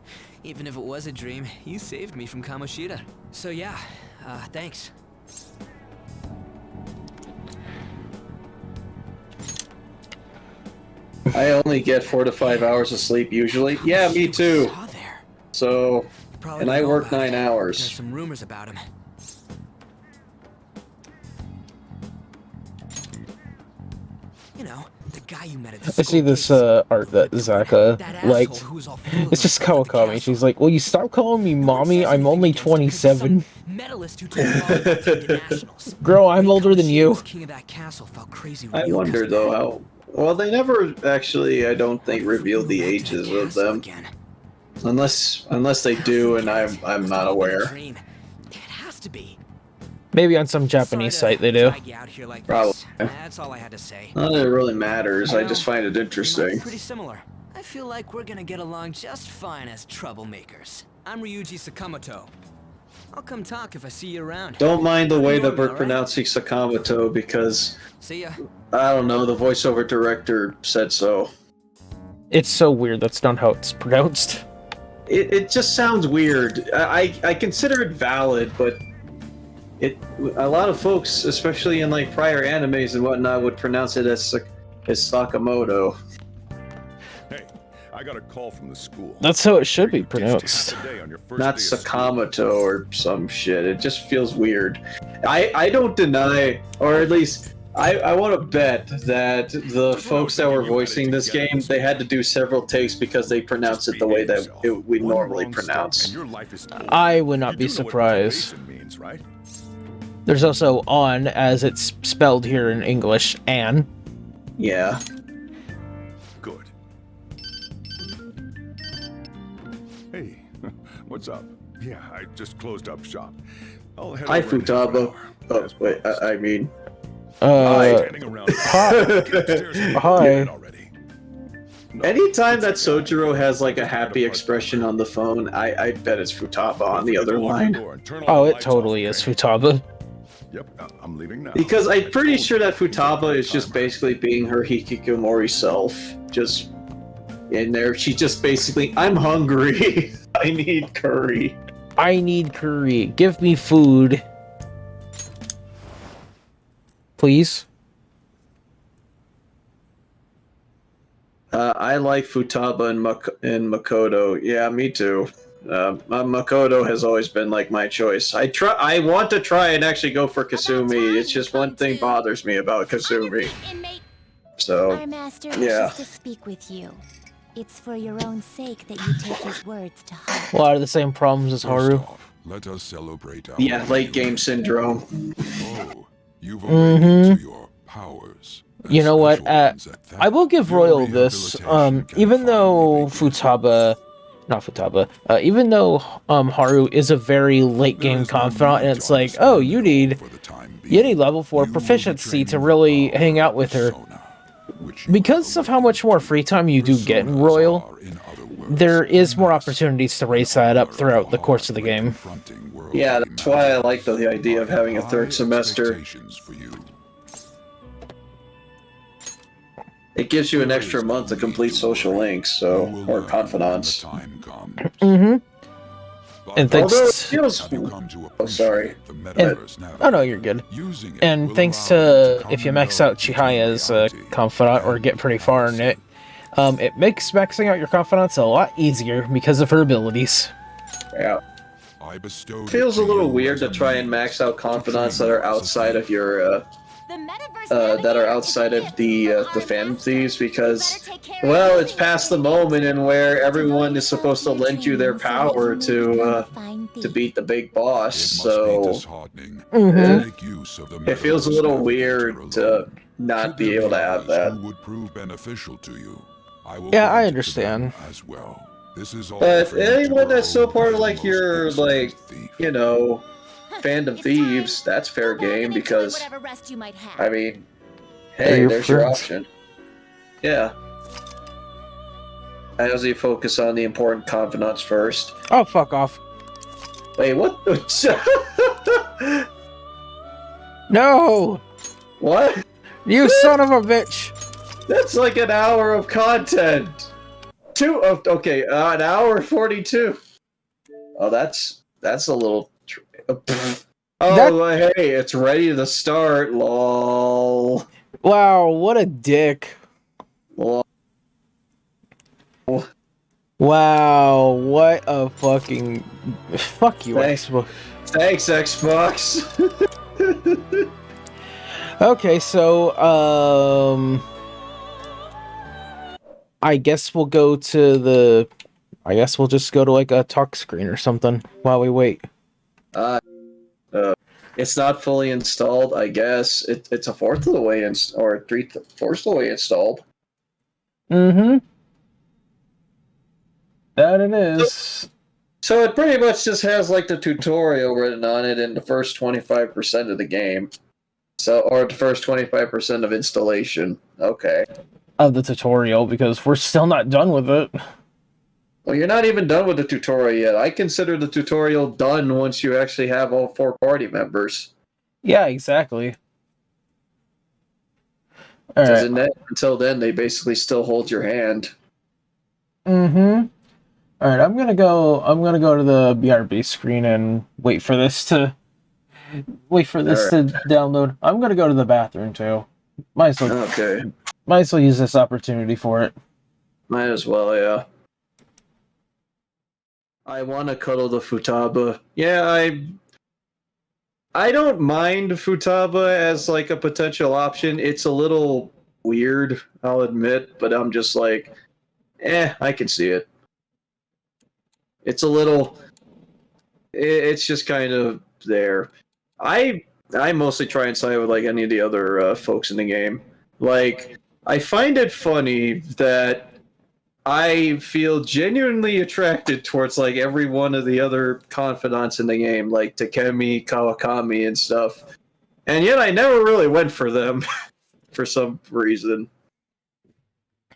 even if it was a dream, you saved me from Kamoshida. So yeah, thanks. I only get 4 to 5 hours of sleep usually. Yeah, me too. So, and I work 9 There's hours. some rumors about him. You know, the guy you met at the I see this art that Zaka liked. It's just Kawakami. She's like, "Will you stop calling me mommy? I'm only 27." medalist who took all the nationals. Girl, I'm older than you. King of that castle felt crazy. I wonder though how. Well, they never actually, I don't think, revealed the ages of them. Unless they do, and I'm not aware. Maybe on some Japanese site they do. Probably. That's all I had to say. Not that it really matters. I just find it interesting. Pretty similar. I feel like we're gonna get along just fine as troublemakers. I'm Ryuji Sakamoto. I'll come talk if I see you around. Don't mind the way that we're pronouncing Sakamoto because See ya. I don't know. The voiceover director said so. It's so weird. That's not how it's pronounced. It just sounds weird. I consider it valid, but a lot of folks, especially in like prior animes and whatnot, would pronounce it as Sakamoto. Hey, I got a call from the school. That's how it should be pronounced. Not Sakamoto or some shit. It just feels weird. I don't deny, or at least I want to bet that the folks that were voicing this game, they had to do several takes because they pronounce it the way that we normally pronounce. I would not be surprised. There's also on, as it's spelled here in English, Anne. Yeah. Good. Hey, what's up? Yeah, I just closed up shop. I'll head Hi, over and- Futaba. Oh, wait, I mean... Hi. Hi. Anytime that Sojiro has like a happy expression on the phone, I bet it's Futaba on the other line. Oh, it totally is Futaba. Yep, I'm leaving now. Because I'm pretty sure that Futaba is just basically being her Hikikomori self. Just in there, she's just basically, I'm hungry. I need curry. I need curry. Give me food. Please? I like Futaba and Makoto. Yeah, me too. Makoto has always been like my choice. I want to try and actually go for Kasumi. It's just one thing bothers me about Kasumi. So, Our master wishes yeah. to speak with you. It's for your own sake that you take his words to heart. A lot of the same problems as Haru. Let us celebrate our Yeah, late game syndrome. You've Mm-hmm. your powers. You know what? I will give Royal this. Even though even though Haru is a very late game confidant, and it's like, oh, you need level 4 proficiency to really hang out with her. Because of how much more free time you do get in Royal, there is more opportunities to raise that up throughout the course of the game. Yeah, that's why I like the idea of having a third semester. It gives you an extra month to complete social links, so or confidants. Mm-hmm. And thanks. Although it feels... Oh, sorry. Oh no, you're good. And thanks to if you max out Chihaya's confidant or get pretty far in it, it makes maxing out your confidants a lot easier because of her abilities. Yeah. Feels a little weird to try and max out confidants that are outside of your the Phantom Thieves because, well, it's past the moment in where everyone is supposed to lend you their power to beat the big boss. So it feels a little weird to not be able to have that. Would prove beneficial to you. Yeah, I understand. As well. This is all But anyone that's still part of like your Phantom Thieves, that's fair game because I mean, hey, there's your option. Yeah. As you focus on the important confidants first. Oh, fuck off. Wait, what? No! What? You son of a bitch! That's like an hour of content. Okay, an hour 42. Oh, that's a little. Hey, it's ready to start. Lol. Wow, what a dick. Lol. Wow, what a fucking. Fuck you, Thanks. Xbox. Thanks, Xbox. Okay, so, I guess we'll go to the. I guess we'll just go to like a talk screen or something while we wait. It's not fully installed, I guess. It's a fourth of the way or three-fourths of the way installed. Mm-hmm. That it is. So it pretty much just has like the tutorial written on it in the first 25% of the game. So, or the first 25% of installation. Okay. Of the tutorial, because we're still not done with it. Well, you're not even done with the tutorial yet. I consider the tutorial done once you actually have all 4 party members. Yeah, exactly. Because until then, they basically still hold your hand. Mm-hmm. Alright, I'm gonna go to the BRB screen and wait for this to download. I'm gonna go to the bathroom too. Might as well use this opportunity for it. Might as well, yeah. I want to cuddle the Futaba. Yeah, I don't mind Futaba as like a potential option. It's a little weird, I'll admit, but I'm just like, I can see it. It's a little. It's just kind of there. I mostly try and side with like any of the other folks in the game. Like, I find it funny that I feel genuinely attracted towards like every one of the other confidants in the game, like Takemi, Kawakami, and stuff. And yet I never really went for them for some reason.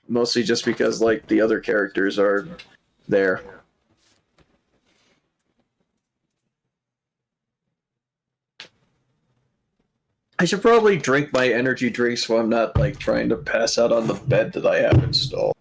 Mostly just because like the other characters are there. I should probably drink my energy drink so I'm not like trying to pass out on the bed that I have installed.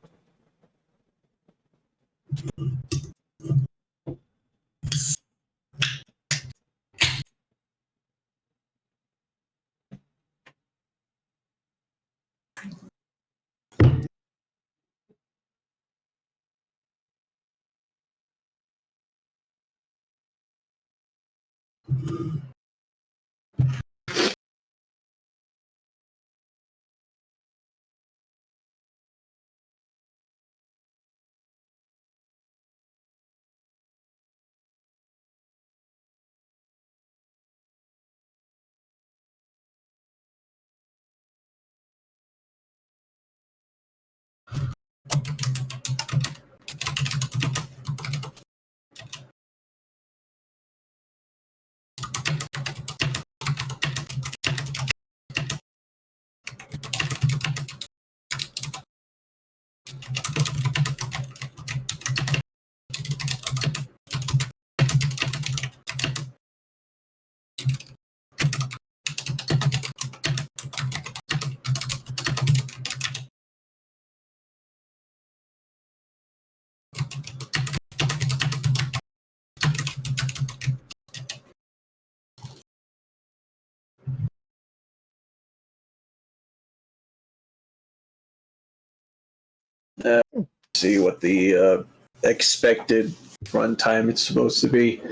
See what the expected runtime it's supposed to be.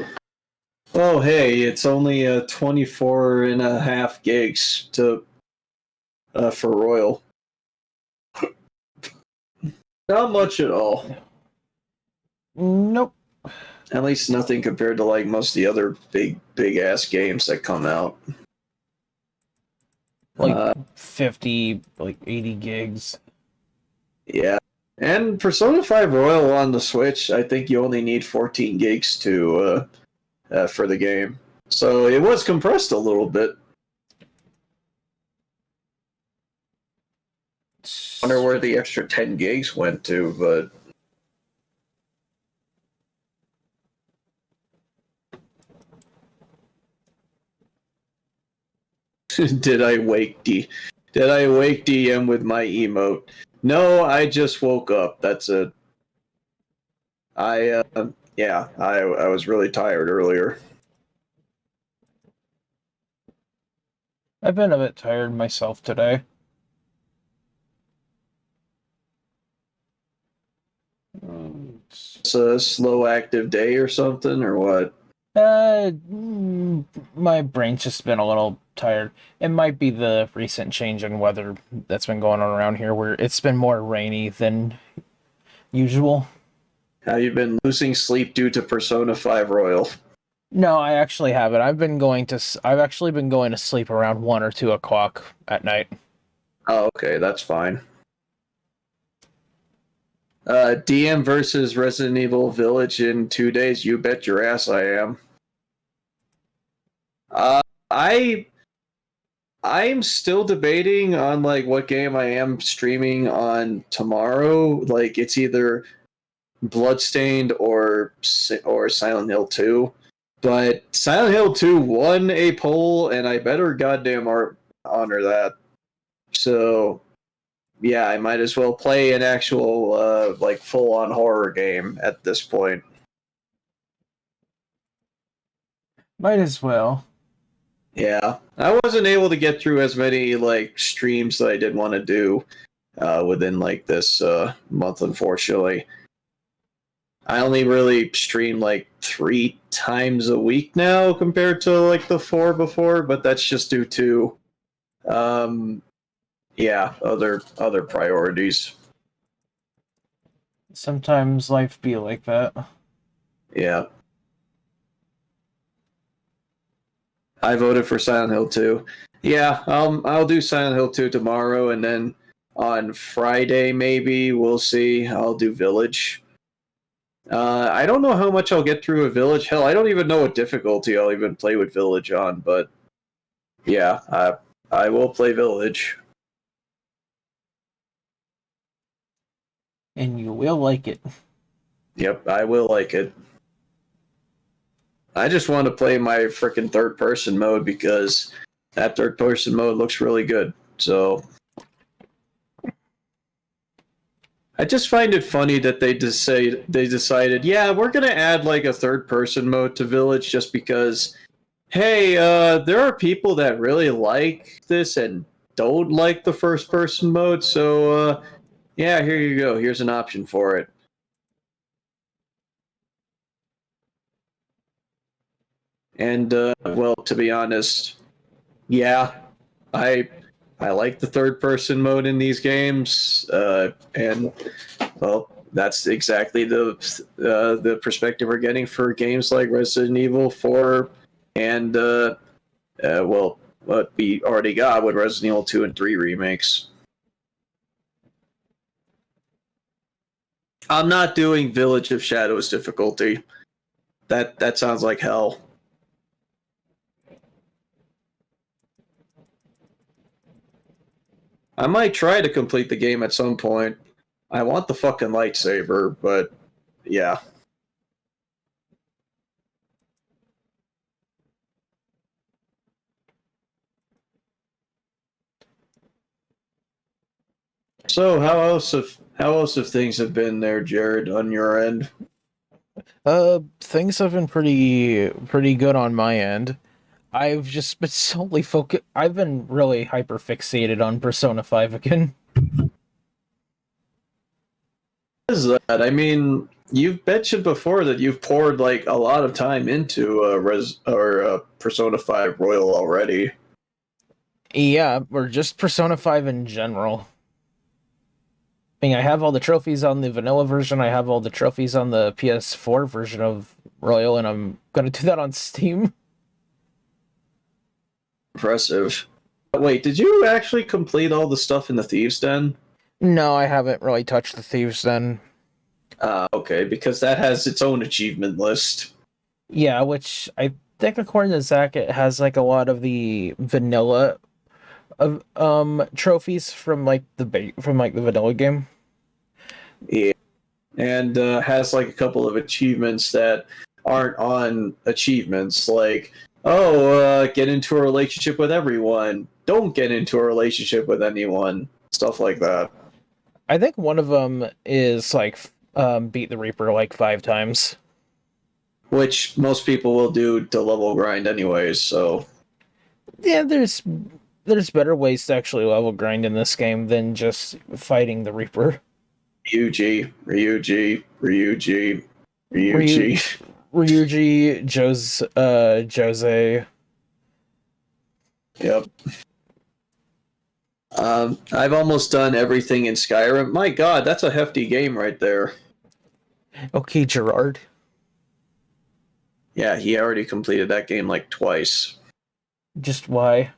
Oh, hey, it's only 24 and a half gigs for Royal. Not much at all. Nope. At least nothing compared to like most of the other big ass games that come out. Like 50, like 80 gigs. Yeah. And Persona 5 Royal on the Switch, I think you only need 14 gigs to for the game. So it was compressed a little bit. wonder where the extra 10 gigs went to, but... Did I wake DM with my emote? No, I just woke up. That's it. I was really tired earlier. I've been a bit tired myself today. It's a slow active day or something, or what? My brain's just been a little tired. It might be the recent change in weather that's been going on around here, where it's been more rainy than usual. Have you been losing sleep due to Persona 5 Royal? No, I actually haven't. I've actually been going to sleep around 1 or 2 o'clock at night. Oh, okay, that's fine. DM versus Resident Evil Village in 2 days. You bet your ass I am. I'm still debating on like what game I am streaming on tomorrow. Like it's either Bloodstained or Silent Hill 2. But Silent Hill 2 won a poll, and I better goddamn honor that. So, yeah, I might as well play an actual, like, full-on horror game at this point. Might as well. Yeah, I wasn't able to get through as many, like, streams that I did want to do within, like, this month, unfortunately. I only really stream like 3 times a week now compared to like the 4 before, but that's just due to other priorities. Sometimes life be like that. Yeah. I voted for Silent Hill 2. Yeah, I'll do Silent Hill 2 tomorrow, and then on Friday maybe we'll see. I'll do Village. I don't know how much I'll get through a Village. Hell, I don't even know what difficulty I'll even play with Village on, but yeah, I will play Village. And you will like it. Yep, I will like it. I just want to play my frickin' third-person mode because that third-person mode looks really good, so... I just find it funny that they decided, yeah, we're gonna add like a third-person mode to Village just because, hey, there are people that really like this and don't like the first-person mode, so yeah, here you go. Here's an option for it. And well, to be honest, yeah, I like the third-person mode in these games, and well, that's exactly the perspective we're getting for games like Resident Evil 4, and well, what we already got with Resident Evil 2 and 3 remakes. I'm not doing Village of Shadows difficulty. That sounds like hell. I might try to complete the game at some point. I want the fucking lightsaber, but yeah. So how else have things have been there, Jared, on your end? Things have been pretty good on my end. I've just been solely focused. I've been really hyper fixated on Persona 5 again. What is that? I mean, you've mentioned before that you've poured like a lot of time into Persona 5 Royal already. Yeah, or just Persona 5 in general. I mean, I have all the trophies on the vanilla version, I have all the trophies on the PS4 version of Royal, and I'm gonna do that on Steam. Impressive. Wait, did you actually complete all the stuff in the Thieves' Den? No, I haven't really touched the Thieves' Den. Okay, because that has its own achievement list. Yeah, which I think according to Zach, it has like a lot of the vanilla of trophies from like the vanilla game. Yeah, and has like a couple of achievements that aren't on achievements, like get into a relationship with everyone, don't get into a relationship with anyone, stuff like that. I think one of them is like beat the Reaper like 5 times, which most people will do to level grind anyways. So yeah, there's better ways to actually level grind in this game than just fighting the Reaper. Ryuji, Jose. Yep. I've almost done everything in Skyrim. My God, that's a hefty game right there. Okay, Gerard. Yeah, he already completed that game like twice. Just why?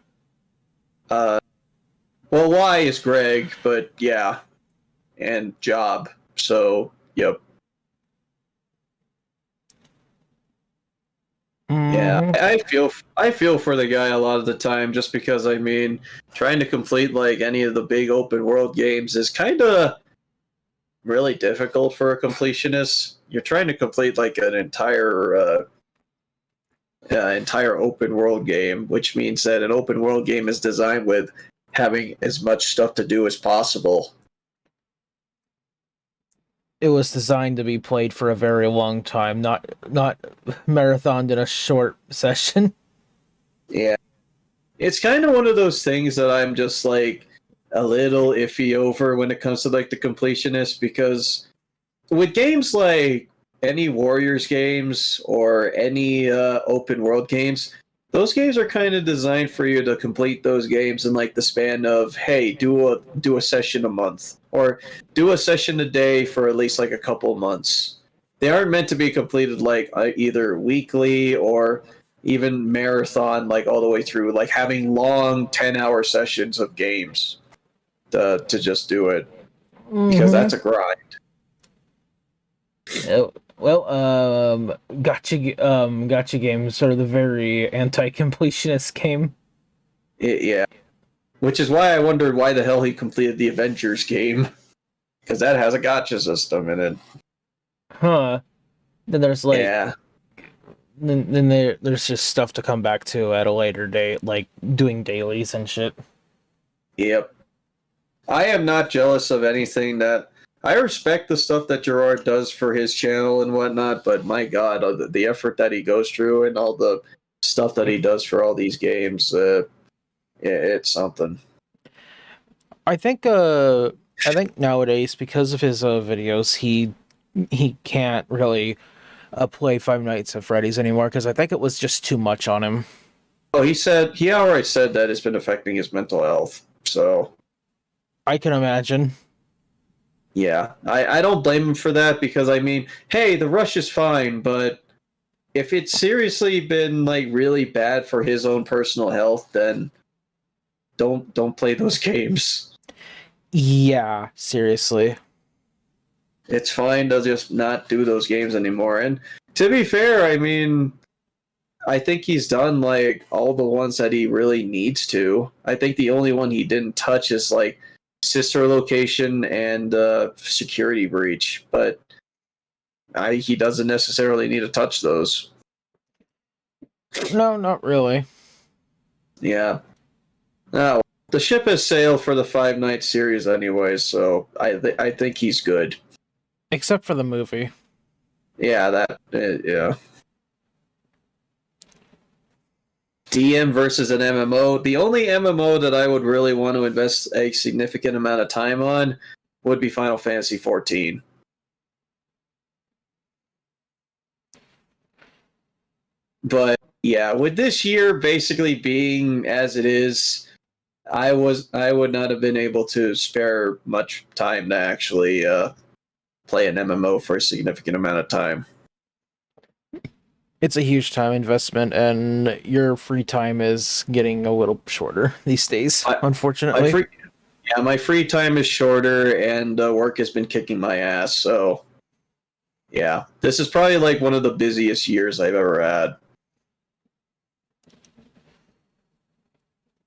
Well, why is Greg, but yeah. And job. So, yep. Yeah, I feel for the guy a lot of the time, just because I mean, trying to complete like any of the big open world games is kind of really difficult for a completionist. You're trying to complete like an entire open world game, which means that an open world game is designed with having as much stuff to do as possible. It was designed to be played for a very long time, not marathoned in a short session. Yeah. It's kind of one of those things that I'm just like a little iffy over when it comes to like the completionist, because with games like any Warriors games or any open world games, those games are kind of designed for you to complete those games in like the span of, hey, do a session a month or do a session a day for at least like a couple months. They aren't meant to be completed like either weekly or even marathon, like all the way through, like having long 10-hour sessions of games to just do it, because that's a grind. Well, gotcha games sort of the very anti-completionist game. Yeah, which is why I wondered why the hell he completed the Avengers game, because that has a gotcha system in it. Huh. Then there's like yeah. Then there's just stuff to come back to at a later date, like doing dailies and shit. Yep. I am not jealous of anything that. I respect the stuff that Gerard does for his channel and whatnot, but my God, the effort that he goes through and all the stuff that he does for all these games, it's something. I think nowadays, because of his videos, he can't really play Five Nights at Freddy's anymore, because I think it was just too much on him. Oh, he outright said that it's been affecting his mental health, so I can imagine. Yeah, I don't blame him for that, because I mean, hey, the rush is fine, but if it's seriously been like really bad for his own personal health, then don't play those games. Yeah, seriously. It's fine to just not do those games anymore. And to be fair, I mean, I think he's done like all the ones that he really needs to. I think the only one he didn't touch is like Sister Location and Security Breach, but he doesn't necessarily need to touch those. No, not really. Yeah. No, the ship has sailed for the Five Nights series anyway, so I think he's good. Except for the movie. Yeah, yeah. DM versus an MMO. The only MMO that I would really want to invest a significant amount of time on would be Final Fantasy XIV. But yeah, with this year basically being as it is, I would not have been able to spare much time to actually play an MMO for a significant amount of time. It's a huge time investment, and your free time is getting a little shorter these days, unfortunately. My free time is shorter, and work has been kicking my ass, so yeah. This is probably like one of the busiest years I've ever had.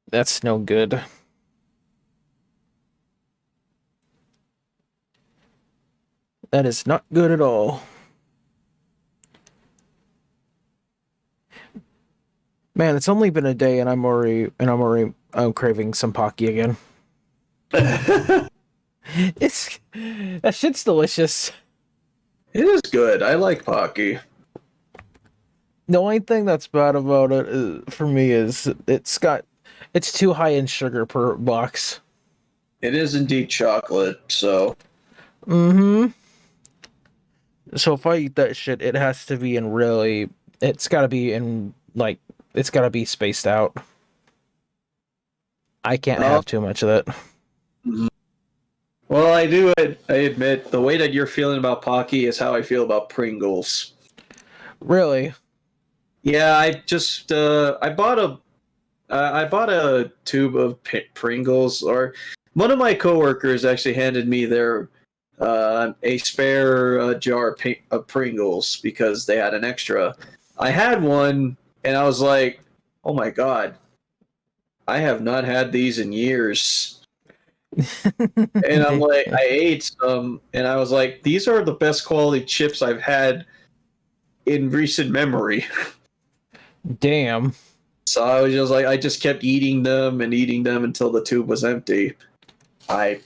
That's no good. That is not good at all. Man, it's only been a day and I'm already craving some Pocky again. That shit's delicious. It is good. I like Pocky. The only thing that's bad about it for me is it's too high in sugar per box. It is indeed chocolate, so. So if I eat that shit, it has to be it's gotta be it's gotta be spaced out. I can't have too much of it. Well, I admit, the way that you're feeling about Pocky is how I feel about Pringles. Really? Yeah, I bought a tube of Pringles, or one of my coworkers actually handed me a spare jar of Pringles because they had an extra. I had one, and I was like, oh my god, I have not had these in years. And I'm like, I ate some, and I was like, these are the best quality chips I've had in recent memory. Damn. So I was just like, I just kept eating them until the tube was empty. I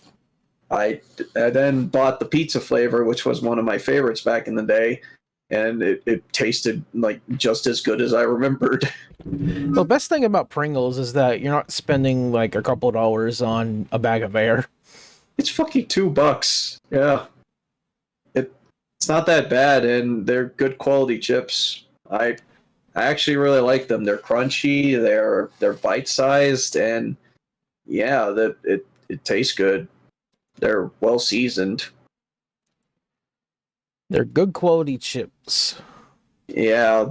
then bought the pizza flavor, which was one of my favorites back in the day, and it tasted like just as good as I remembered. The best thing about Pringles is that you're not spending like a couple dollars on a bag of air. It's fucking $2. Yeah. It's not that bad, and they're good quality chips. I actually really like them. They're crunchy, they're bite-sized, and yeah, it tastes good. They're well seasoned. They're good quality chips. Yeah,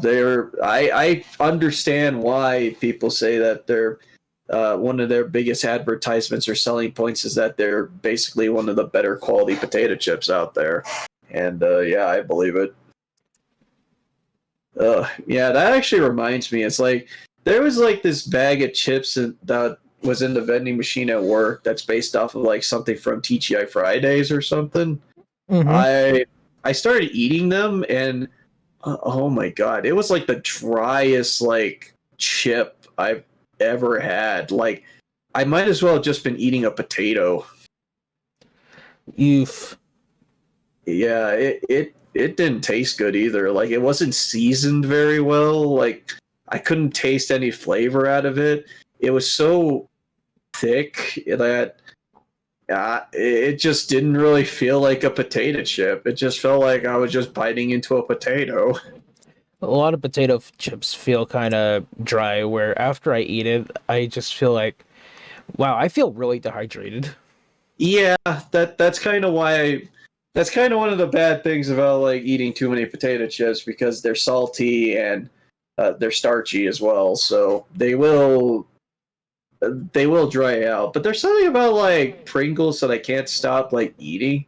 I understand why people say that they're one of their biggest advertisements or selling points is that they're basically one of the better quality potato chips out there. And yeah, I believe it. Yeah, that actually reminds me. It's like there was like this bag of chips that was in the vending machine at work that's based off of like something from TGI Fridays or something. I started eating them, and oh my god, it was like the driest like chip I've ever had. Like I might as well have just been eating a potato. Oof. Yeah, it didn't taste good either. Like it wasn't seasoned very well. Like I couldn't taste any flavor out of it. It was so thick that it just didn't really feel like a potato chip. It just felt like I was just biting into a potato. A lot of potato chips feel kind of dry, where after I eat it, I just feel like, wow, I feel really dehydrated. Yeah, that's kind of why. That's kind of one of the bad things about like eating too many potato chips, because they're salty and they're starchy as well. So they will dry out. But there's something about like Pringles that I can't stop like eating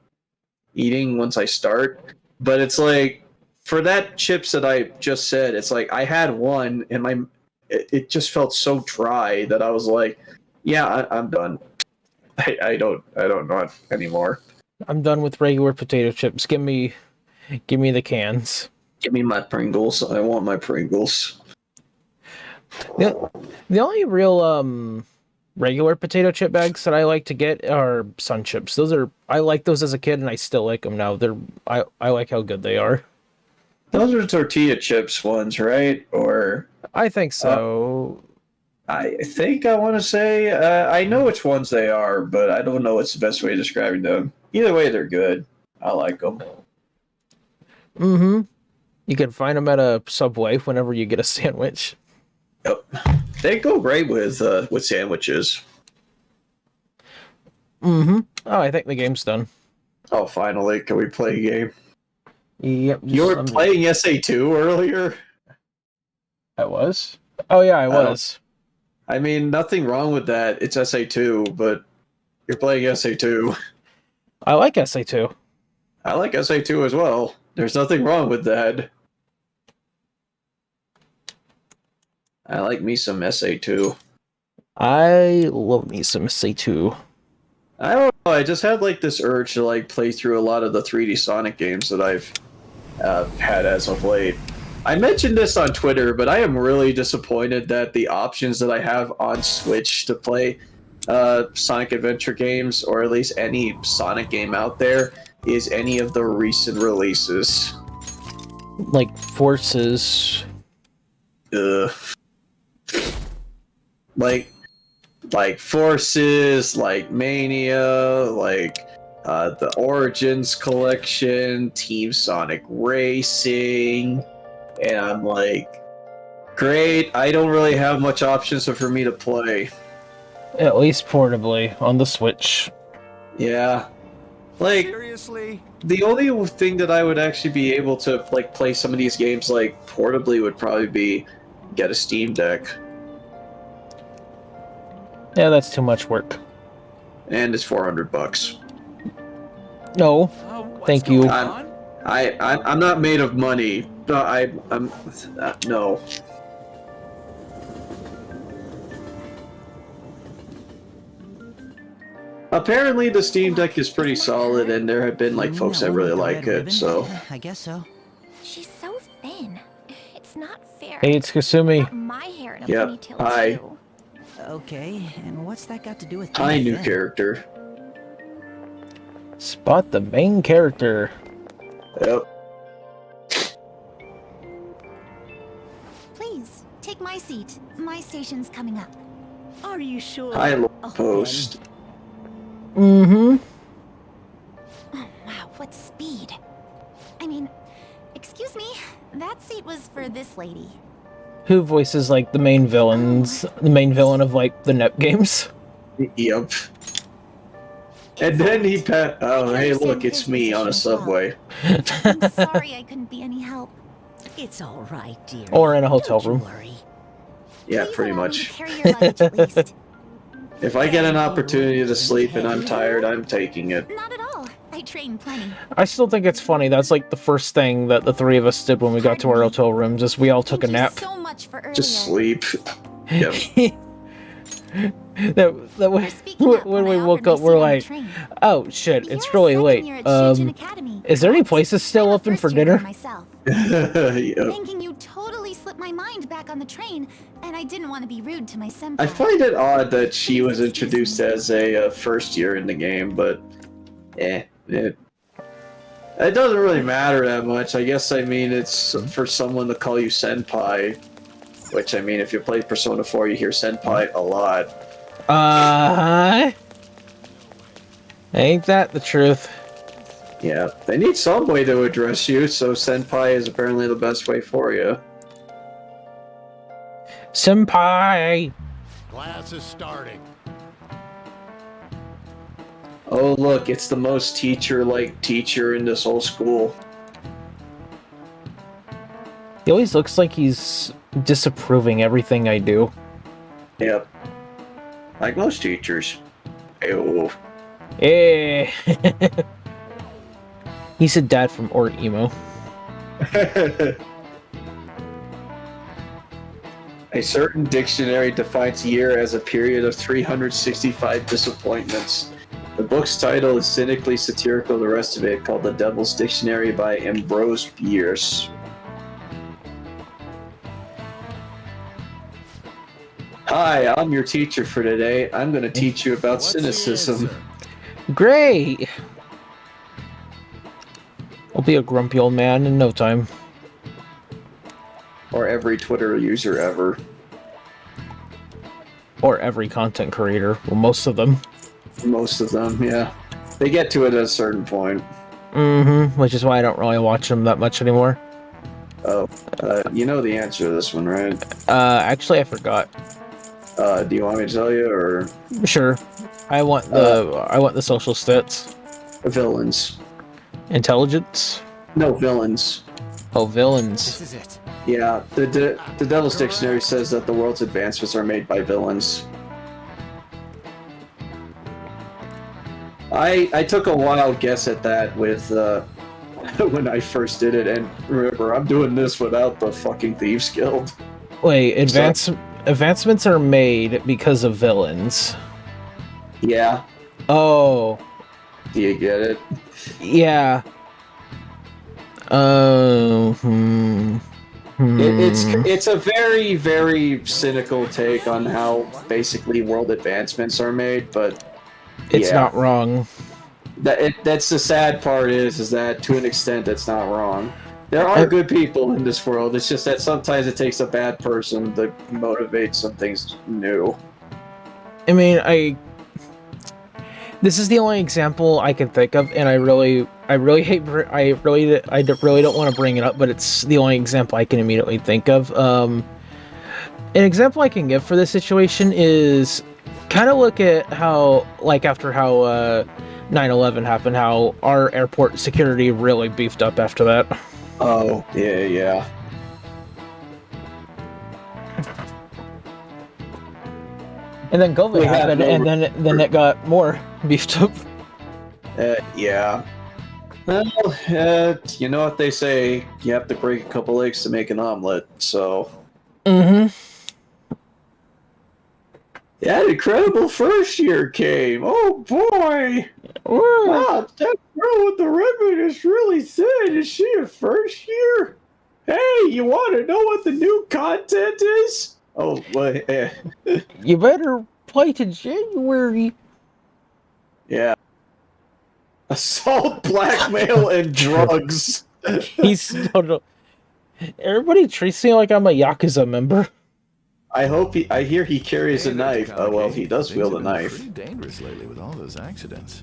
once I start. But it's like for that chips that I just said, it's like I had one and it just felt so dry that I was like, yeah, I'm done. I don't want anymore. I'm done with regular potato chips. Give me the cans. Give me my Pringles. I want my Pringles. The only real regular potato chip bags that I like to get are Sun Chips. I like those as a kid, and I still like them now. I like how good they are. Those are tortilla chips ones, right? Or I think so. I think I want to say I know which ones they are, but I don't know what's the best way of describing them. Either way, they're good. I like them. You can find them at a Subway whenever you get a sandwich. Yep. They go great with sandwiches. Oh, I think the game's done. Oh, finally. Can we play a game? Yep. You were playing SA2 earlier? I was? Oh, yeah, I was. I mean, nothing wrong with that. It's SA2, but you're playing SA2. I like SA2. I like SA2 as well. There's nothing wrong with that. I like me some SA2. I love me some SA2. I don't I just had like this urge to like play through a lot of the 3D Sonic games that I've had as of late. I mentioned this on Twitter, but I am really disappointed that the options that I have on Switch to play Sonic Adventure games, or at least any Sonic game out there, is any of the recent releases. Like Forces. Like Forces, like Mania, like the Origins collection, Team Sonic Racing, and I'm like, great, I don't really have much options for me to play. At least portably on the Switch. Yeah. Like, seriously? The only thing that I would actually be able to like play some of these games like portably would probably be get a Steam Deck. Yeah, that's too much work. And it's $400. No, thank you. I'm not made of money. No, I'm no. Apparently, the Steam Deck is pretty solid, and there have been like folks that really like it. So I guess so. She's so thin. It's not fair. Hey, it's Kasumi. Got my hair in a Yep. ponytail Hi. too. Okay, and what's that got to do with Hi, being new thin? character. Spot the main character. Yep. Please, take my seat. My station's coming up. Are you sure? Hi, Post. Mm-hmm. Oh, wow, what speed. I mean, excuse me, that seat was for this lady. Who voices like the main villains? The main villain of like the NEP games? Yep. And then he oh, hey, look, it's me on a subway. I'm sorry I couldn't be any help. It's all right, dear. Or in a hotel room. Yeah, pretty much. Carry your luggage at least. If I get an opportunity to sleep and I'm tired, I'm taking it. Not at all. I train plenty. I still think it's funny. That's like the first thing that the three of us did when we got to our hotel rooms. Is we all took a nap. So much for earlier. Just sleep. Yep. When we woke up, we're like, oh shit, it's really late. Is there any places still open for dinner? Yep. Thinking you totally slipped my mind back on the train, and I didn't want to be rude to my senpai. I find it odd that she was introduced as a first year in the game, but it doesn't really matter that much. I guess, I mean, it's for someone to call you senpai, which, I mean, if you play Persona 4, you hear senpai a lot. Ain't that the truth? Yeah, they need some way to address you, so senpai is apparently the best way for you. Senpai! Class is starting. Oh look, it's the most teacher-like teacher in this whole school. He always looks like he's disapproving everything I do. Yep. Like most teachers. Ew. Eh. He's a dad from Ort Emo. A certain dictionary defines year as a period of 365 disappointments. The book's title is cynically satirical to the rest of it, called The Devil's Dictionary by Ambrose Bierce. Hi, I'm your teacher for today. I'm going to teach you about cynicism. Great! I'll be a grumpy old man in no time. Or every Twitter user ever. Or every content creator. Well, most of them. Most of them, yeah. They get to it at a certain point. Mm-hmm, which is why I don't really watch them that much anymore. Oh, you know the answer to this one, right? Actually I forgot. Do you want me to tell you, or...? Sure. I want the social stats. Villains. Intelligence? No, villains. Oh, villains. This is it. Yeah, the Devil's Dictionary says that the world's advancements are made by villains. I took a wild guess at that with when I first did it, and remember, I'm doing this without the fucking Thieves Guild. Wait, advancements are made because of villains. Yeah. Oh, Do you get it? Yeah. It's a very, very cynical take on how basically world advancements are made, but it's not wrong. That's the sad part is that to an extent it's not wrong. There are good people in this world. It's just that sometimes it takes a bad person to motivate some things new. I mean, this is the only example I can think of, and I really don't want to bring it up, but it's the only example I can immediately think of. An example I can give for this situation is kind of look at how, like, after how 9/11 happened, how our airport security really beefed up after that. Oh, yeah. And then COVID happened, and then it got more beefed up. Yeah. Well, you know what they say, you have to break a couple eggs to make an omelet, so... Mm-hmm. That incredible first year came! Oh boy! Wow, that girl with the ribbon is really thin! Is she a first year? Hey, you want to know what the new content is? Oh, well, You better play to January. Yeah. Assault, blackmail, and drugs. Everybody treats me like I'm a Yakuza member. I hear he carries a knife. Oh, well, he does wield a knife. Pretty dangerous lately with all those accidents.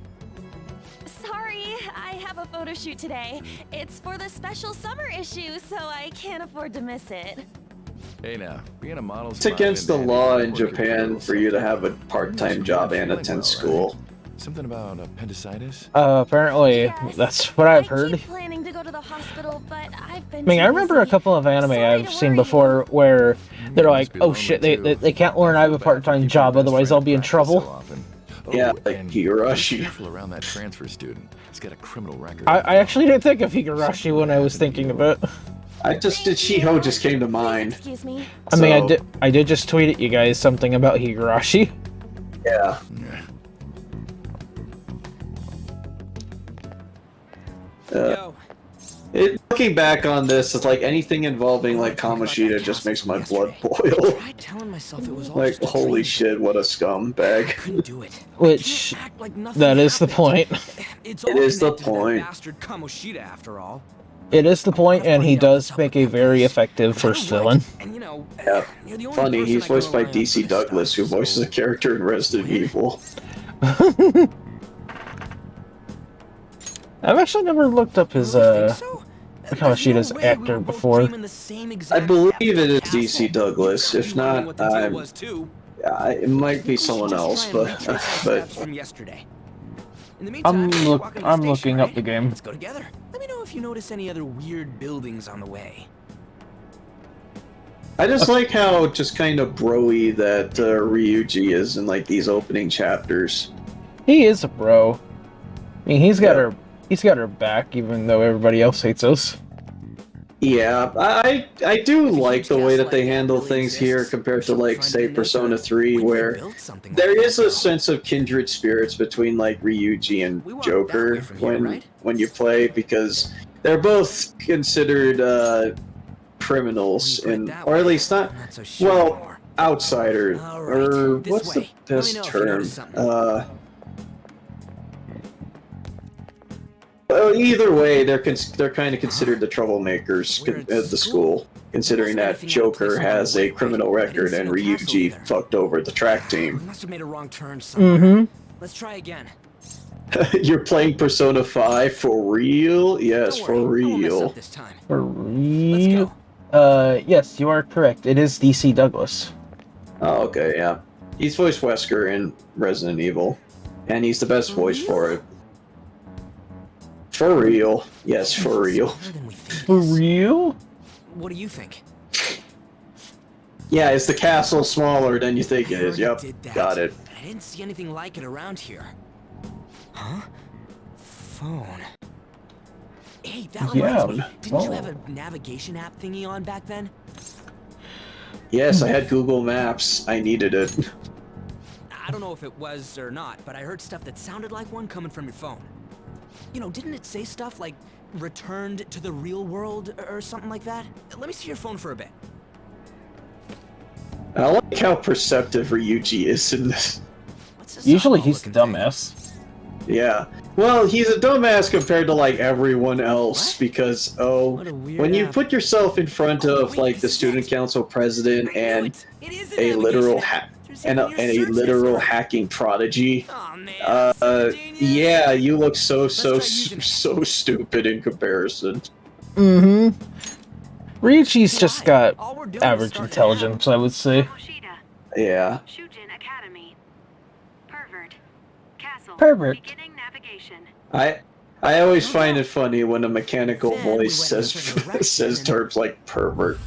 Sorry, I have a photo shoot today. It's for the special summer issue, so I can't afford to miss it. Hey now, being a model's It's against the law in Japan for you to have a part-time job and attend school. Something about appendicitis? Apparently, that's what I've heard. Planning to go to the hospital, but I've been I mean, I remember a couple of anime I've seen before where they're like, oh shit, they can't learn I have a part-time job, otherwise I'll be in trouble. Yeah, like Higurashi. Careful around that transfer student. He's got a criminal record. I actually didn't think of Higurashi when I was thinking of it. Shiho just came to mind. Excuse me. I mean, I did just tweet at you guys something about Higurashi. Yeah. Looking back on this, it's like anything involving like Kamoshida just makes my blood boil. Like, holy shit, what a scumbag. Which, that is the point. It's It is the point. Bastard Kamoshida, after all. It is the point, and he does make a very effective first villain. Yeah. Funny, he's voiced by DC Douglas, who voices a character in Resident Evil. I've actually never looked up his Kamoshida's actor before. I believe it is DC Douglas. If not, it might be someone else, but I'm looking up the game. Let's go together. Let me know if you notice any other weird buildings on the way. I just like how just kind of bro-y that Ryuji is in like these opening chapters. He is a bro. I mean, he's got her back, even though everybody else hates us. Yeah, I do like the way that they handle things here compared to, like, say, Persona 3, where there is a sense of kindred spirits between, like, Ryuji and Joker when you play, because they're both considered criminals, or at least not, well, outsiders, or what's the best term? Either way, they're kind of considered the troublemakers at the school, considering that Joker has a criminal record and Ryuji fucked over the track team. Must have made a wrong turn somewhere. Let's try again. You're playing Persona 5 for real? Yes, for real. For real? Yes, you are correct. It is DC Douglas. Oh, okay, yeah. He's voiced Wesker in Resident Evil, and he's the best voice for it. For real. Yes, for real. For real? What do you think? Yeah, is the castle smaller than you think it is? Yep, got it. I didn't see anything like it around here. Huh? Phone. Hey, that reminds me. Didn't you have a navigation app thingy on back then? Yes, I had Google Maps. I needed it. I don't know know if it was or not, but I heard stuff that sounded like one coming from your phone. You know, didn't it say stuff like returned to the real world or something like that? Let me see your phone for a bit. I like how perceptive Ryuji is in this. Usually he's the dumbass. Yeah. Well, he's a dumbass compared to like everyone else because when you put yourself in front of like the student council president and a literal literal hacking prodigy, yeah, you look so stupid in comparison. Mm-hmm. Ryuji's just got average intelligence, I would say. Yeah. Pervert. I always find it funny when a mechanical voice says terms like pervert.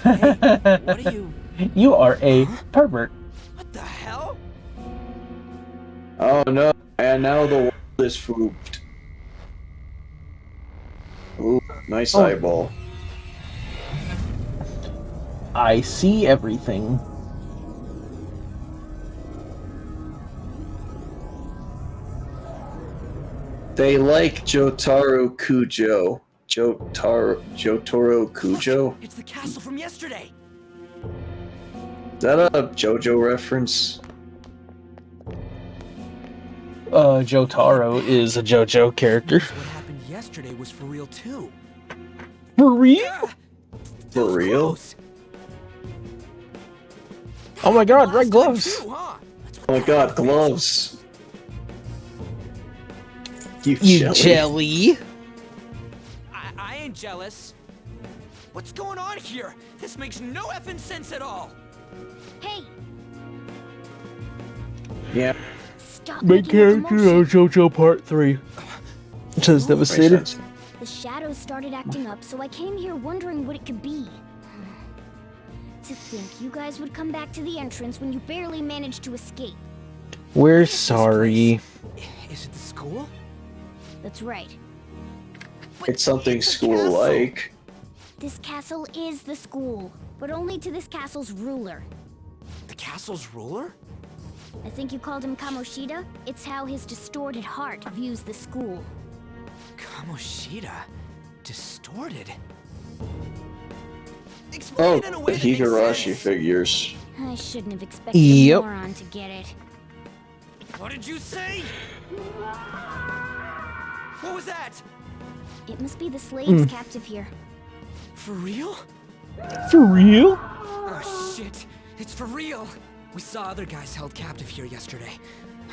What are you? You are a pervert. What the hell? Oh no, and now the world is fooped. Ooh, nice eyeball. I see everything. They like Jotaro Kujo. Jotaro Kujo? It's the castle from yesterday. Is that a JoJo reference? Jotaro is a JoJo character. What happened yesterday was for real too. For real? For real? Oh my god, red gloves! Oh my god, gloves! You jelly! I ain't jealous. What's going on here? This makes no effing sense at all. Hey! Yeah. Stop Main making a character commotion. of JoJo Part 3. It says devastated. The shadows started acting up, so I came here wondering what it could be. To think you guys would come back to the entrance when you barely managed to escape. We're sorry. Is it the school? That's right. It's something school-like. This castle is the school, but only to this castle's ruler. The castle's ruler? I think you called him Kamoshida. It's how his distorted heart views the school. Kamoshida? Distorted? Oh, the Higurashi figures. I shouldn't have expected Yep. a moron to get it. What did you say? What was that? It must be the slaves captive here. For real? For real? Oh shit, it's for real. We saw other guys held captive here yesterday.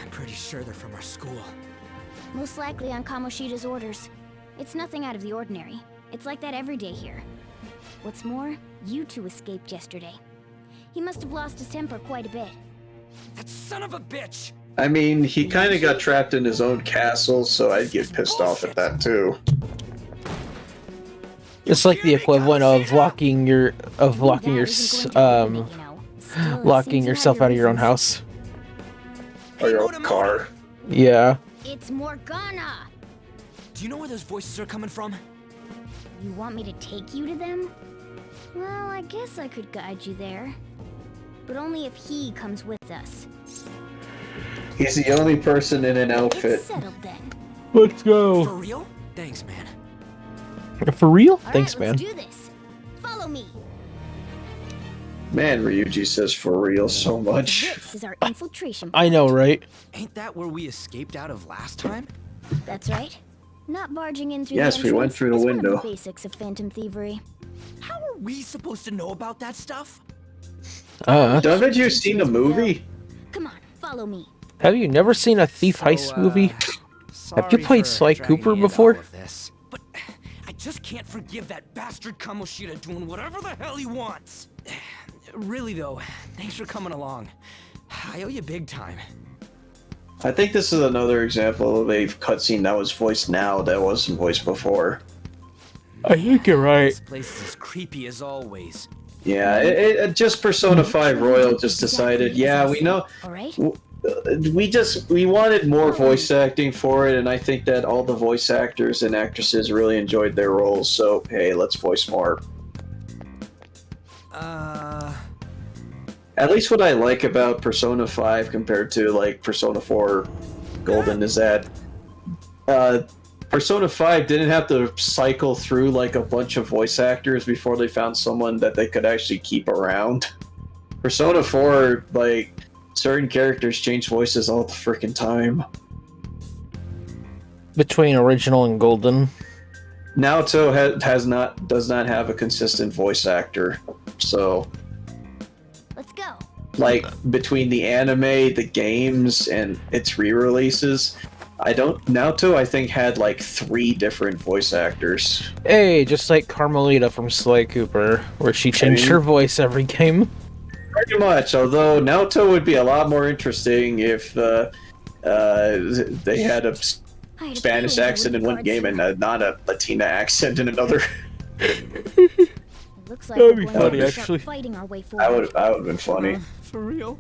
I'm pretty sure they're from our school. Most likely on Kamoshida's orders. It's nothing out of the ordinary. It's like that every day here. What's more, you two escaped yesterday. He must have lost his temper quite a bit. That son of a bitch! I mean, he kind of got trapped in his own castle, so I'd get pissed off at that too. It's like the equivalent of locking yourself out of your own house. Or your own car. Yeah. It's Morgana! Do you know where those voices are coming from? You want me to take you to them? Well, I guess I could guide you there. But only if he comes with us. He's the only person in an outfit. It's settled then. Let's go. For real? Thanks, man. For real? All Thanks, right, man. let's do this. Follow me. Man, Ryuji says for real so much. This is our infiltration. I know, right? Ain't that where we escaped out of last time? That's right. Not barging in through Yes, the we went entrance through the is one of window. the basics of phantom thievery. How are we supposed to know about that stuff? Haven't you seen the movie? Come on, follow me. Have you never seen a Thief Heist movie? Have you played Sly Cooper before? But I just can't forgive that bastard Kamoshida doing whatever the hell he wants. Really though, thanks for coming along. I owe you big time. I think this is another example of a cutscene that was voiced now that wasn't voiced before. I think you're right. This place is as creepy as always. Yeah, it just Persona 5 Royal just decided, yeah, we know. All right. We wanted more voice acting for it, and I think that all the voice actors and actresses really enjoyed their roles, so hey, let's voice more. At least what I like about Persona 5 compared to like Persona 4 Golden is that Persona 5 didn't have to cycle through like a bunch of voice actors before they found someone that they could actually keep around. Persona 4, like, certain characters change voices all the freaking time. Between original and Golden. Naoto does not have a consistent voice actor, so Let's go. like between the anime, the games, and its re-releases, Naoto I think had like 3 different voice actors. Hey, just like Carmelita from Sly Cooper, where she changed her voice every game. Pretty much, although Naoto would be a lot more interesting if they had a Spanish accent in one game and not a Latina accent in another. Looks like That'd be we're going funny, to start actually. fighting our way That forward. would have been funny. For real?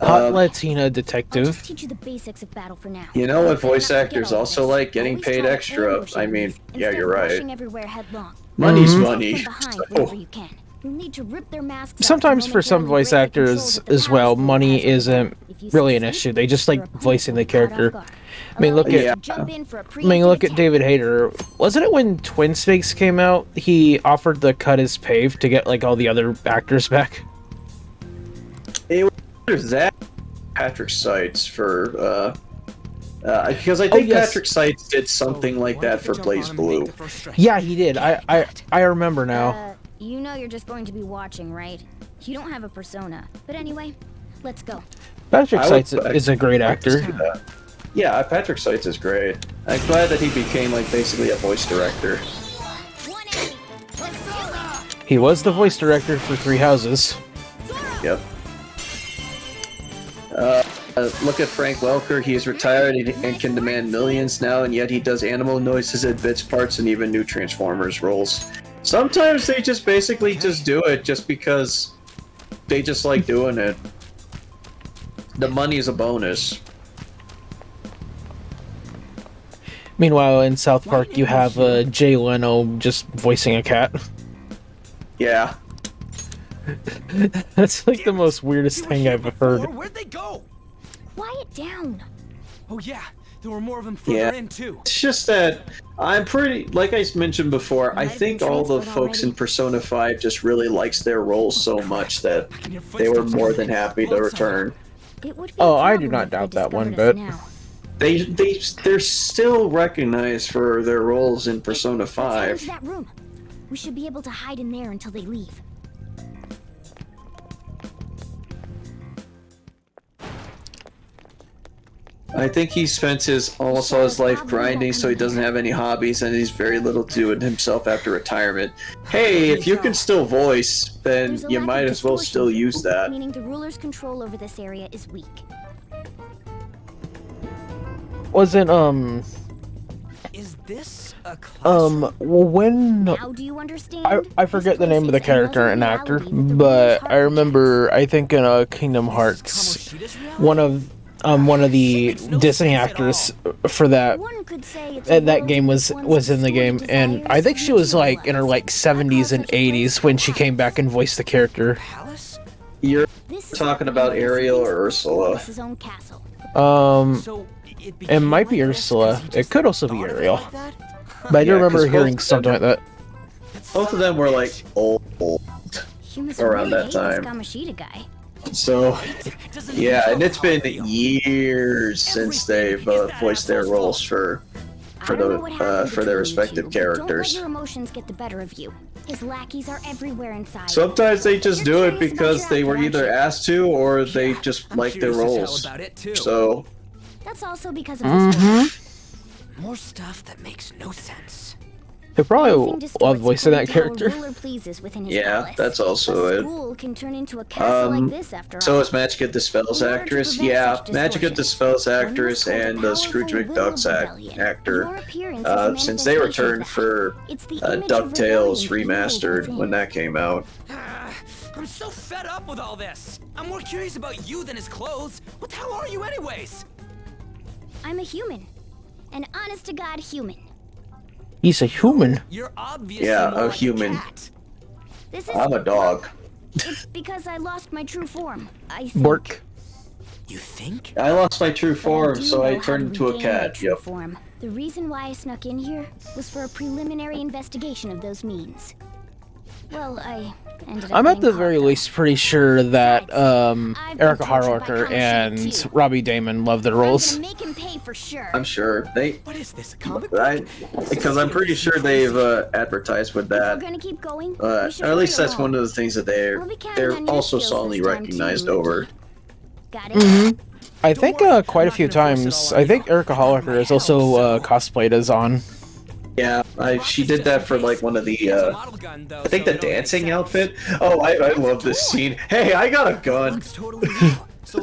Hot Latina I'll detective. just teach you the basics of battle for now. You know what voice Try not to actors get all also this. like? Getting Always paid try to extra. ambush I mean, enemies yeah, instead you're of right. rushing everywhere headlong. Money's Mhm. money. From behind So- whenever you can. You'll need to rip their masks off Sometimes and for some momentarily voice break the control actors that the as well, Palace money has on them. isn't If you really an succeed, issue. They just your like opponent voicing the will be caught off character. guard. I mean, look Allow you at to jump in for a I mean, look preemptive at David Hayter. Wasn't it when Twin Snakes came out? He offered to cut his pay to get like all the other actors back. There's that Patrick Seitz for because I think yes. Patrick Seitz did something like that for Blaze Blue. Yeah, he did. I remember now. You know you're just going to be watching, right? You don't have a persona. But anyway, let's go. Patrick I would- Seitz is a great actor. Yeah, Patrick Seitz is great. I'm glad that he became like basically a voice director. He was the voice director for Three Houses. Yep. Look at Frank Welker. He is retired and can demand millions now, and yet he does animal noises and bits parts and even new Transformers roles. Sometimes they just basically just do it just because they just like doing it. The money is a bonus. Meanwhile, in South Park, you have Jay Leno just voicing a cat. Yeah. That's like the most weirdest thing I've heard. Where'd they go? Quiet down. Oh yeah, there were more of them further Yeah. in too. It's just that I'm pretty, like I mentioned before, I think all the folks in Persona 5 just really likes their roles so much that they were more than happy to return. Oh, I do not doubt that one bit. They're still recognized for their roles in Persona Into 5. that room. We should be able to hide in there until they leave. I think he spent almost all his life grinding, so he doesn't have any hobbies, and he's very little to do it himself after retirement. Hey, if you can still voice, then There's a you lack might of as well distortion still here, use that. Meaning the ruler's control over this area is weak. Wasn't Is this a when Now do you understand? I forget the name of the character and actor, but I remember I think in Kingdom Hearts, one of the Disney actors for that that game was in the game, and I think she was like in her like 70s and 80s when she came back and voiced the character. You're talking about Ariel or Ursula? It might be Ursula. It could also be Ariel. But I do remember hearing something like that. Both of them were like old around that time. Kamoshida guy. So, yeah, and it's been years since they've voiced their roles for their respective Don't let characters. your emotions get the better of you. His lackeys are everywhere inside. Sometimes they just do it because they were either asked to or they just like their roles. So, That's also because of his More stuff that makes no sense. They probably love voicing that character. yeah, that's also it. School can turn into a castle like this after So all. is Magica the Spells actress? Yeah, Magica the Spells actress and Scrooge McDuck's actor, since they returned for DuckTales Remastered when that came out. I'm so fed up with all this. I'm more curious about you than his clothes. What the hell are you anyways? I'm a human. An honest-to-God human. He's a human. You're obviously Yeah, more a like human. cat. This is I'm a dog. It's because I lost my true form. I think. Bork. You think? I lost my true But form, do so know I how turned to into a regain my cat. true Yep. form. The reason why I snuck in here was for a preliminary investigation of those means. Well, I ended up I'm at getting the caught, very though. least pretty sure that I've been Erica tortured by Harwalker Kamoshida and too. Robbie Damon love their I'm roles. gonna make him pay for sure. I'm sure they. What is this, a comic Because I'm pretty sure they've advertised with We're that. gonna keep going. Or We should at least hurry that's along. one of the things that We'll be counting on they're your also skills solidly this time, recognized too, over. Got it? Mm-hmm. I think quite a few times. I think Erica Harwalker is also cosplayed as On. Yeah, she did that for like one of the, I think the dancing outfit. Oh, I love this scene. Hey, I got a gun. So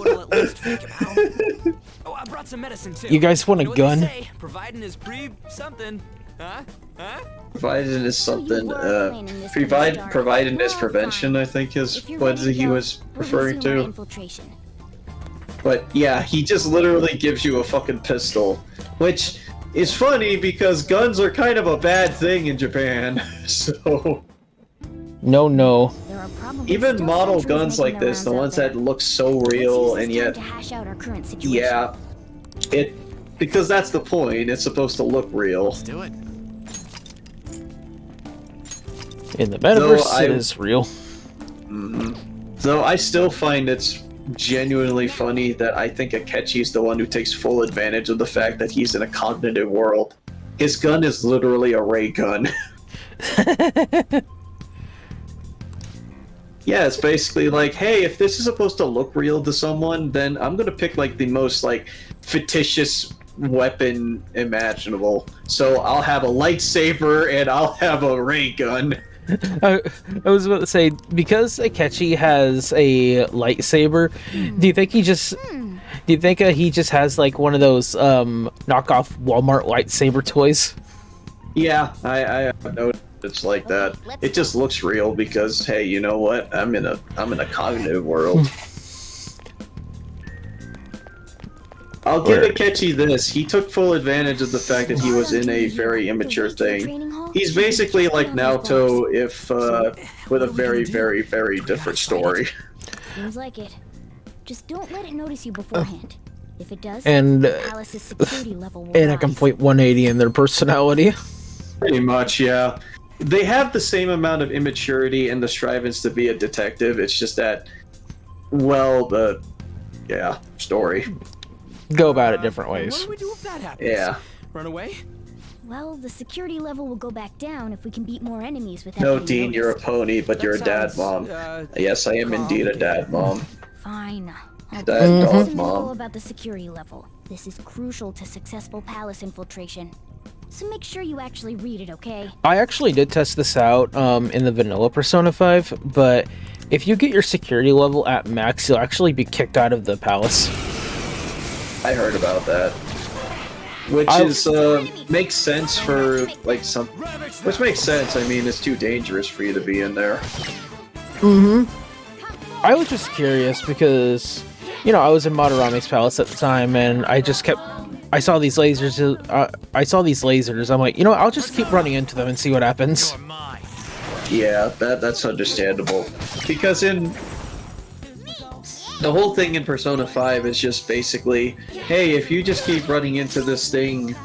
it'll at least fake him out. Oh, I brought some medicine too. You guys want a You know what they gun? say, providing is something. Huh? Provided is something, provided is prevention, I think is what he was referring We'll resume our to. infiltration. But yeah, he just literally gives you a fucking pistol. Which is funny because guns are kind of a bad thing in Japan. So No. There are probably even still model sentries guns making like their this, the rounds out ones there. that look so Let's real use this and time yet, to hash out our current situation. yeah, because that's the point. It's supposed to look real. Let's do it. In the metaverse, Though it is real. Though I still find it's genuinely funny that I think Akechi's the one who takes full advantage of the fact that he's in a cognitive world. His gun is literally a ray gun. Yeah, it's basically like, hey, if this is supposed to look real to someone, then I'm gonna pick like the most like fictitious weapon imaginable. So I'll have a lightsaber and I'll have a ray gun. I was about to say, because Akechi has a lightsaber, do you think he just has like one of those knockoff Walmart lightsaber toys? Yeah, I noticed it's like that. It just looks real because hey, you know what? I'm in a cognitive world. I'll give Akechi this. He took full advantage of the fact that he was in a very immature thing. He's basically like Naruto if with a very, very, very different story. Seems like it. Just don't let it notice you beforehand. If it does, And the palace's security level will and a rise. complete 180 in their personality. Pretty much, yeah. They have the same amount of immaturity and the strivings to be a detective. It's just that, well, the story. Go about it different What ways. do we do if that happens? Yeah. Run away? Well, the security level will go back down if we can beat more enemies without No, getting Dean, you're a noticed. pony, but you're a dad, mom. Yes, I am indeed a dad, mom. Fine. I'll Dad, tell you dog, some info mom. about the security level. This is crucial to successful palace infiltration. So make sure you actually read it, okay? I actually did test this out in the vanilla Persona 5, but if you get your security level at max, you'll actually be kicked out of the palace. I heard about that. Which is makes sense for like some, which makes sense. I mean, it's too dangerous for you to be in there. I was just curious because, you know, I was in Madarame's palace at the time, and I saw these lasers. I'm like, you know what, I'll just keep running into them and see what happens. Yeah, that's understandable. Because in the whole thing in Persona 5 is just basically, hey, if you just keep running into this thing,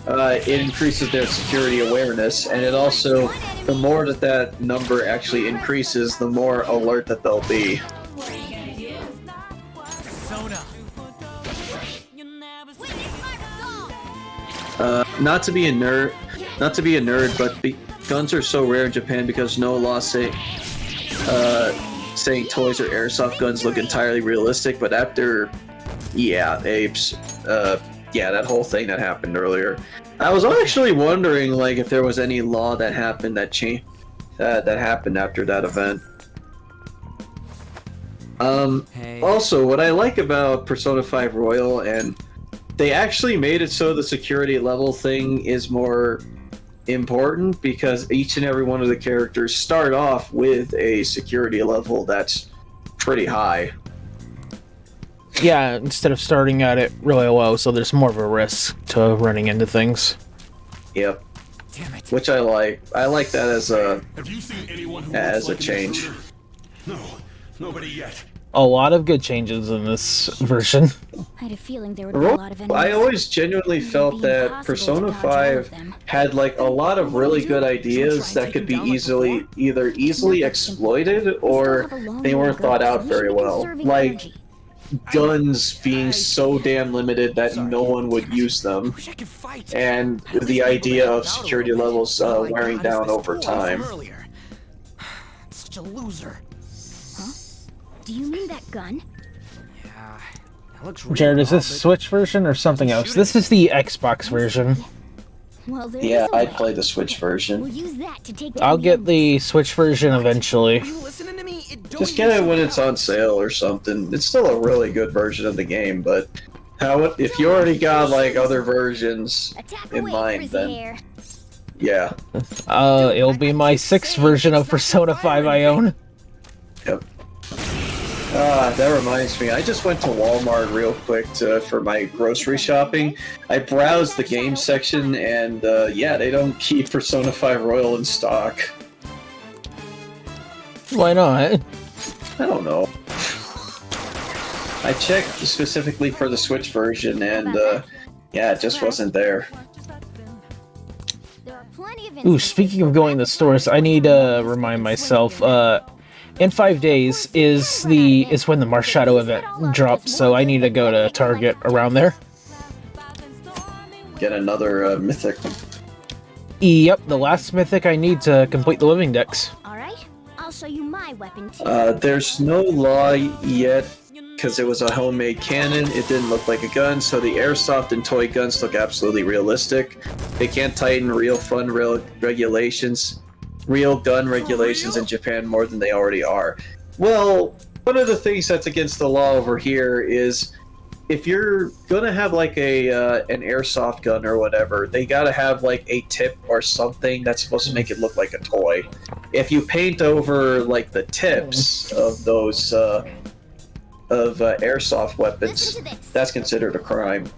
it increases their security awareness, and it also, the more that number actually increases, the more alert that they'll be. Not to be a nerd, but guns are so rare in Japan because no law saying toys or airsoft guns look entirely realistic. But after, apes, that whole thing that happened earlier, I was actually wondering like if there was any law that happened that changed that happened after that event. Also, what I like about Persona 5 Royal, and they actually made it so the security level thing is more important because each and every one of the characters start off with a security level that's pretty high. Yeah, instead of starting at it really low, so there's more of a risk to running into things. Yep. Which I like. I like that as a change. No, nobody yet. A lot of good changes in this version. I had a feeling there would be a lot of enemies. I always genuinely felt that Persona 5 had like a lot of really good ideas that could be either easily exploited or they weren't thought out very well. Like guns being so damn limited that no one would use them, and the idea of security levels wearing down over time. Such a loser. Do you mean that gun? Yeah, that looks real. Jared, is this Switch version or something else? This is the Xbox version. Well, Yeah, I'd play the Switch version. We'll use that to take down I'll get the Switch version eventually. Just get it when it's on sale or something. It's still a really good version of the game, but if you already got like other versions in mind, then yeah. It'll be my 6th version of Persona 5 I own. Yep. That reminds me, I just went to Walmart real quick for my grocery shopping. I browsed the game section, and yeah, they don't keep Persona 5 Royal in stock. Why not? I don't know. I checked specifically for the Switch version, and yeah, it just wasn't there. Ooh, speaking of going to stores, I need to remind myself, in 5 days is when the Marshadow event drops, so I need to go to Target around there. Get another mythic. Yep, the last mythic I need to complete the living decks. Alright, I'll show you my weapon too. There's no law yet, because it was a homemade cannon. It didn't look like a gun, so the airsoft and toy guns look absolutely realistic. They can't tighten real gun regulations in Japan more than they already are. Well, one of the things that's against the law over here is if you're gonna have like an airsoft gun or whatever, they gotta have like a tip or something that's supposed to make it look like a toy. If you paint over like the tips of those airsoft weapons, that's considered a crime.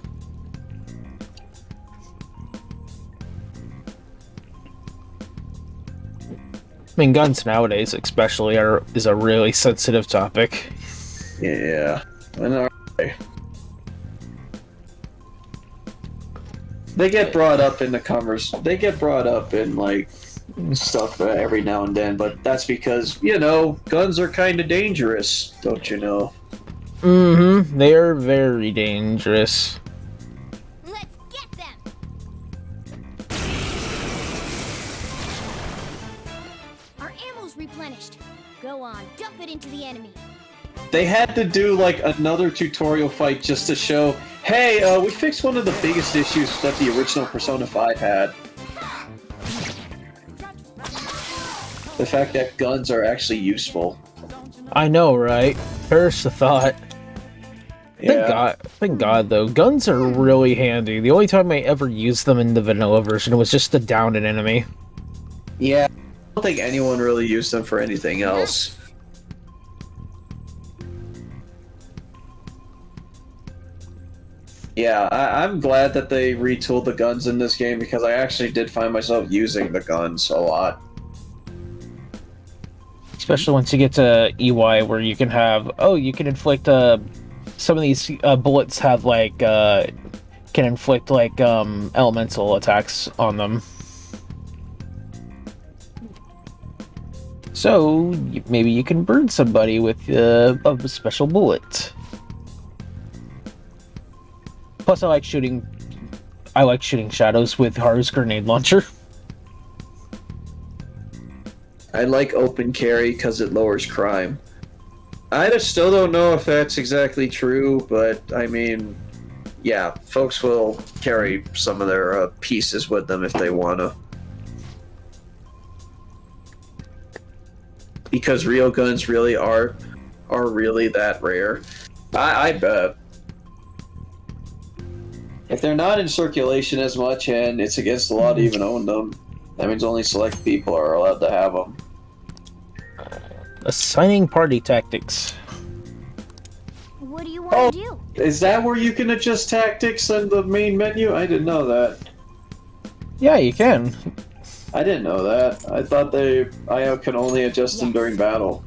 I mean, guns nowadays, especially, is a really sensitive topic. Yeah, and they get brought up in the They get brought up in like stuff every now and then, but that's because guns are kind of dangerous, don't you know? Mm-hmm. They are very dangerous. Let's get them. Our ammo's replenished. Go on, dump it into the enemy. They had to do like another tutorial fight just to show, hey, we fixed one of the biggest issues that the original Persona 5 had. The fact that guns are actually useful. I know, right? Perish the thought. Yeah. Thank God, though. Guns are really handy. The only time I ever used them in the vanilla version was just to down an enemy. Yeah, I don't think anyone really used them for anything else. Yeah, I'm glad that they retooled the guns in this game because I actually did find myself using the guns a lot. Especially once you get to EY, where you can have, you can inflict, some of these bullets have like, can inflict like, elemental attacks on them. So, maybe you can burn somebody with a special bullet. Plus, I like shooting shadows with Haru's grenade launcher. I like open carry because it lowers crime. I just still don't know if that's exactly true, but I mean, yeah, folks will carry some of their pieces with them if they want to. Because real guns really are really that rare. I bet. If they're not in circulation as much and it's against the law to even own them, that means only select people are allowed to have them. Assigning party tactics. What do you want to do? Is that where you can adjust tactics in the main menu? I didn't know that. Yeah, you can. I didn't know that. I thought I can only adjust them during battle.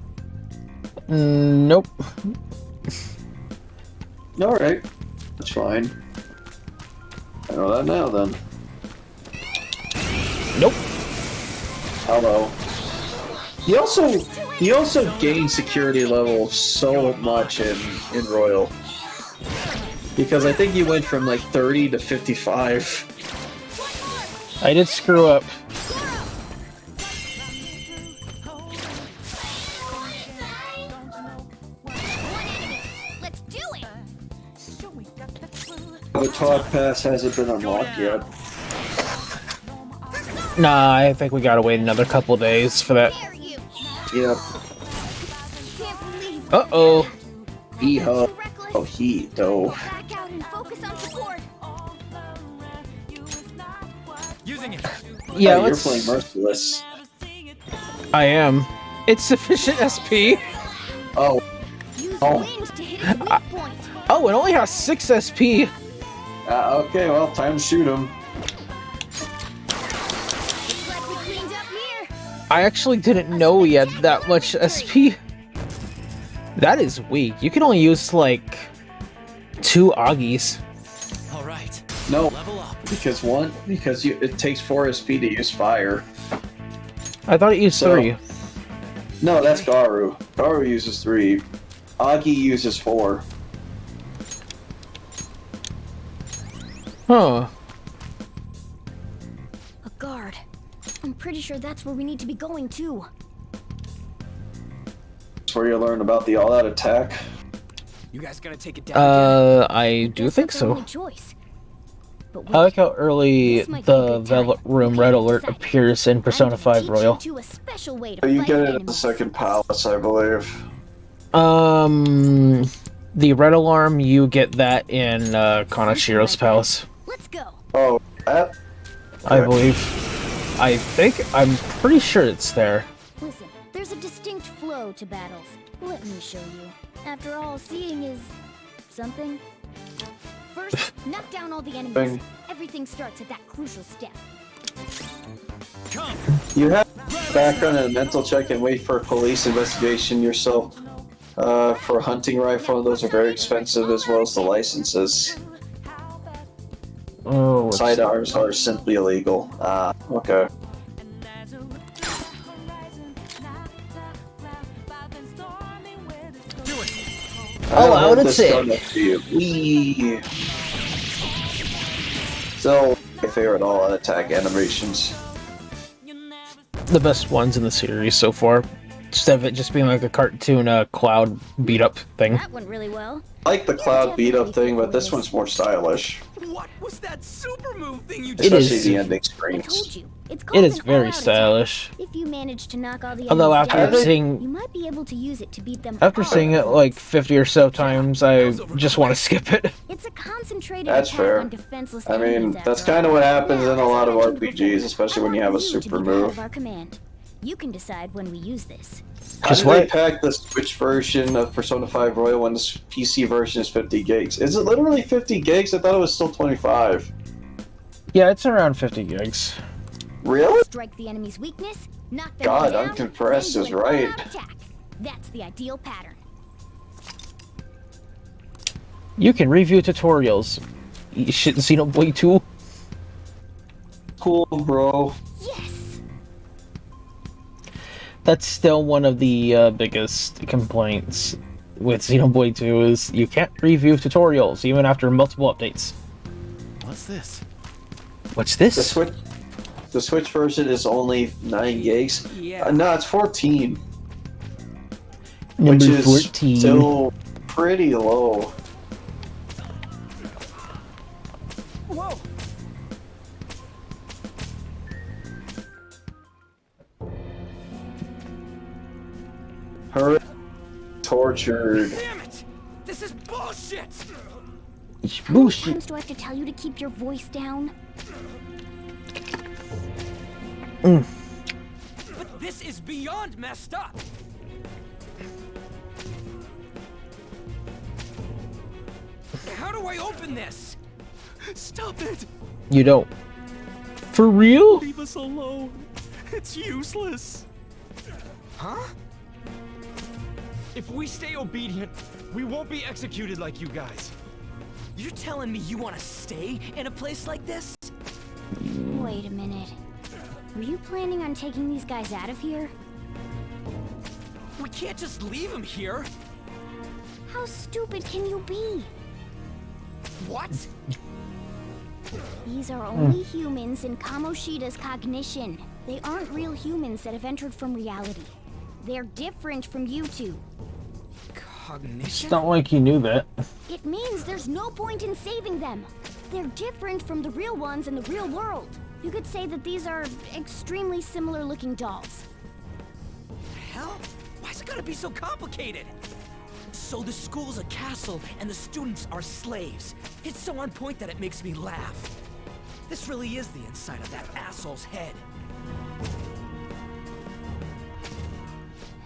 Nope. Alright. That's fine. I know that now then. Nope. Hello. He also gained security level so much in Royal. Because I think he went from like 30 to 55. I did screw up. Let's do it. The talk pass hasn't been unlocked yet. Nah, I think we gotta wait another couple days for that. Yep. Uh-oh. Hee-ho. Oh, he-do. Back out and focus on support. Using it. Yeah, you're let's... playing Merciless. I am. It's sufficient SP. Oh. Oh. Oh, it only has 6 SP. Okay, well, time to shoot him. I actually didn't know he had that much SP. That is weak. You can only use, like, 2 Augis. Alright. No, Level up. because it takes 4 SP to use fire. I thought it used 3. No, that's Garu. Garu uses 3. Agi uses 4. Huh. A guard. I'm pretty sure that's where we need to be going too. That's where you learn about the all-out attack. You guys gonna take it down? I do think so. Choice. But I like how early the Velvet Room Red Alert appears in Persona 5 Royal. you a special way to So you fight get it at the enemies. second palace, I believe. The Red Alarm, you get that in Kanashiro's palace. Let's go. Oh, that? I believe. I'm pretty sure it's there. Listen, there's a distinct flow to battles. Let me show you. After all, seeing is something. First, knock down all the enemies. Thing. Everything starts at that crucial step. You have background and a mental check and wait for a police investigation yourself. For a hunting rifle, those are very expensive, as well as the licenses. Oh, sidearms are simply illegal. Okay. Allowed to it say. So, my favorite all attack animations. The best ones in the series so far. Instead of it just being like a cartoon cloud beat up thing. That went really well. I like the cloud beat up thing, but this one's more stylish. What was that super move thing you It Especially is. the ending screens. It is very stylish. If you manage to knock all the Although enemies after down, seeing you might be able to use it to beat them after all. seeing it like 50 or so times, I just want to skip it. It's a concentrated That's attack fair. on defenseless I mean, enemies, that's after all. kind of what happens in a lot of Now, as I mentioned RPGs, before, especially I when you have a want you to super be part move. of our command. You can decide when we use this. How did they pack the Switch version of Persona 5 Royal when this PC version is 50 gigs? Is it literally 50 gigs? I thought it was still 25. Yeah, it's around 50 gigs. Really? Strike the enemy's weakness, knock them God, down, uncompressed then is do an right. all-out attack. That's the ideal pattern. You can review tutorials. You shit in Xenoblade 2. Cool, bro. That's still one of the biggest complaints with Xenoblade 2 is you can't review tutorials even after multiple updates. What's this? What's this? The Switch version is only 9 gigs. Yeah. No, it's 14. Number which is 14. still pretty low. Whoa. Her tortured. Damn it! This is bullshit! It's How many bullshit. times do I have to tell you to keep your voice down? But this is beyond messed up! How do I open this? Stop it! You don't. For real? Leave us alone. It's useless. Huh? If we stay obedient, we won't be executed like you guys. You're telling me you want to stay in a place like this? Wait a minute. Were you planning on taking these guys out of here? We can't just leave them here. How stupid can you be? What? These are only humans in Kamoshida's cognition. They aren't real humans that have entered from reality. They're different from you two. Cognition? It's not like you knew that. It means there's no point in saving them. They're different from the real ones in the real world. You could say that these are extremely similar looking dolls. Hell? Why's it gotta be so complicated? So the school's a castle and the students are slaves. It's so on point that it makes me laugh. This really is the inside of that asshole's head.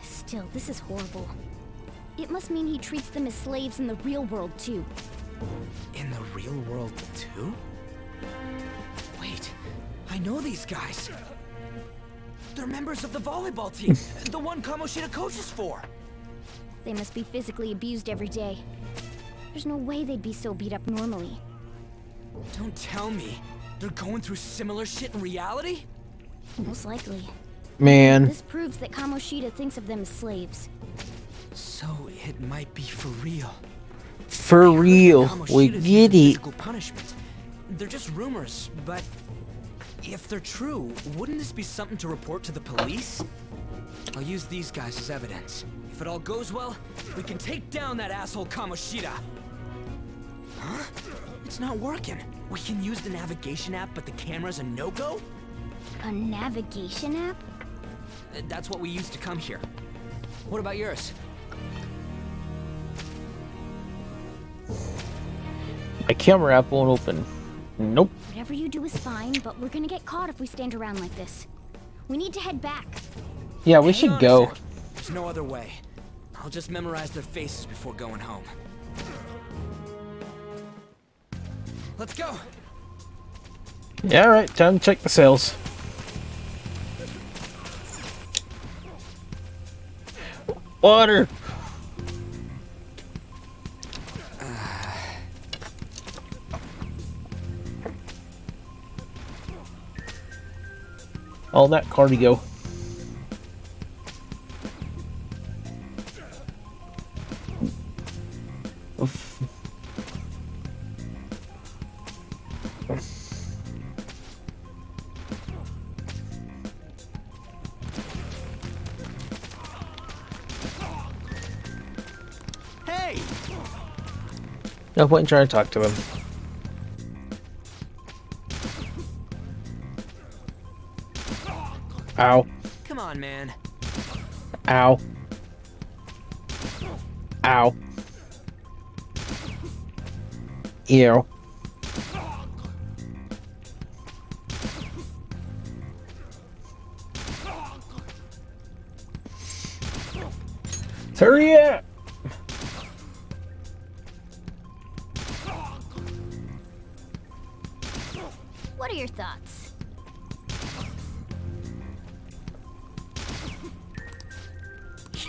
Still, this is horrible. It must mean he treats them as slaves in the real world too. In the real world too? Wait, I know these guys. They're members of the volleyball team, the one Kamoshida coaches for. They must be physically abused every day. There's no way they'd be so beat up normally. Don't tell me. They're going through similar shit in reality? Most likely. Man. This proves that Kamoshida thinks of them as slaves. So it might be for real. For real. We get it. Physical punishment. They're just rumors, but if they're true, wouldn't this be something to report to the police? I'll use these guys as evidence. If it all goes well, we can take down that asshole Kamoshida. Huh? It's not working. We can use the navigation app, but the camera's a no-go? A navigation app? That's what we used to come here. What about yours? My camera app won't open. Nope. Whatever you do is fine, but we're gonna get caught if we stand around like this. We need to head back. Yeah, we should go. There's no other way. I'll just memorize their faces before going home. Let's go! Yeah, alright, time to check the sales. Water! All that cardio. Hey! No point in trying to talk to him. Ow. Come on, man. Ow. Ow. Ew. Hurry up! What are your thoughts?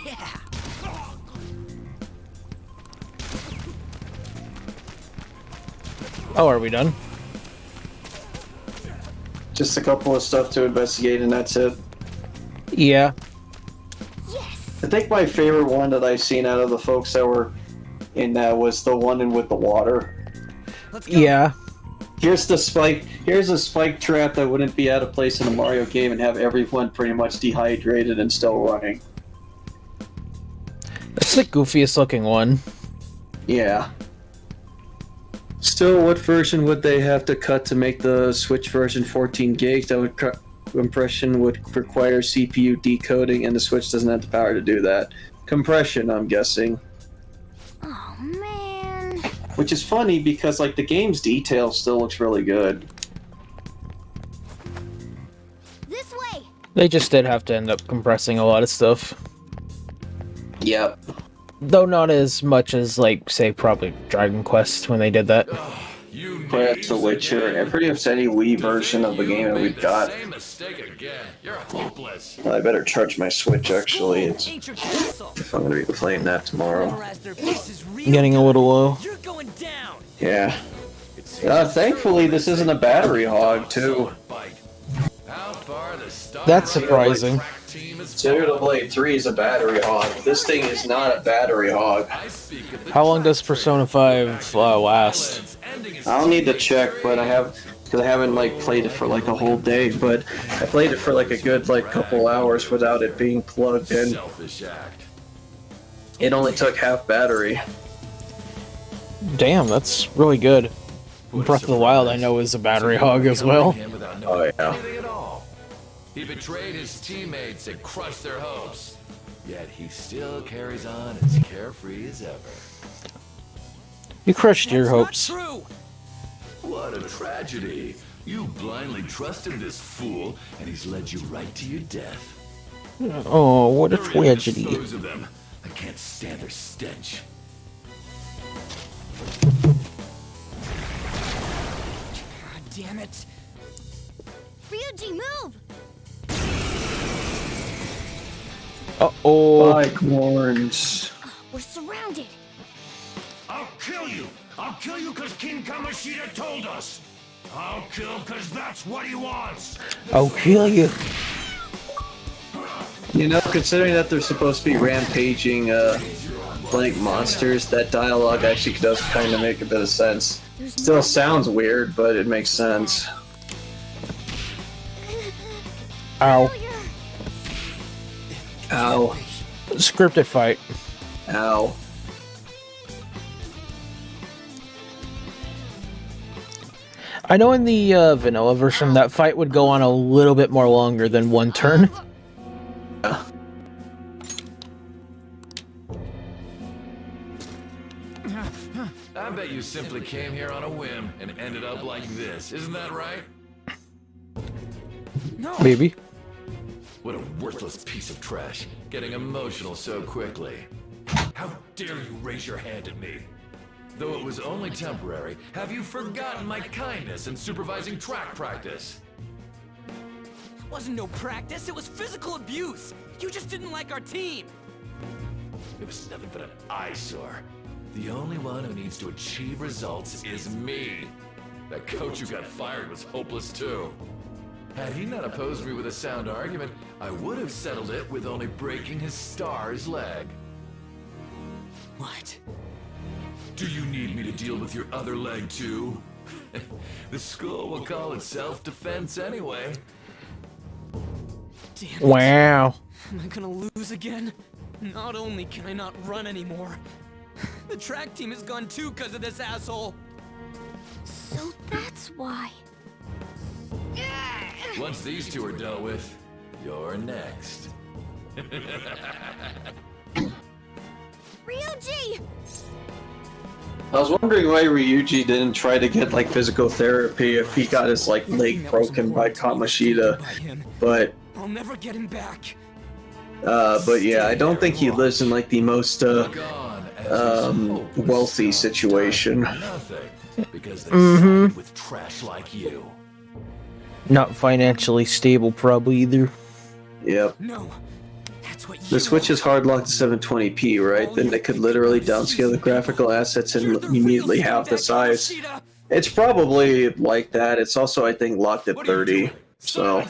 Yeah! Oh, are we done? Just a couple of stuff to investigate and that's it. Yeah. I think my favorite one that I've seen out of the folks that were in that was the one in with the water. Yeah. Here's a spike trap that wouldn't be out of place in a Mario game and have everyone pretty much dehydrated and still running. That's the goofiest looking one. Yeah. Still, what version would they have to cut to make the Switch version 14 gigs? That would compression would require CPU decoding, and the Switch doesn't have the power to do that. Compression, I'm guessing. Oh man. Which is funny because like the game's detail still looks really good. This way. They just did have to end up compressing a lot of stuff. Yep. Though not as much as, like, say, probably Dragon Quest when they did that. You play as The Witcher, and pretty much any Wii version of the game that we've got. Same mistake again. You're hopeless. Well, I better charge my Switch, actually. If I'm going to be playing that tomorrow. Getting a little low. Yeah. Thankfully, this isn't a battery hog, too. That's surprising. Xenoblade 3 is a battery hog. This thing is not a battery hog. How long does Persona 5 last? I'll need to check, but I haven't like played it for like a whole day, but I played it for like a good like couple hours without it being plugged in. It only took half battery. Damn, that's really good. Breath of the Wild, I know, is a battery hog as well. Oh yeah. He betrayed his teammates and crushed their hopes. Yet he still carries on as carefree as ever. You crushed your hopes. What a tragedy. You blindly trusted this fool, and he's led you right to your death. Oh, what a tragedy. Dispose of them. I can't stand their stench. God damn it. Ryuji, move! Uh-oh. Like horns. We're surrounded. I'll kill you! I'll kill you because King Kamoshida told us! I'll kill because that's what he wants! I'll kill you. You know, considering that they're supposed to be rampaging, like monsters, that dialogue actually does kind of make a bit of sense. Still sounds weird, but it makes sense. Ow. Ow. Scripted fight. Ow. I know in the vanilla version that fight would go on a little bit more longer than one turn. I bet you simply came here on a whim and ended up like this. Isn't that right? No. Maybe. What a worthless piece of trash, getting emotional so quickly. How dare you raise your hand at me? Though it was only temporary, have you forgotten my kindness in supervising track practice? It wasn't no practice, it was physical abuse. You just didn't like our team. It was nothing but an eyesore. The only one who needs to achieve results is me. That coach who got fired was hopeless too. Had he not opposed me with a sound argument, I would have settled it with only breaking his star's leg. What? Do you need me to deal with your other leg too? The school will call it self-defense anyway. Damn it. Wow. Am I gonna lose again? Not only can I not run anymore, the track team is gone too because of this asshole. So that's why. Once these two are dealt with, you're next. Ryuji! I was wondering why Ryuji didn't try to get like physical therapy if he got his like leg broken by Kamoshida, but I'll never get him back. but yeah, I don't think he lives in like the most wealthy situation. Because they side with trash like you. Not financially stable, probably either. Yep. No. That's what The Switch is hard locked to 720p, right? Then they could literally downscale the graphical assets and immediately halve the size. It's probably like that. It's also, I think, locked at 30. So,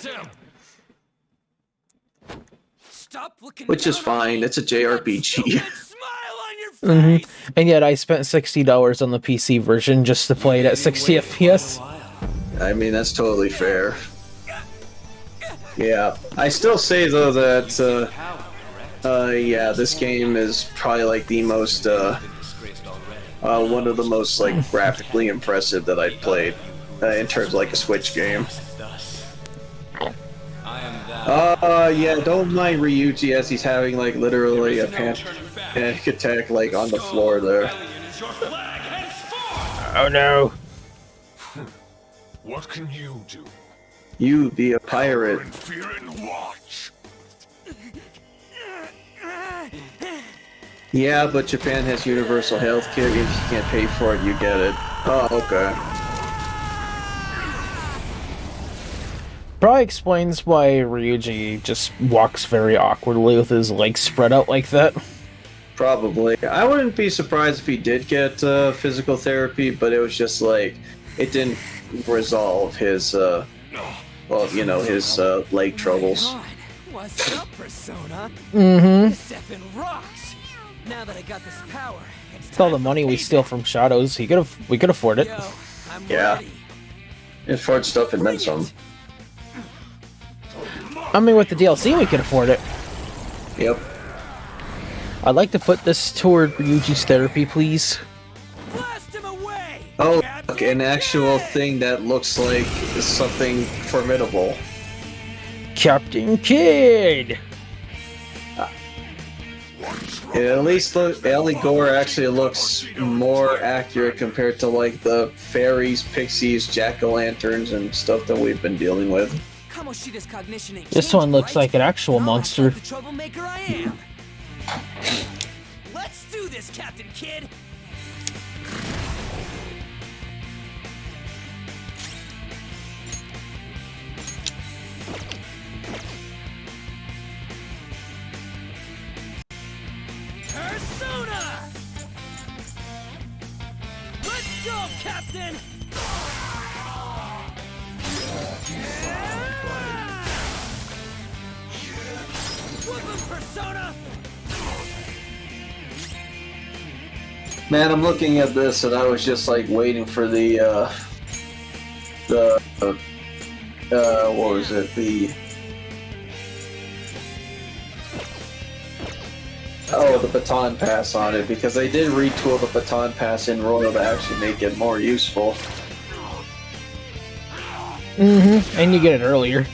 which is fine. It's a JRPG. And yet I spent $60 on the PC version just to play it at 60 FPS. I mean, that's totally fair. Yeah, I still say though that, yeah, this game is probably like the most, one of the most like graphically impressive that I've played in terms of like a Switch game. Yeah, don't mind Ryuji as he's having like literally a panic attack like on the floor there. Oh no. What can you do? You be a pirate. Fear and watch. Yeah, but Japan has universal health care. If you can't pay for it, you get it. Oh, okay. Probably explains why Ryuji just walks very awkwardly with his legs spread out like that. Probably. I wouldn't be surprised if he did get physical therapy, but it was just like it didn't resolve his, well, you know, his leg troubles. What's up, Persona? Mm-hmm. This effing rocks. Now that I got this power, It's all the money we steal from Shadows. We could afford it. Yeah. If hard stuff and then some. I mean, with the DLC, we could afford it. Yep. I'd like to put this toward Ryuji's therapy, please. Oh, look, an actual thing that looks like something formidable. Captain Kidd! At least look, Ellie Gore actually looks more accurate compared to like the fairies, pixies, jack-o'-lanterns, and stuff that we've been dealing with. Kamoshida's cognition ain't This changing, one looks right? like an actual monster. The troublemaker I am. Let's do this, Captain Kidd. Persona! Let's go, Captain! Whoop him, Persona! Man, I'm looking at this and I was just like waiting for the what was it? The baton pass on it, because they did retool the baton pass in Royal to actually make it more useful. Mm-hmm. And you get it earlier.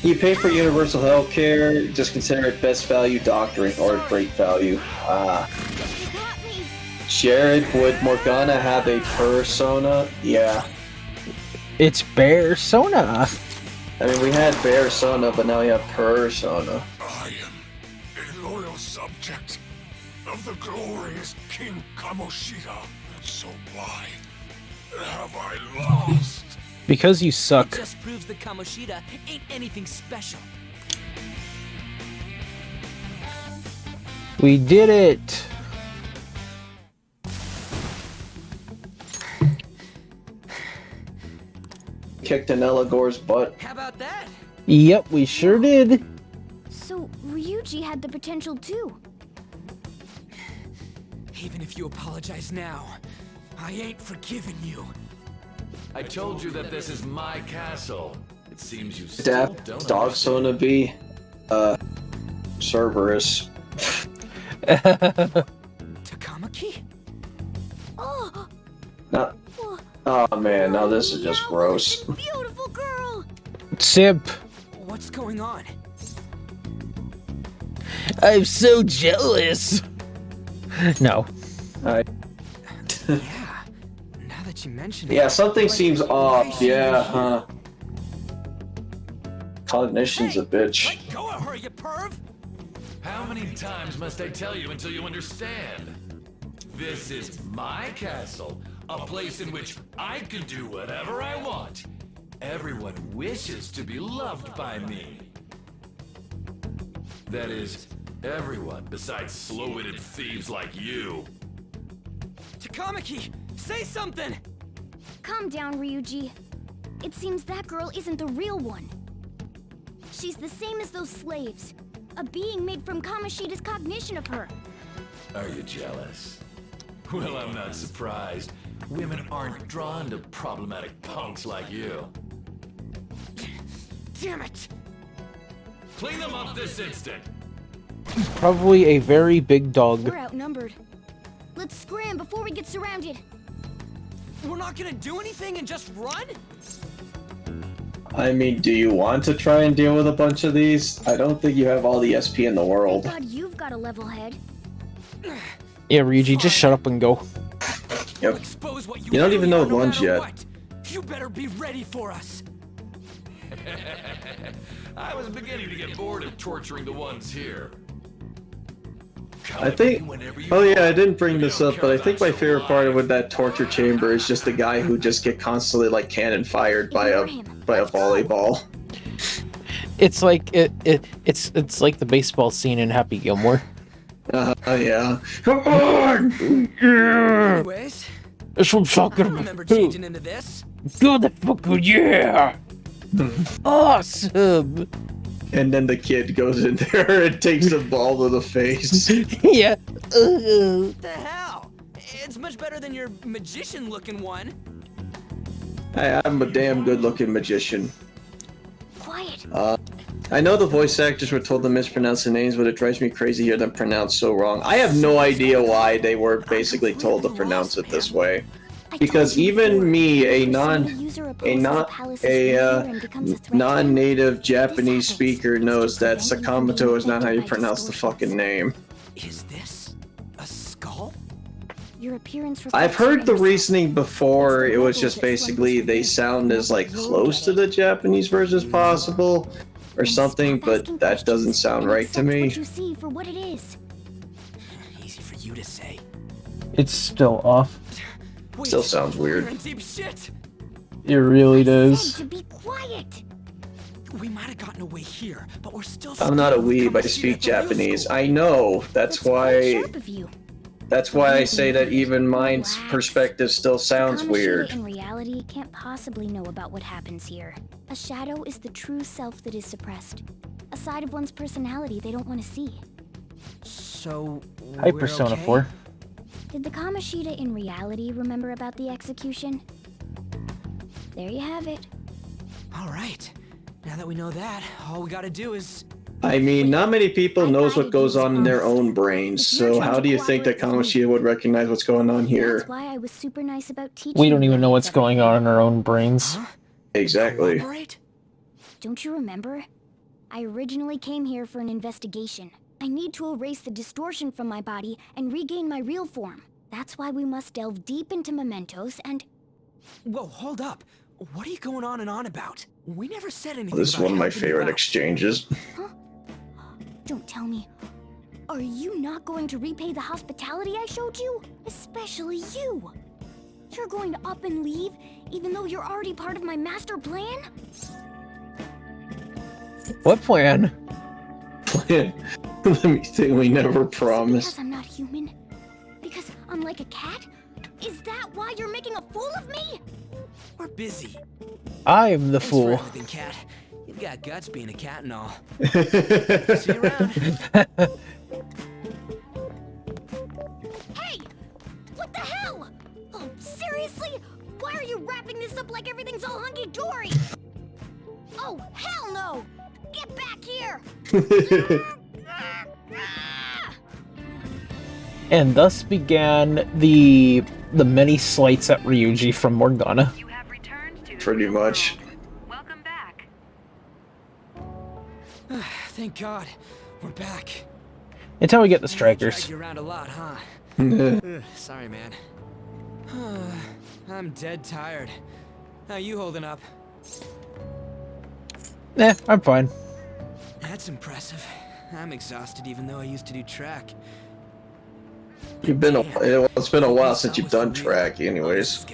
You pay for universal health care, just consider it best value doctoring or great value. Jared, would Morgana have a persona? Yeah. It's Persona. I mean, we had Persona, but now we have Persona. I am a loyal subject of the glorious King Kamoshida. So why have I lost? Because you suck. It just proves that Kamoshida ain't anything special. We did it. Kicked Anella Gore's butt. How about that? Yep, we sure did. So Ryuji had the potential too. Even if you apologize now, I ain't forgiving you. I told you that this is my castle. It seems you still Daft don't Dog understand. Sona be Cerberus. Takamaki? Oh, Not, oh man, now this is just gross. beautiful girl. Simp. What's going on? I'm so jealous. No. Yeah. Now that you mention it. Yeah, something like, seems why off. she- Yeah, huh? Cognition's a bitch. Go at her, you perv! How many times must I tell you until you understand? This is my castle, a place in which I can do whatever I want. Everyone wishes to be loved by me. That is, everyone besides slow-witted thieves like you. Takamaki, say something! Calm down, Ryuji. It seems that girl isn't the real one. She's the same as those slaves. A being made from Kamoshida's cognition of her. Are you jealous? Well, I'm not surprised. Women aren't drawn to problematic punks like you. Damn it! Clean them up this instant! Probably a very big dog. We're outnumbered. Let's scram before we get surrounded. We're not gonna do anything and just run? I mean, do you want to try and deal with a bunch of these? I don't think you have all the SP in the world. God, you've got a level head. Yeah, Ryuji, just shut up and go. Yep. Expose what You don't even know no lunge matter yet. what. You better be ready for us. I was beginning to get bored of torturing the ones here. I think. Oh yeah, I didn't bring this up, but I think my favorite part with that torture chamber is just the guy who just get constantly like cannon fired by a volleyball. It's like it's like the baseball scene in Happy Gilmore. Yeah. Come on! Yeah! Anyways, That's what I'm talking I about. remember changing into this. Go the fuck, yeah! Awesome! And then the kid goes in there and takes the ball to the face. Yeah. What the hell? It's much better than your magician-looking one. Hey, I'm a damn good-looking magician. Quiet. I know the voice actors were told to mispronounce the names, but it drives me crazy to hear them pronounced so wrong. I have no idea why they were basically told to pronounce it this way. Because even me, a non-native Japanese speaker, knows that Sakamoto is not how you pronounce the fucking name. Is this a skull? Your appearance I've heard the reasoning before. It was just basically they sound as like close to the Japanese version as possible, or something. But that doesn't sound right to me. What you see for what it is. Easy for you to say. It's still off. Still sounds weird. We're in deep shit. It really does. To be quiet. We might have gotten away here, but we're still. I'm not a weeb. I speak Japanese. I know. That's why. That's why I say that even mine's perspective still sounds Kamoshida weird. in reality can't possibly know about what happens here. A shadow is the true self that is suppressed. A side of one's personality they don't want to see. So. Hi, we're Persona okay? 4. Did the Kamoshida in reality remember about the execution? There you have it. All right. Now that we know that, all we gotta do is. I mean, not many people knows what goes on in their own brains, so how do you think that Kamoshida would recognize what's going on here? That's why I was super nice about teaching. We don't you even know what's everything. going on in our own brains. Exactly. Don't you remember? I originally came here for an investigation. I need to erase the distortion from my body and regain my real form. That's why we must delve deep into mementos and... Whoa, hold up. What are you going on and on about? We never said anything. This is about one of my helping you favorite out. exchanges. Don't tell me. Are you not going to repay the hospitality I showed you? Especially you. You're going to up and leave, even though you're already part of my master plan? What plan? Let me think. We never promised. Because I'm not human? Because I'm like a cat? Is that why you're making a fool of me? We're busy. I'm the Thanks fool. For everything, cat. You've got guts being a cat and all. See you around. Hey! What the hell? Oh, seriously? Why are you wrapping this up like everything's all hunky-dory? Oh, hell no! Get back here! And thus began the many slights at Ryuji from Morgana. Pretty much. Thank God, we're back. Until we get the Dragged strikers. you around a lot, huh? Sorry, man. I'm dead tired. How you holding up? I'm fine. That's impressive. I'm exhausted even though I used to do track. It's been a while since you've done track, anyways.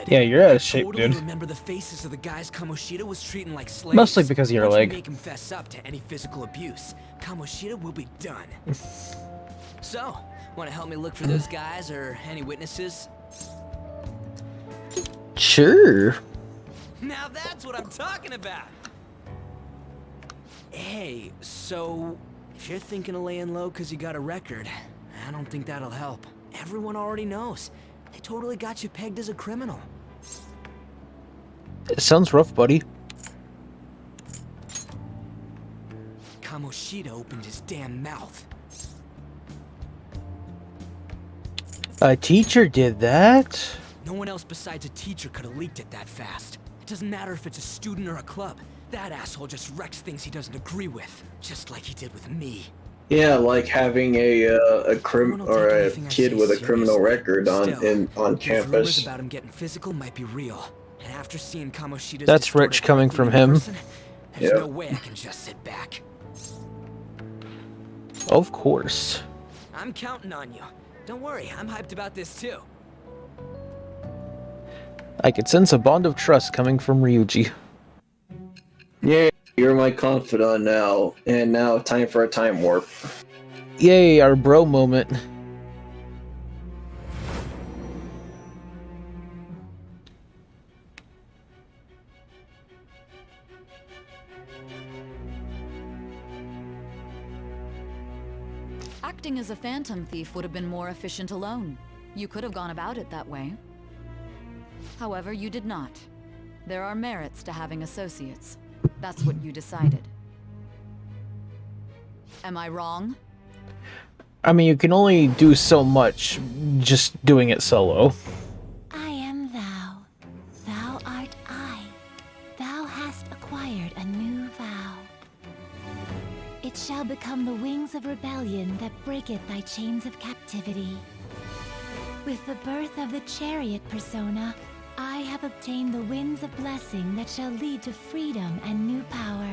Yeah, you're out of shape, Totally dude. remember the faces of the guys Kamoshida was treating like slaves. Mostly because of your Once we leg. make him fess up to any physical abuse, Kamoshida will be done. So, want to help me look for those guys or any witnesses? Sure. Now that's what I'm talking about. Hey, so if you're thinking of laying low because you got a record, I don't think that'll help. Everyone already knows. They totally got you pegged as a criminal. It sounds rough, buddy. Kamoshida opened his damn mouth. A teacher did that? No one else besides a teacher could have leaked it that fast. It doesn't matter if it's a student or a club. That asshole just wrecks things he doesn't agree with, just like he did with me. Yeah, like having a kid with a criminal record on Rumors campus. about him getting physical might be real. And after seeing Kamoshida's That's rich coming from him. there's no way I can just sit back. Of course. I'm counting on you. Don't worry, I'm hyped about this too. I could sense a bond of trust coming from Ryuji. Yeah, you're my confidant now, and now time for a time warp. Yay, our bro moment. Acting as a phantom thief would have been more efficient alone. You could have gone about it that way. However, you did not. There are merits to having associates. That's what you decided. Am I wrong? I mean, you can only do so much just doing it solo. I am thou. Thou art I. Thou hast acquired a new vow. It shall become the wings of rebellion that breaketh thy chains of captivity. With the birth of the chariot persona, I have obtained the winds of blessing that shall lead to freedom and new power.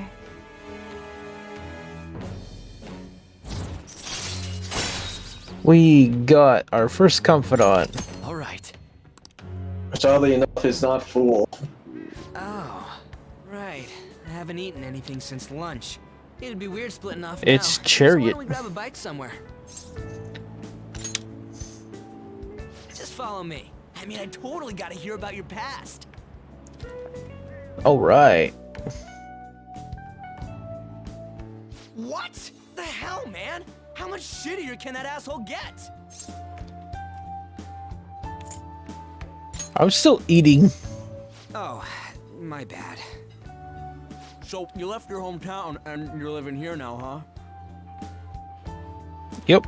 We got our first confidant. All right. Oddly enough, is not fool. Oh, right. I haven't eaten anything since lunch. It'd be weird splitting off It's now. Chariot. So why don't we grab a bite somewhere? Just follow me. I mean, I totally gotta hear about your past. Alright. What the hell, man? How much shittier can that asshole get? I'm still eating. Oh, my bad. So, you left your hometown and you're living here now, huh? Yep.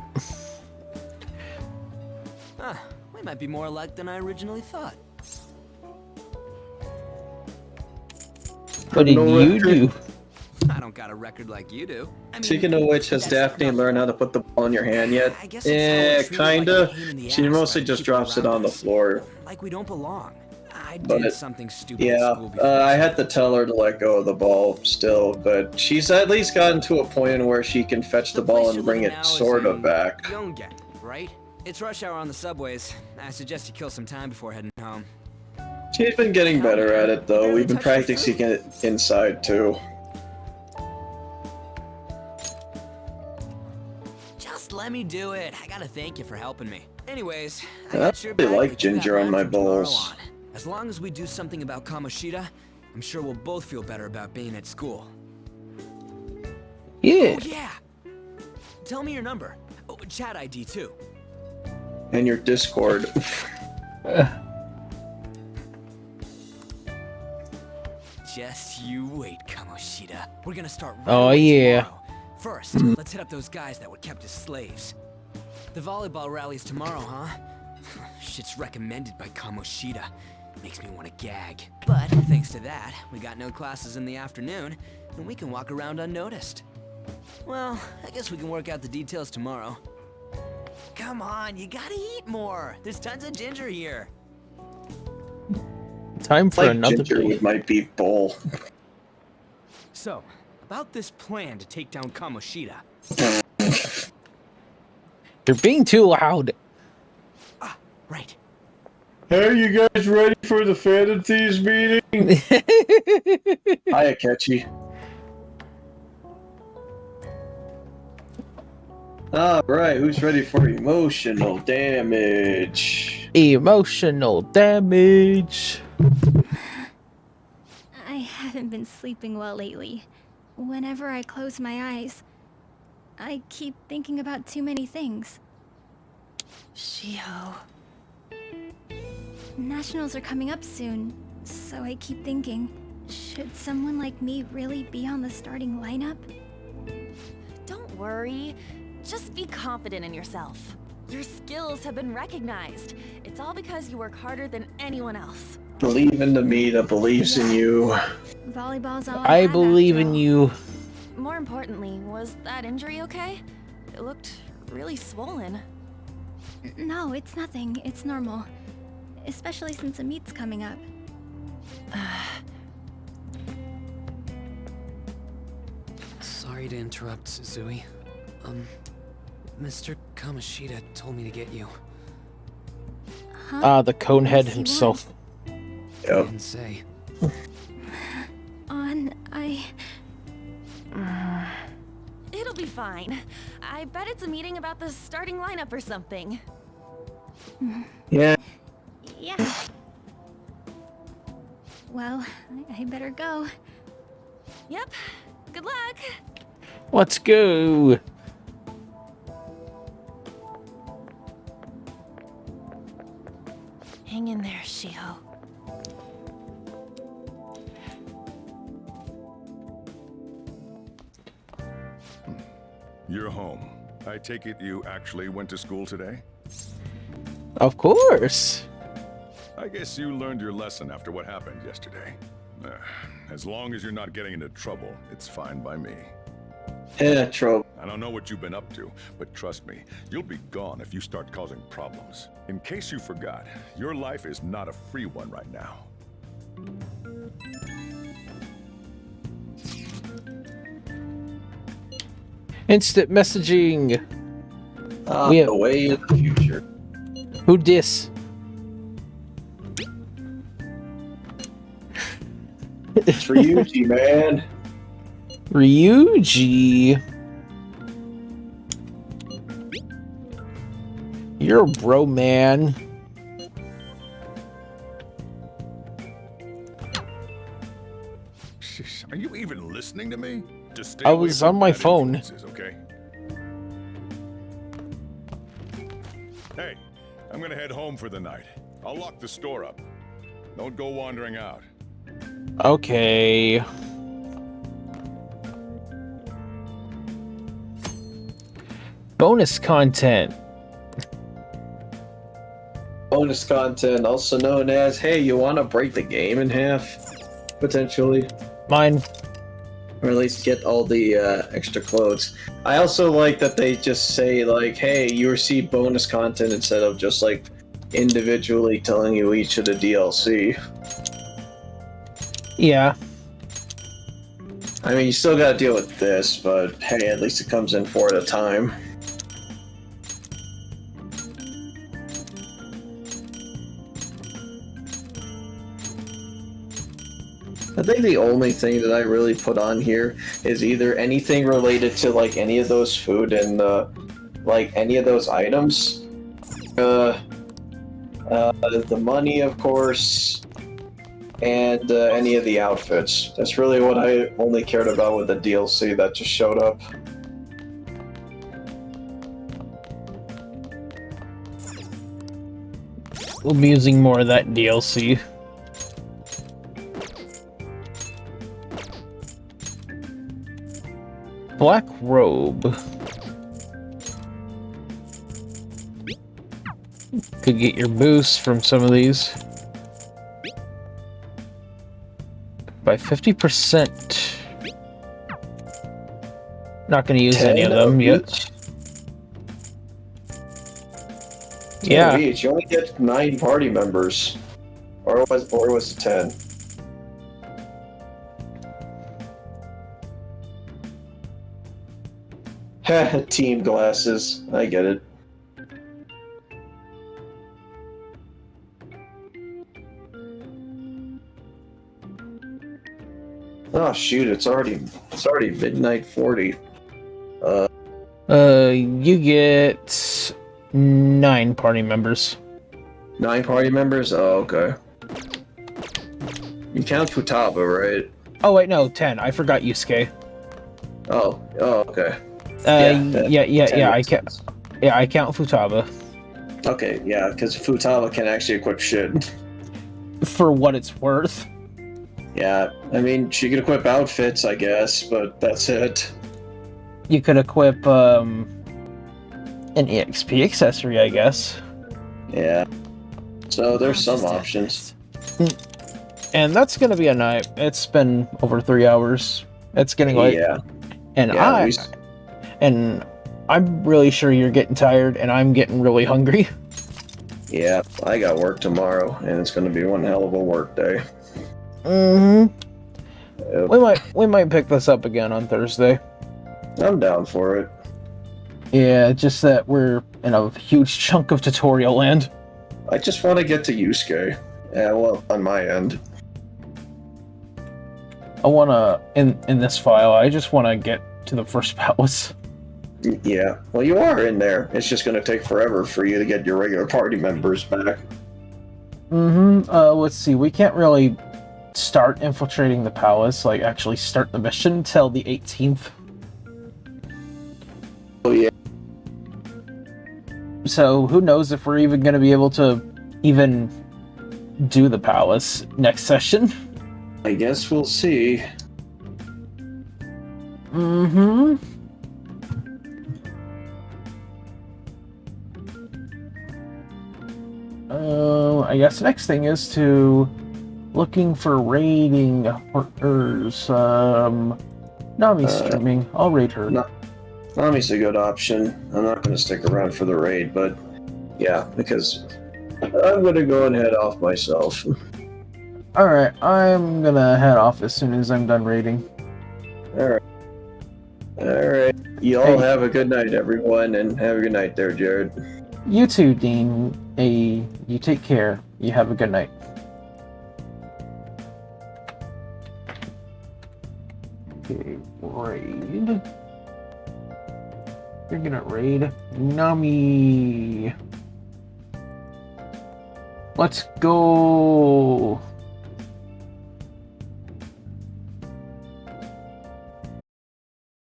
Huh, we might be more alike than I originally thought. What did you do? I don't got a record like you do. Speaking of which, has Daphne learned how to put the ball in your hand yet? Yeah, kinda. She mostly just drops it on the floor. Like we don't belong. I But did something stupid at yeah, school before. I had to tell her to let go of the ball still, but she's at least gotten to a point where she can fetch the ball and bring it sort of back. Yongen, right? It's rush hour on the subways. I suggest you kill some time before heading home. She's been getting better at it though. We've been practicing it inside too. Just let me do it. I gotta thank you for helping me. Anyways, I I got your really back like with you that ginger on run my from tomorrow bowls. on. As long as we do something about Kamoshida, I'm sure we'll both feel better about being at school. Yeah. Oh, yeah. Tell me your number. Oh, chat ID too. And your Discord. Just you wait, Kamoshida. We're gonna start right Oh away yeah. tomorrow. First, let's hit up those guys that were kept as slaves. The volleyball rally's tomorrow, huh? Shit's recommended by Kamoshida. Makes me want to gag. But thanks to that, we got no classes in the afternoon, and we can walk around unnoticed. Well, I guess we can work out the details tomorrow. Come on, you gotta eat more. There's tons of ginger here. Time for Like another ginger day. with my beef bowl. So, about this plan to take down Kamoshida. You're being too loud. Right. Hey, you guys ready for the Phantom Thieves meeting? Hi, Akechi. Alright, who's ready for emotional damage? Emotional damage. I haven't been sleeping well lately. Whenever I close my eyes, I keep thinking about too many things. Shiho. Nationals are coming up soon, so I keep thinking, should someone like me really be on the starting lineup? Don't worry. Just be confident in yourself. Your skills have been recognized. It's all because you work harder than anyone else. Believe in the me that believes in you. Volleyball's all I have believe after in all. you. More importantly, was that injury okay? It looked really swollen. No, it's nothing. It's normal. Especially since a meet's coming up. Sorry to interrupt, Zui. Mr. Kamoshida told me to get you. The Conehead himself. Yep. Didn't say. It'll be fine. I bet it's a meeting about the starting lineup or something. Yeah. Yeah. Well, I better go. Yep. Good luck. Let's go. Hang in there, Shiho. You're home. I take it you actually went to school today? Of course. I guess you learned your lesson after what happened yesterday. As long as you're not getting into trouble, it's fine by me. Yeah, trouble. I don't know what you've been up to, but trust me, you'll be gone if you start causing problems. In case you forgot, your life is not a free one right now. Instant messaging. The way of the future. Who dis? It's Ryuji, man. Ryuji. You're a bro, man. Are you even listening to me? Just stay I away was from on my bad phone. influences, okay? Hey, I'm gonna head home for the night. I'll lock the store up. Don't go wandering out. Okay. Bonus content. Bonus content, also known as, hey, you want to break the game in half? Potentially. Mine. Or at least get all the extra clothes. I also like that they just say, like, hey, you receive bonus content instead of just, like, individually telling you each of the DLC. Yeah. I mean, you still gotta deal with this, but hey, at least it comes in 4 at a time. I think the only thing that I really put on here is either anything related to like any of those food and like any of those items. The money, of course, and any of the outfits. That's really what I only cared about with the DLC that just showed up. We'll be using more of that DLC. Black robe. Could get your boost from some of these. By 50%. Not gonna use any of them yet. Yeah. Each. You only get 9 party members. Or was it 10? Team glasses. I get it. Oh shoot! It's already midnight 40. You get 9 party members. 9 party members? Oh, okay. You count Futaba, right? Oh wait, no, 10. I forgot Yusuke. Oh, okay. Yeah. I count. Yeah, I count Futaba. Okay, yeah, because Futaba can actually equip shit. For what it's worth. Yeah, I mean, she could equip outfits, I guess, but that's it. You could equip an EXP accessory, I guess. Yeah. So there's some options. And that's gonna be a night. It's been over 3 hours. It's getting late. Yeah. And Yeah, I'm really sure you're getting tired, and I'm getting really hungry. Yeah, I got work tomorrow, and it's gonna be one hell of a work day. Mm-hmm. Yep. We might pick this up again on Thursday. I'm down for it. Yeah, just that we're in a huge chunk of tutorial land. I just want to get to Yusuke. Yeah, well, on my end. I wanna, in this file, I just wanna get to the first palace. Yeah, well, you are in there. It's just gonna take forever for you to get your regular party members back. Let's see, we can't really start infiltrating the palace, like actually start the mission until the 18th. Oh, yeah. So who knows if we're even gonna be able to even do the palace next session. I guess we'll see. I guess next thing is to looking for raiding partners. Nami's streaming. I'll raid her. Nami's a good option. I'm not going to stick around for the raid, but yeah, because I'm going to go and head off myself. Alright, I'm gonna head off as soon as I'm done raiding. Alright. Alright. You all have a good night, everyone, and have a good night there, Jared. You too, Dean. You take care. You have a good night. Okay, raid. You're gonna raid Nami. Let's go.